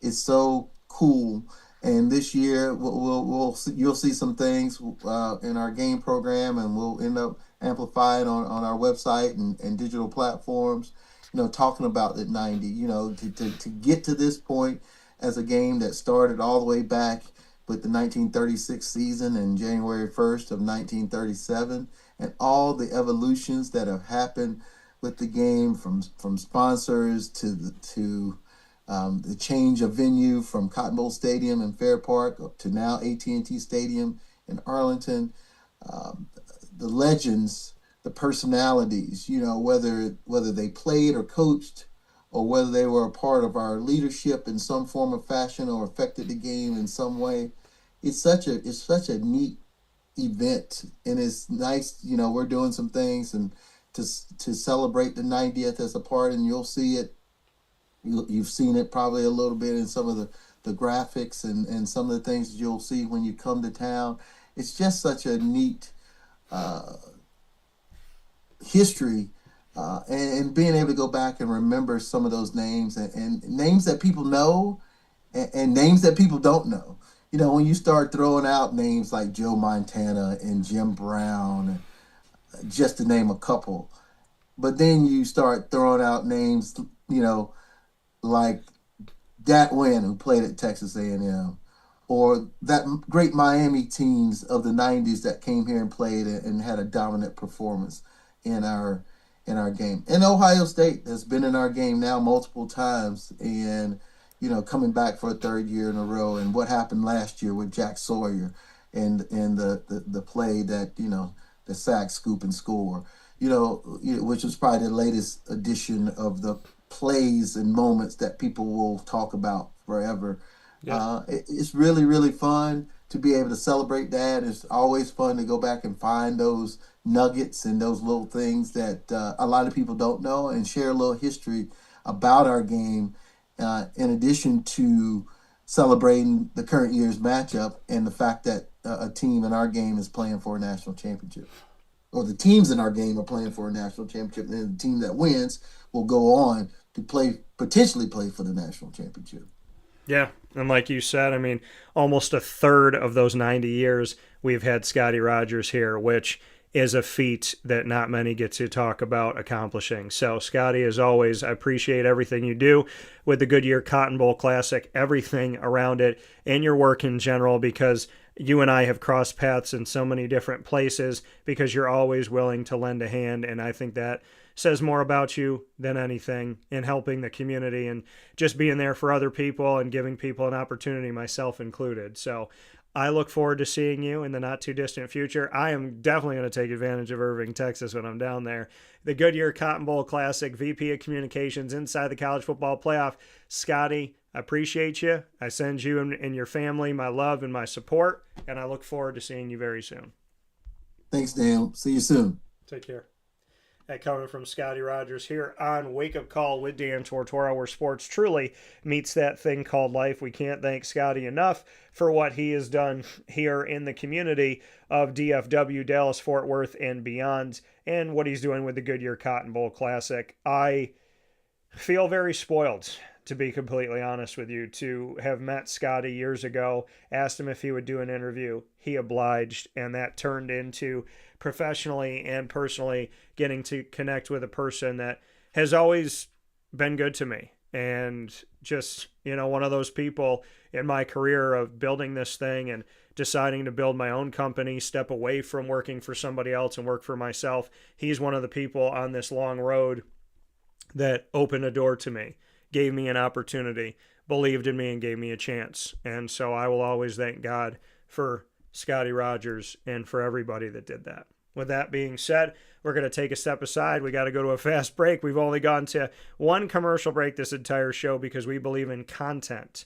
is so cool. And this year, you'll see some things in our game program, and we'll end up amplifying on our website and digital platforms, talking about the 90, to get to this point as a game that started all the way back with the 1936 season and January 1st of 1937, and all the evolutions that have happened with the game, from sponsors to the change of venue from Cotton Bowl Stadium in Fair Park up to now AT&T Stadium in Arlington. The legends, the personalities, whether they played or coached, or whether they were a part of our leadership in some form or fashion or affected the game in some way. It's such a neat event, and it's nice, we're doing some things and to celebrate the 90th as a part, and you'll see it. You've seen it probably a little bit in some of the graphics and some of the things you'll see when you come to town. It's just such a neat history, and being able to go back and remember some of those names and names that people know and names that people don't know. When you start throwing out names like Joe Montana and Jim Brown, just to name a couple, but then you start throwing out names, like Dat Wynn, who played at Texas A&M, or that great Miami teams of the 90s that came here and played and had a dominant performance in our game. And Ohio State has been in our game now multiple times, and coming back for a third year in a row, and what happened last year with Jack Sawyer and the play that the sack, scoop, and score. Which was probably the latest edition of the plays and moments that people will talk about forever. Yeah. It's really, really fun to be able to celebrate that. It's always fun to go back and find those nuggets and those little things that a lot of people don't know, and share a little history about our game, in addition to celebrating the current year's matchup and the fact that a team in our game is playing for a national championship. Or the teams in our game are playing for a national championship, and the team that wins will go on to potentially play for the national championship. Yeah, and like you said, I mean, almost a third of those 90 years we've had Scottie Rodgers here, which is a feat that not many get to talk about accomplishing. So, Scottie, as always, I appreciate everything you do with the Goodyear Cotton Bowl Classic, everything around it, and your work in general, because you and I have crossed paths in so many different places because you're always willing to lend a hand, and I think that says more about you than anything in helping the community and just being there for other people and giving people an opportunity, myself included. So I look forward to seeing you in the not too distant future. I am definitely going to take advantage of Irving, Texas when I'm down there. The Goodyear Cotton Bowl Classic, VP of Communications inside the College Football Playoff. Scottie, I appreciate you. I send you and your family my love and my support, and I look forward to seeing you very soon. Thanks, Dan. See you soon. Take care. That coming from Scottie Rodgers here on Wake Up Call with Dan Tortora, where sports truly meets that thing called life. We can't thank Scottie enough for what he has done here in the community of DFW, Dallas, Fort Worth, and beyond, and what he's doing with the Goodyear Cotton Bowl Classic. I feel very spoiled, to be completely honest with you, to have met Scottie years ago, asked him if he would do an interview. He obliged, and that turned into professionally and personally getting to connect with a person that has always been good to me. And just, one of those people in my career of building this thing and deciding to build my own company, step away from working for somebody else and work for myself. He's one of the people on this long road that opened a door to me, gave me an opportunity, believed in me, and gave me a chance. And so I will always thank God for Scottie Rodgers and for everybody that did that. With that being said, we're going to take a step aside. We got to go to a fast break. We've only gone to one commercial break this entire show because we believe in content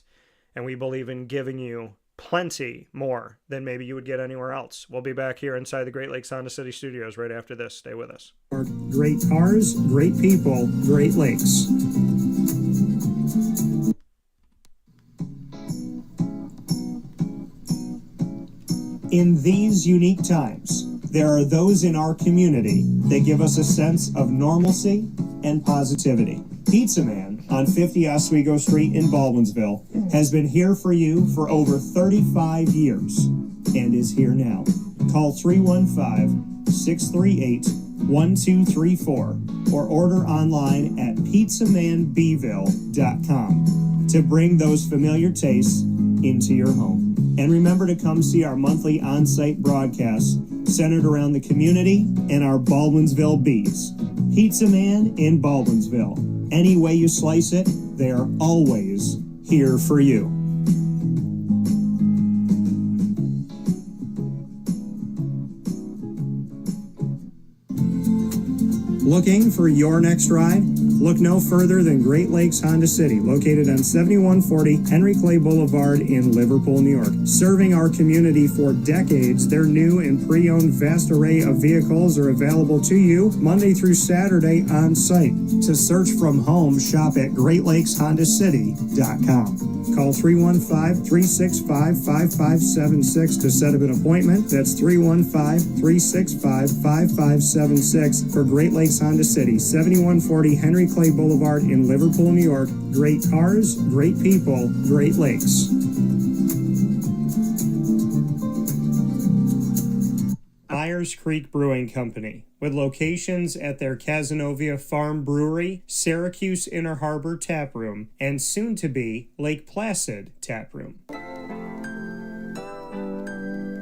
and we believe in giving you plenty more than maybe you would get anywhere else. We'll be back here inside the Great Lakes Honda City Studios right after this. Stay with us. Great cars, great people, Great Lakes. In these unique times, there are those in our community that give us a sense of normalcy and positivity. Pizza Man on 50 Oswego Street in Baldwinsville has been here for you for over 35 years and is here now. Call 315-638-1234 or order online at pizzamanbville.com to bring those familiar tastes into your home. And remember to come see our monthly on-site broadcasts centered around the community and our Baldwinsville Bees. Pizza Man in Baldwinsville. Any way you slice it, they are always here for you. Looking for your next ride? Look no further than Great Lakes Honda City, located on 7140 Henry Clay Boulevard in Liverpool, New York. Serving our community for decades, their new and pre-owned vast array of vehicles are available to you Monday through Saturday on site. To search from home, shop at GreatLakesHondaCity.com. Call 315-365-5576 to set up an appointment. That's 315-365-5576 for Great Lakes Honda City, 7140 Henry Clay Boulevard in Liverpool, New York. Great cars, great people, Great Lakes. Myers Creek Brewing Company, with locations at their Cazenovia Farm Brewery, Syracuse Inner Harbor Tap Room, and soon-to-be Lake Placid Tap Room.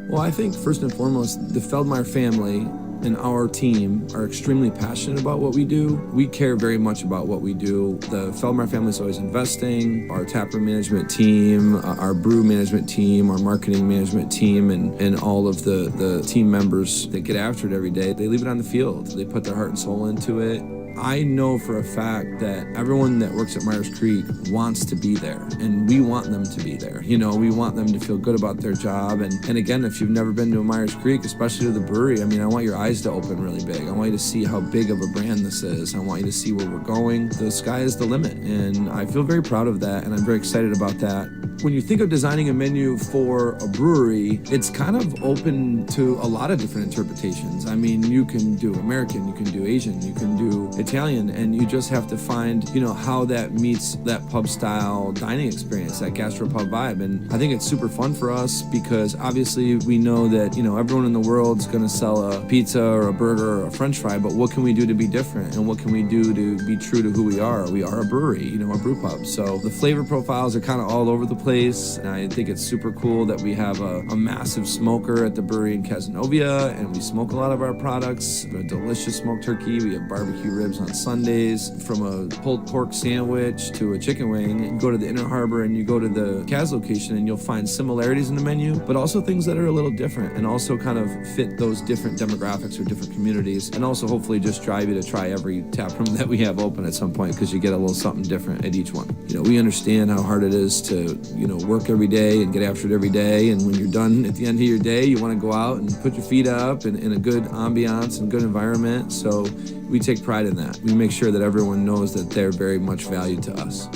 Well, I think first and foremost, the Feldmeyer family and our team are extremely passionate about what we do. We care very much about what we do. The Feldmar family is always investing. Our taproom management team, our brew management team, our marketing management team, and all of the team members that get after it every day, they leave it on the field. They put their heart and soul into it. I know for a fact that everyone that works at Myers Creek wants to be there, and we want them to be there. You know, we want them to feel good about their job. And again, if you've never been to a Myers Creek, especially to the brewery, I mean, I want your eyes to open really big. I want you to see how big of a brand this is. I want you to see where we're going. The sky is the limit, and I feel very proud of that, and I'm very excited about that. When you think of designing a menu for a brewery, it's kind of open to a lot of different interpretations. I mean, you can do American, you can do Asian, you can do Italian, and you just have to find, you know, how that meets that pub style dining experience, that gastropub vibe. And I think it's super fun for us because obviously we know that, you know, everyone in the world's going to sell a pizza or a burger or a french fry, but what can we do to be different? And what can we do to be true to who we are? We are a brewery, you know, a brew pub. So the flavor profiles are kind of all over the place. And I think it's super cool that we have a massive smoker at the brewery in Casanova, and we smoke a lot of our products. We have a delicious smoked turkey. We have barbecue ribs on Sundays. From a pulled pork sandwich to a chicken wing, you go to the Inner Harbor and you go to the Cas location and you'll find similarities in the menu, but also things that are a little different and also kind of fit those different demographics or different communities, and also hopefully just drive you to try every tap room that we have open at some point because you get a little something different at each one. You know, we understand how hard it is to, you know, work every day and get after it every day, and when you're done at the end of your day, you want to go out and put your feet up in a good ambiance and good environment. So we take pride in that. We make sure that everyone knows that they're very much valued to us.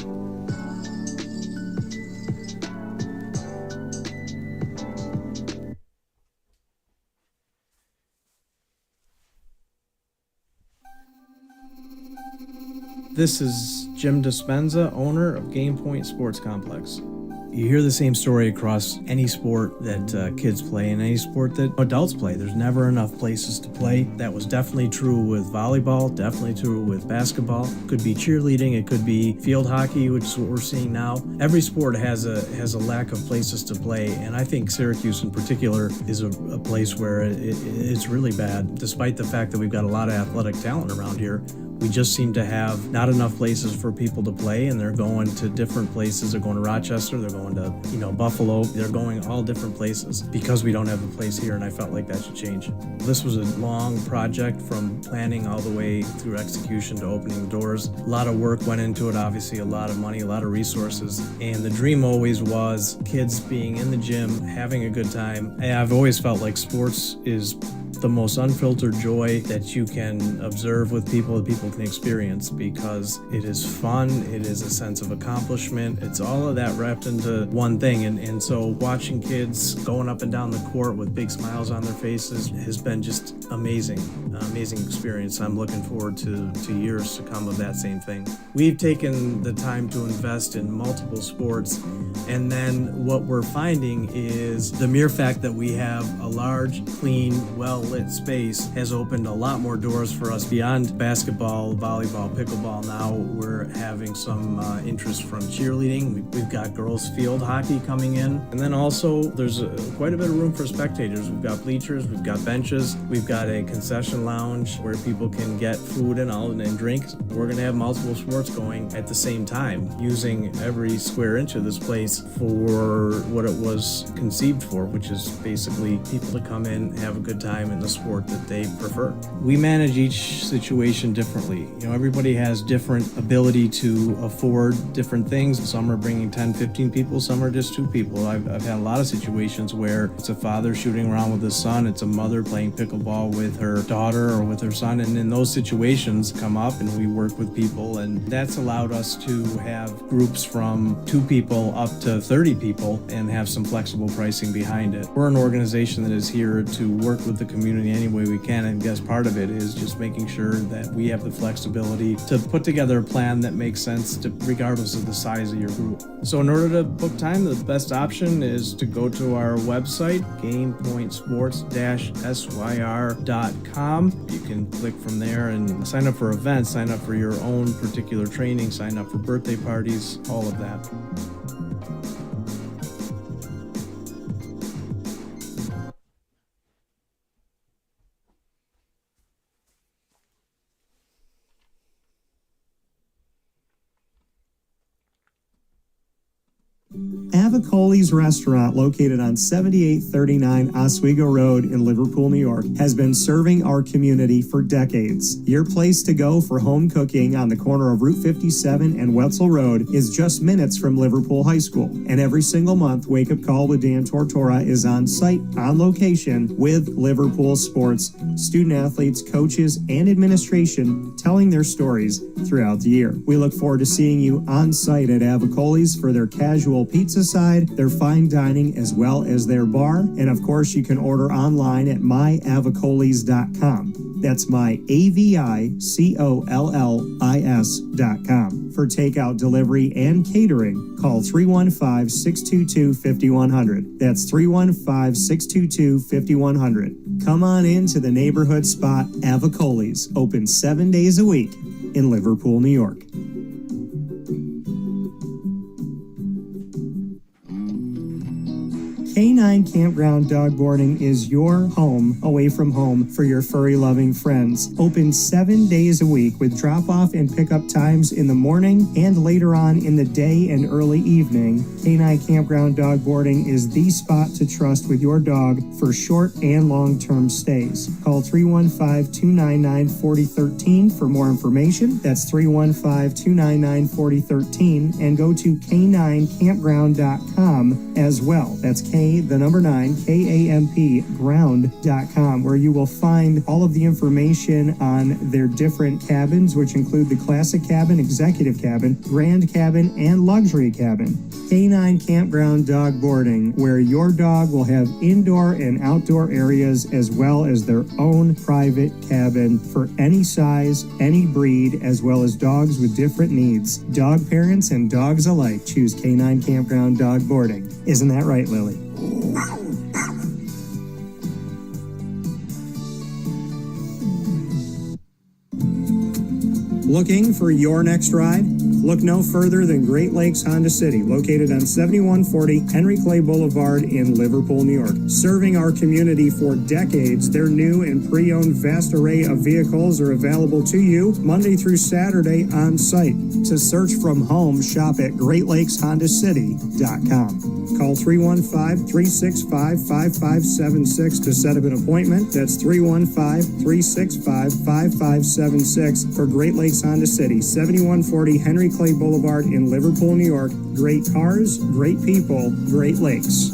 This is Jim Dispenza, owner of Game Point Sports Complex. You hear the same story across any sport that kids play and any sport that adults play. There's never enough places to play. That was definitely true with volleyball, definitely true with basketball. It could be cheerleading, it could be field hockey, which is what we're seeing now. Every sport has a lack of places to play, and I think Syracuse in particular is a place where it's really bad. Despite the fact that we've got a lot of athletic talent around here, we just seem to have not enough places for people to play, and they're going to different places. They're going to Rochester, they're going to, Buffalo. They're going all different places because we don't have a place here, and I felt like that should change. This was a long project from planning all the way through execution to opening the doors. A lot of work went into it, obviously, a lot of money, a lot of resources, and the dream always was kids being in the gym, having a good time. And I've always felt like sports is the most unfiltered joy that you can observe with people, that people can experience, because it is fun, it is a sense of accomplishment, it's all of that wrapped into one thing. And so watching kids going up and down the court with big smiles on their faces has been just amazing experience. I'm looking forward to years to come of that same thing. We've taken the time to invest in multiple sports, and then what we're finding is the mere fact that we have a large, clean, well-lit space has opened a lot more doors for us beyond basketball, volleyball, pickleball. Now we're having some interest from cheerleading. We've got girls field hockey coming in, and then also there's quite a bit of room for spectators. We've got bleachers, we've got benches, we've got a concession lounge where people can get food and drinks. We're going to have multiple sports going at the same time, using every square inch of this place for what it was conceived for, which is basically people to come in, have a good time in the sport that they prefer. We manage each situation differently. Everybody has different ability to afford different things. Some are bringing 10, 15 people, some are just 2 people. I've had a lot of situations where it's a father shooting around with his son, it's a mother playing pickleball with her daughter or with her son, and in those situations come up and we work with people, and that's allowed us to have groups from 2 people up to 30 people and have some flexible pricing behind it. We're an organization that is here to work with the community any way we can, and I guess part of it is just making sure that we have the flexibility to put together a plan that makes sense regardless of the size of your group. So in order to book time, the best option is to go to our website, gamepointsports-syr.com. You can click from there and sign up for events, sign up for your own particular training, sign up for birthday parties, all of that. Avicoli's restaurant, located on 7839 Oswego Road in Liverpool, New York, has been serving our community for decades. Your place to go for home cooking on the corner of Route 57 and Wetzel Road is just minutes from Liverpool High School. And every single month, Wake Up Call with Dan Tortora is on site, on location, with Liverpool sports, student athletes, coaches, and administration telling their stories throughout the year. We look forward to seeing you on site at Avicoli's for their casual pizza side, their fine dining, as well as their bar. And of course, you can order online at myavicolis.com. That's myavicollis.com. For takeout, delivery, and catering, call 315-622-5100. That's 315-622-5100. Come on in to the neighborhood spot Avicoli's, open 7 days a week in Liverpool, New York. K9 Campground Dog Boarding is your home away from home for your furry-loving friends. Open 7 days a week with drop-off and pickup times in the morning and later on in the day and early evening. K9 Campground Dog Boarding is the spot to trust with your dog for short and long-term stays. Call 315-299-4013 for more information. That's 315-299-4013, and go to k9campground.com as well. That's K9, ground.com, where you will find all of the information on their different cabins, which include the classic cabin, executive cabin, grand cabin, and luxury cabin. K9 Campground Dog Boarding, where your dog will have indoor and outdoor areas as well as their own private cabin for any size, any breed, as well as dogs with different needs. Dog parents and dogs alike choose K9 Campground Dog Boarding. Isn't that right, Lily? Looking for your next ride? Look no further than Great Lakes Honda City, located on 7140 Henry Clay Boulevard in Liverpool, New York. Serving our community for decades, their new and pre-owned vast array of vehicles are available to you Monday through Saturday on site. To search from home, shop at GreatLakesHondaCity.com. Call 315-365-5576 to set up an appointment. That's 315-365-5576 for Great Lakes Honda City, 7140 Henry Clay Boulevard in Liverpool, New York. Great cars, great people, Great Lakes.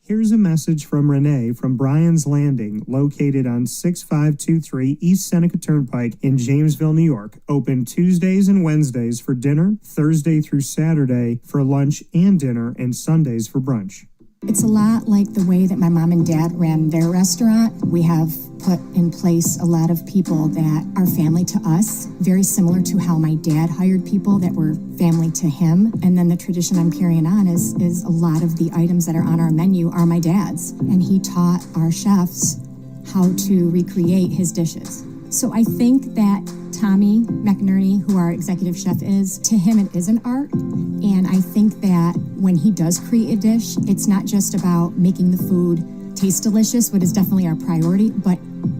Here's a message from Renee from Bryan's Landing, located on 6523 East Seneca Turnpike in Jamesville, New York. Open Tuesdays and Wednesdays for dinner, Thursday through Saturday for lunch and dinner, and Sundays for brunch. It's a lot like the way that my mom and dad ran their restaurant. We have put in place a lot of people that are family to us, very similar to how my dad hired people that were family to him. And then the tradition I'm carrying on is a lot of the items that are on our menu are my dad's. And he taught our chefs how to recreate his dishes. So I think that Tommy McInerney, who our executive chef is, to him it is an art. And I think that when he does create a dish, it's not just about making the food taste delicious, what is definitely our priority, but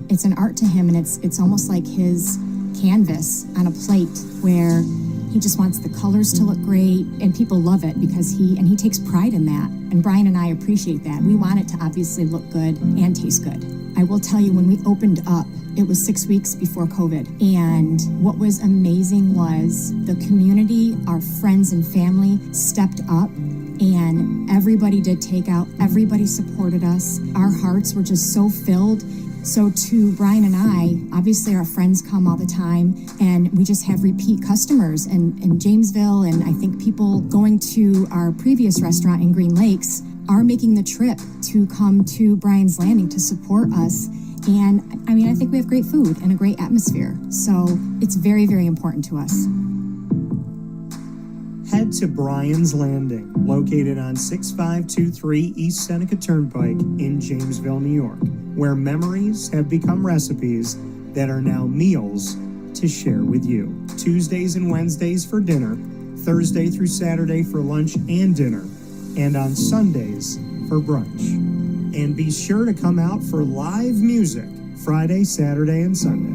it's an art to him, and it's almost like his canvas on a plate where he just wants the colors to look great, and people love it because he takes pride in that. And Bryan and I appreciate that. We want it to obviously look good and taste good. I will tell you, when we opened up, it was 6 weeks before COVID. And what was amazing was the community, our friends and family stepped up, and everybody did takeout. Everybody supported us. Our hearts were just so filled. So to Bryan and I, obviously our friends come all the time, and we just have repeat customers in Jamesville, and I think people going to our previous restaurant in Green Lakes are making the trip to come to Bryan's Landing to support us. And I mean, I think we have great food and a great atmosphere. So it's very, very important to us. Head to Bryan's Landing, located on 6523 East Seneca Turnpike in Jamesville, New York, where memories have become recipes that are now meals to share with you. Tuesdays and Wednesdays for dinner, Thursday through Saturday for lunch and dinner, and on Sundays for brunch. And be sure to come out for live music Friday, Saturday, and Sunday.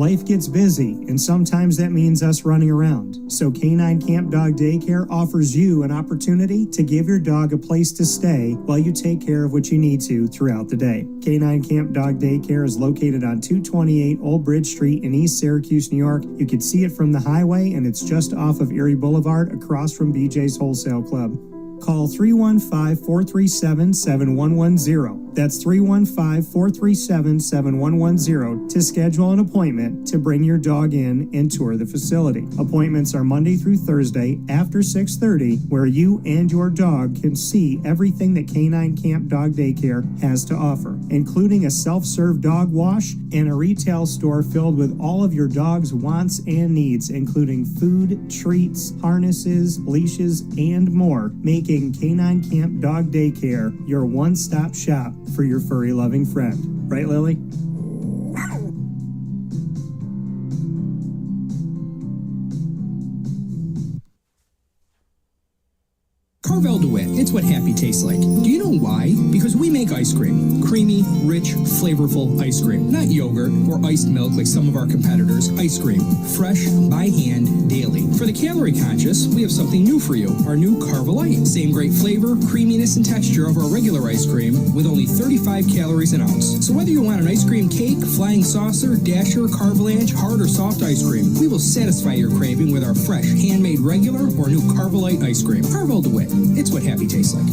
Life gets busy, and sometimes that means us running around. So Canine Camp Dog Daycare offers you an opportunity to give your dog a place to stay while you take care of what you need to throughout the day. Canine Camp Dog Daycare is located on 228 Old Bridge Street in East Syracuse, New York. You can see it from the highway, and it's just off of Erie Boulevard across from BJ's Wholesale Club. Call 315-437-7110. That's 315-437-7110 to schedule an appointment to bring your dog in and tour the facility. Appointments are Monday through Thursday after 6:30, where you and your dog can see everything that Canine Camp Dog Daycare has to offer, including a self-serve dog wash and a retail store filled with all of your dog's wants and needs, including food, treats, harnesses, leashes, and more, making Canine Camp Dog Daycare your one-stop shop for your furry loving friend. Right, Lily? Carvel DeWitt, it's what happy tastes like. Do you know why? Because we make ice cream. Creamy, rich, flavorful ice cream. Not yogurt or iced milk like some of our competitors. Ice cream. Fresh, by hand, daily. For the calorie conscious, we have something new for you. Our new Carvelite. Same great flavor, creaminess, and texture of our regular ice cream with only 35 calories an ounce. So whether you want an ice cream cake, flying saucer, dasher, carvalanche, hard or soft ice cream, we will satisfy your craving with our fresh, handmade regular or new Carvelite ice cream. Carvel DeWitt. It's what happy tastes like.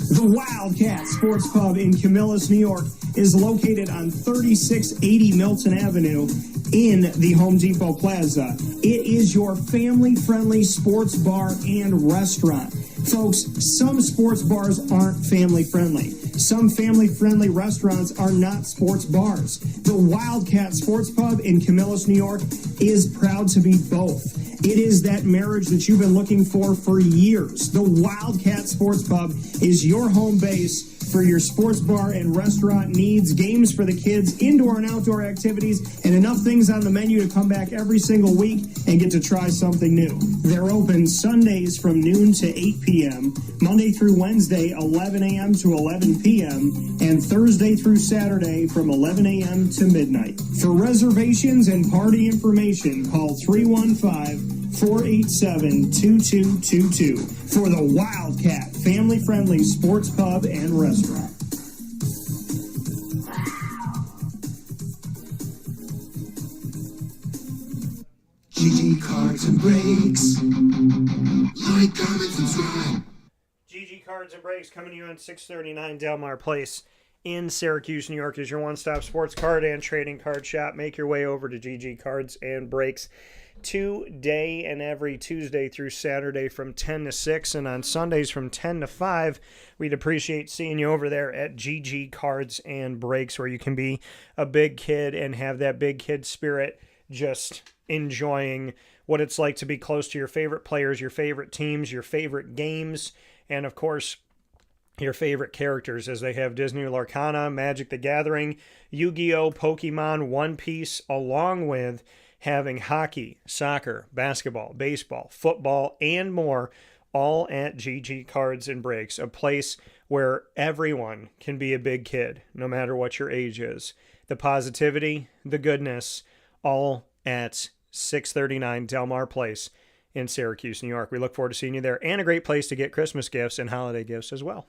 The Wildcat Sports Pub in Camillus, New York is located on 3680 Milton Avenue in the Home Depot Plaza. It is your family-friendly sports bar and restaurant. Folks, some sports bars aren't family-friendly. Some family-friendly restaurants are not sports bars. The Wildcat Sports Pub in Camillus, New York is proud to be both. It is that marriage that you've been looking for years. The Wildcat Sports Pub is your home base for your sports bar and restaurant needs, games for the kids, indoor and outdoor activities, and enough things on the menu to come back every single week and get to try something new. They're open Sundays from noon to 8 p.m., Monday through Wednesday, 11 a.m. to 11 p.m., and Thursday through Saturday from 11 a.m. to midnight. For reservations and party information, call 315-487-2222 for the Wildcat family-friendly sports pub and restaurant. GG Cards and Breaks. Like, comment, subscribe. GG Cards and Breaks coming to you on 639 Delmar Place in Syracuse, New York is your one-stop sports card and trading card shop. Make your way over to GG Cards and Breaks today and every Tuesday through Saturday from 10 to 6, and on Sundays from 10 to 5. We'd appreciate seeing you over there at GG Cards and Breaks, where you can be a big kid and have that big kid spirit, just enjoying what it's like to be close to your favorite players, your favorite teams, your favorite games, and of course your favorite characters, as they have Disney Lorcana, Magic the Gathering, Yu-Gi-Oh!, Pokemon, One Piece, along with having hockey, soccer, basketball, baseball, football, and more, all at GG Cards and Breaks, a place where everyone can be a big kid, no matter what your age is. The positivity, the goodness, all at 639 Delmar Place in Syracuse, New York. We look forward to seeing you there, and a great place to get Christmas gifts and holiday gifts as well.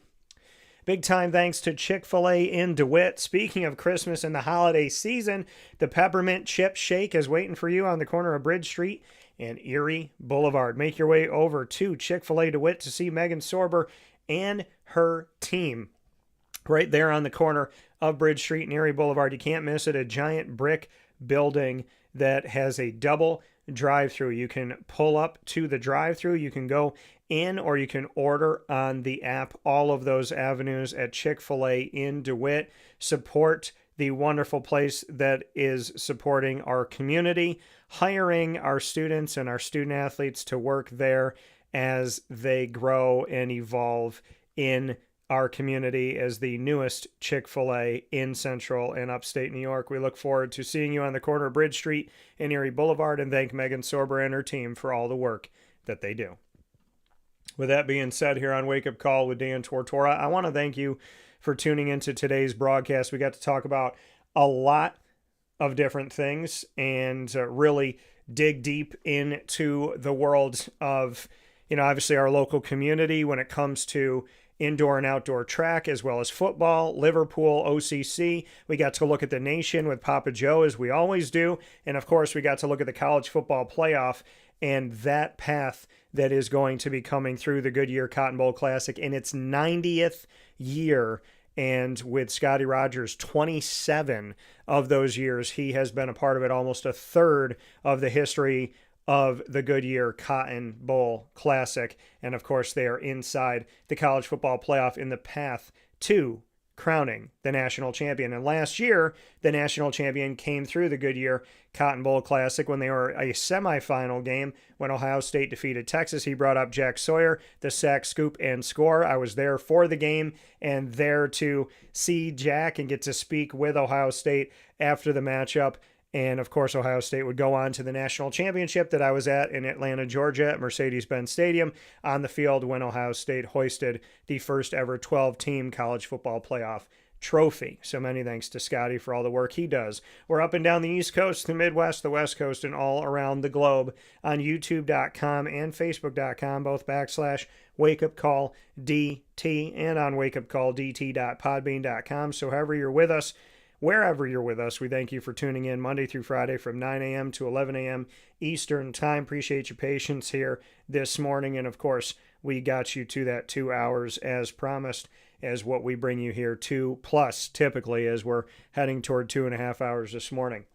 Big time thanks to Chick-fil-A in DeWitt. Speaking of Christmas and the holiday season, the Peppermint Chip Shake is waiting for you on the corner of Bridge Street and Erie Boulevard. Make your way over to Chick-fil-A DeWitt to see Megan Sorber and her team right there on the corner of Bridge Street and Erie Boulevard. You can't miss it. A giant brick building that has a double drive-through. You can pull up to the drive-through. You can go in, or you can order on the app. All of those avenues at Chick-fil-A in DeWitt. Support the wonderful place that is supporting our community, hiring our students and our student athletes to work there as they grow and evolve in our community as the newest Chick-fil-A in Central and Upstate New York. We look forward to seeing you on the corner of Bridge Street and Erie Boulevard, and thank Megan Sorber and her team for all the work that they do. With that being said, here on Wake Up Call with Dan Tortora, I want to thank you for tuning into today's broadcast. We got to talk about a lot of different things and really dig deep into the world of, obviously our local community when it comes to indoor and outdoor track, as well as football, Liverpool, OCC. We got to look at the nation with Papa Joe, as we always do. And of course, we got to look at the college football playoff and that path that is going to be coming through the Goodyear Cotton Bowl Classic in its 90th year. And with Scottie Rodgers, 27 of those years, he has been a part of it, almost a third of the history of the Goodyear Cotton Bowl Classic. And of course, they are inside the college football playoff in the path to crowning the national champion. And last year, the national champion came through the Goodyear Cotton Bowl Classic when they were a semifinal game when Ohio State defeated Texas. He brought up Jack Sawyer, the sack, scoop, and score. I was there for the game and there to see Jack and get to speak with Ohio State after the matchup. And, of course, Ohio State would go on to the national championship that I was at in Atlanta, Georgia, at Mercedes-Benz Stadium on the field when Ohio State hoisted the first ever 12-team college football playoff trophy. So many thanks to Scottie for all the work he does. We're up and down the East Coast, the Midwest, the West Coast, and all around the globe on YouTube.com and Facebook.com, both /WakeUpCallDT and on WakeUpCallDT.podbean.com. So however you're with us, wherever you're with us, we thank you for tuning in Monday through Friday from 9 a.m. to 11 a.m. Eastern Time. Appreciate your patience here this morning. And, of course, we got you to that 2 hours as promised, as what we bring you here, 2+ typically, as we're heading toward 2.5 hours this morning.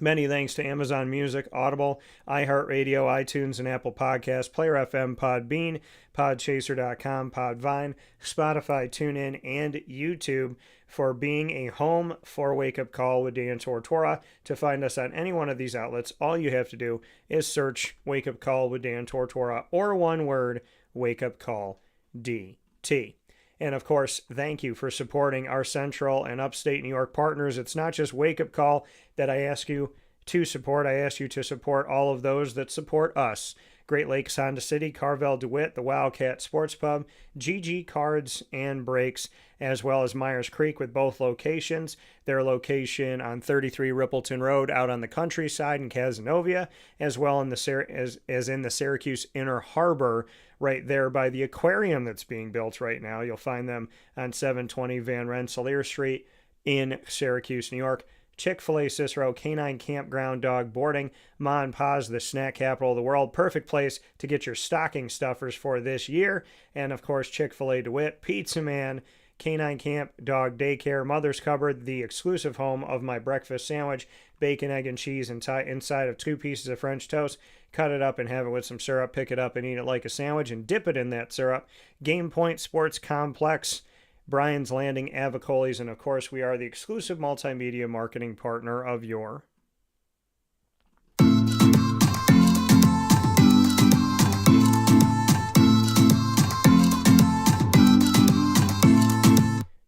Many thanks to Amazon Music, Audible, iHeartRadio, iTunes, and Apple Podcasts, Player FM, Podbean, Podchaser.com, Podvine, Spotify, TuneIn, and YouTube for being a home for Wake Up Call with Dan Tortora. To find us on any one of these outlets, all you have to do is search Wake Up Call with Dan Tortora, or one word, Wake Up Call DT. And, of course, thank you for supporting our Central and Upstate New York partners. It's not just Wake Up Call that I ask you to support. I ask you to support all of those that support us. Great Lakes Honda City, Carvel DeWitt, the Wildcat Sports Pub, GG Cards and Brakes, as well as Myers Creek with both locations. Their location on 33 Rippleton Road out on the countryside in Cazenovia, as well in the as in the Syracuse Inner Harbor, right there by the aquarium that's being built right now. You'll find them on 720 Van Rensselaer Street in Syracuse, New York. Chick-fil-A Cicero, Canine Campground Dog Boarding, Ma and Pa's, the snack capital of the world. Perfect place to get your stocking stuffers for this year. And, of course, Chick-fil-A DeWitt, Pizza Man, Canine Camp Dog Daycare, Mother's Cupboard, the exclusive home of my breakfast sandwich, bacon, egg, and cheese inside of 2 pieces of French toast. Cut it up and have it with some syrup. Pick it up and eat it like a sandwich and dip it in that syrup. Game Point Sports Complex, Brian's Landing, Avocoles, and of course we are the exclusive multimedia marketing partner of your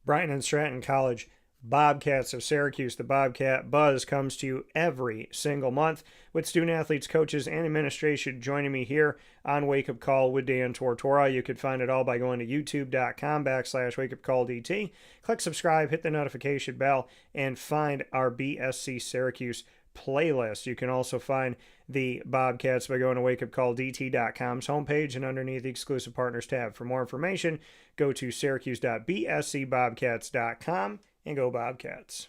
Brighton and Stratton College Bobcats of Syracuse. The Bobcat Buzz comes to you every single month with student athletes, coaches, and administration joining me here on Wake Up Call with Dan Tortora. You could find it all by going to youtube.com/wakeupcalldt. Click subscribe, hit the notification bell, and find our BSC Syracuse playlist. You can also find the Bobcats by going to wakeupcalldt.com's homepage and underneath the exclusive partners tab. For more information, go to syracuse.bscbobcats.com and go Bobcats.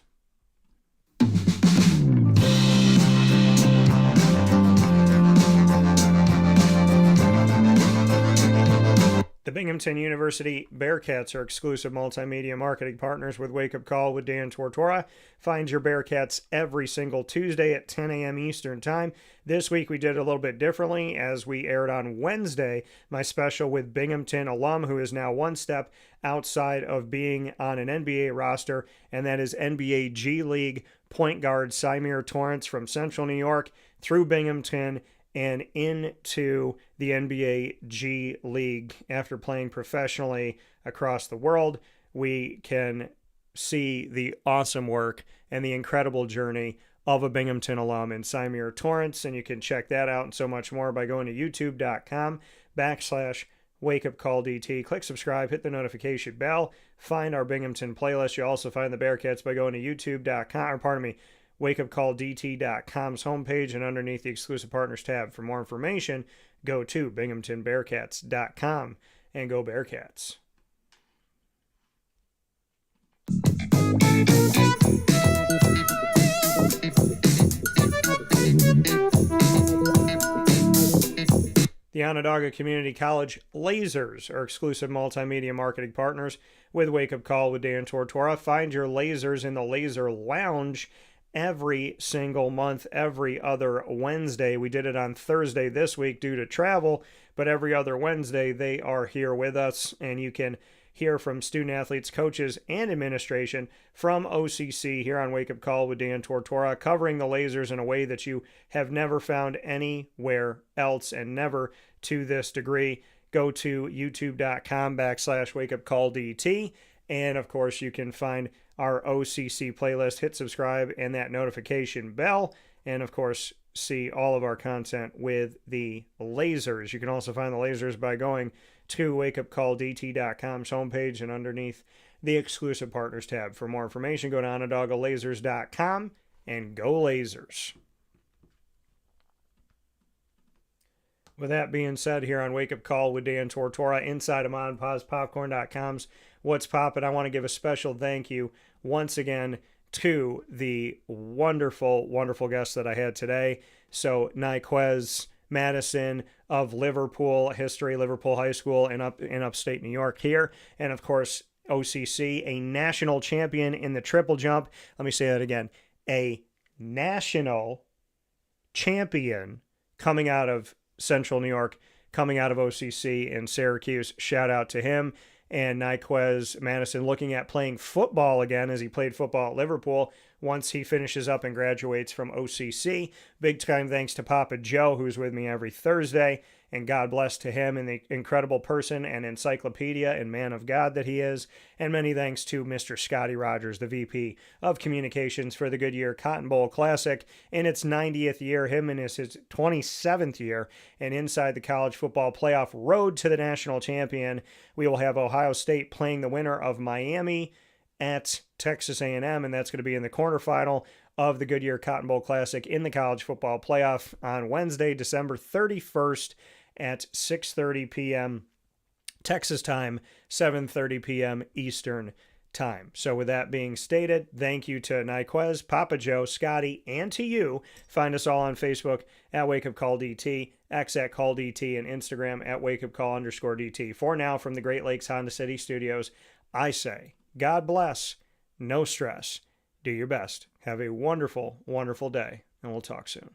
The Binghamton University Bearcats are exclusive multimedia marketing partners with Wake Up Call with Dan Tortora. Find your Bearcats every single Tuesday at 10 a.m. Eastern Time. This week we did a little bit differently as we aired on Wednesday my special with Binghamton alum who is now one step outside of being on an NBA roster, and that is NBA G League point guard Symir Torrance from Central New York through Binghamton and into the NBA G League. After playing professionally across the world, we can see the awesome work and the incredible journey of a Binghamton alum in Symir Torrance, and you can check that out and so much more by going to youtube.com/wakeupcalldt. Click subscribe, hit the notification bell, find our Binghamton playlist. You'll also find the Bearcats by going to wakeupcalldt.com's homepage, and underneath the exclusive partners tab. For more information, go to binghamtonbearcats.com and go Bearcats. The Onondaga Community College Lazers are exclusive multimedia marketing partners with Wake Up Call with Dan Tortora. Find your Lazers in the Lazer Lounge every single month, every other Wednesday. We did it on Thursday this week due to travel, but every other Wednesday they are here with us, and you can hear from student athletes, coaches, and administration from OCC here on Wake Up Call with Dan Tortora, covering the Lazers in a way that you have never found anywhere else, and never to this degree. Go to youtube.com/wakeupcalldt, and of course you can find our OCC playlist. Hit subscribe and that notification bell, and of course see all of our content with the Lazers. You can also find the Lazers by going to wakeupcalldt.com's homepage and underneath the exclusive partners tab. For more information, go to onondagalazers.com and go Lazers. With that being said, here on Wake Up Call with Dan Tortora, inside of MonPawsPopcorn.com's What's Poppin', I want to give a special thank you once again to the wonderful, wonderful guests that I had today. So Ny'Quez Madison of Liverpool history, Liverpool High School in upstate New York here. And of course, OCC, a national champion in the triple jump. Let me say that again. A national champion coming out of Central New York, coming out of OCC in Syracuse. Shout out to him. And Ny'Quez Madison looking at playing football again, as he played football at Liverpool once he finishes up and graduates from OCC. Big time thanks to Papa Joe, who's with me every Thursday, and God bless to him and the incredible person and encyclopedia and man of God that he is. And many thanks to Mr. Scottie Rodgers, the VP of Communications for the Goodyear Cotton Bowl Classic in its 90th year, him in his 27th year, and inside the college football playoff road to the national champion. We will have Ohio State playing the winner of Miami at Texas A&M, and that's going to be in the quarterfinal of the Goodyear Cotton Bowl Classic in the college football playoff on Wednesday, December 31st at 6:30 p.m. Texas time, 7:30 p.m. Eastern time. So with that being stated, thank you to Ny'Quez, Papa Joe, Scotty, and to you. Find us all on Facebook at Wake Up Call DT, X at Call DT, and Instagram at WakeUpCall_DT. For now, from the Great Lakes Honda City Studios, I say, God bless, no stress, do your best. Have a wonderful, wonderful day, and we'll talk soon.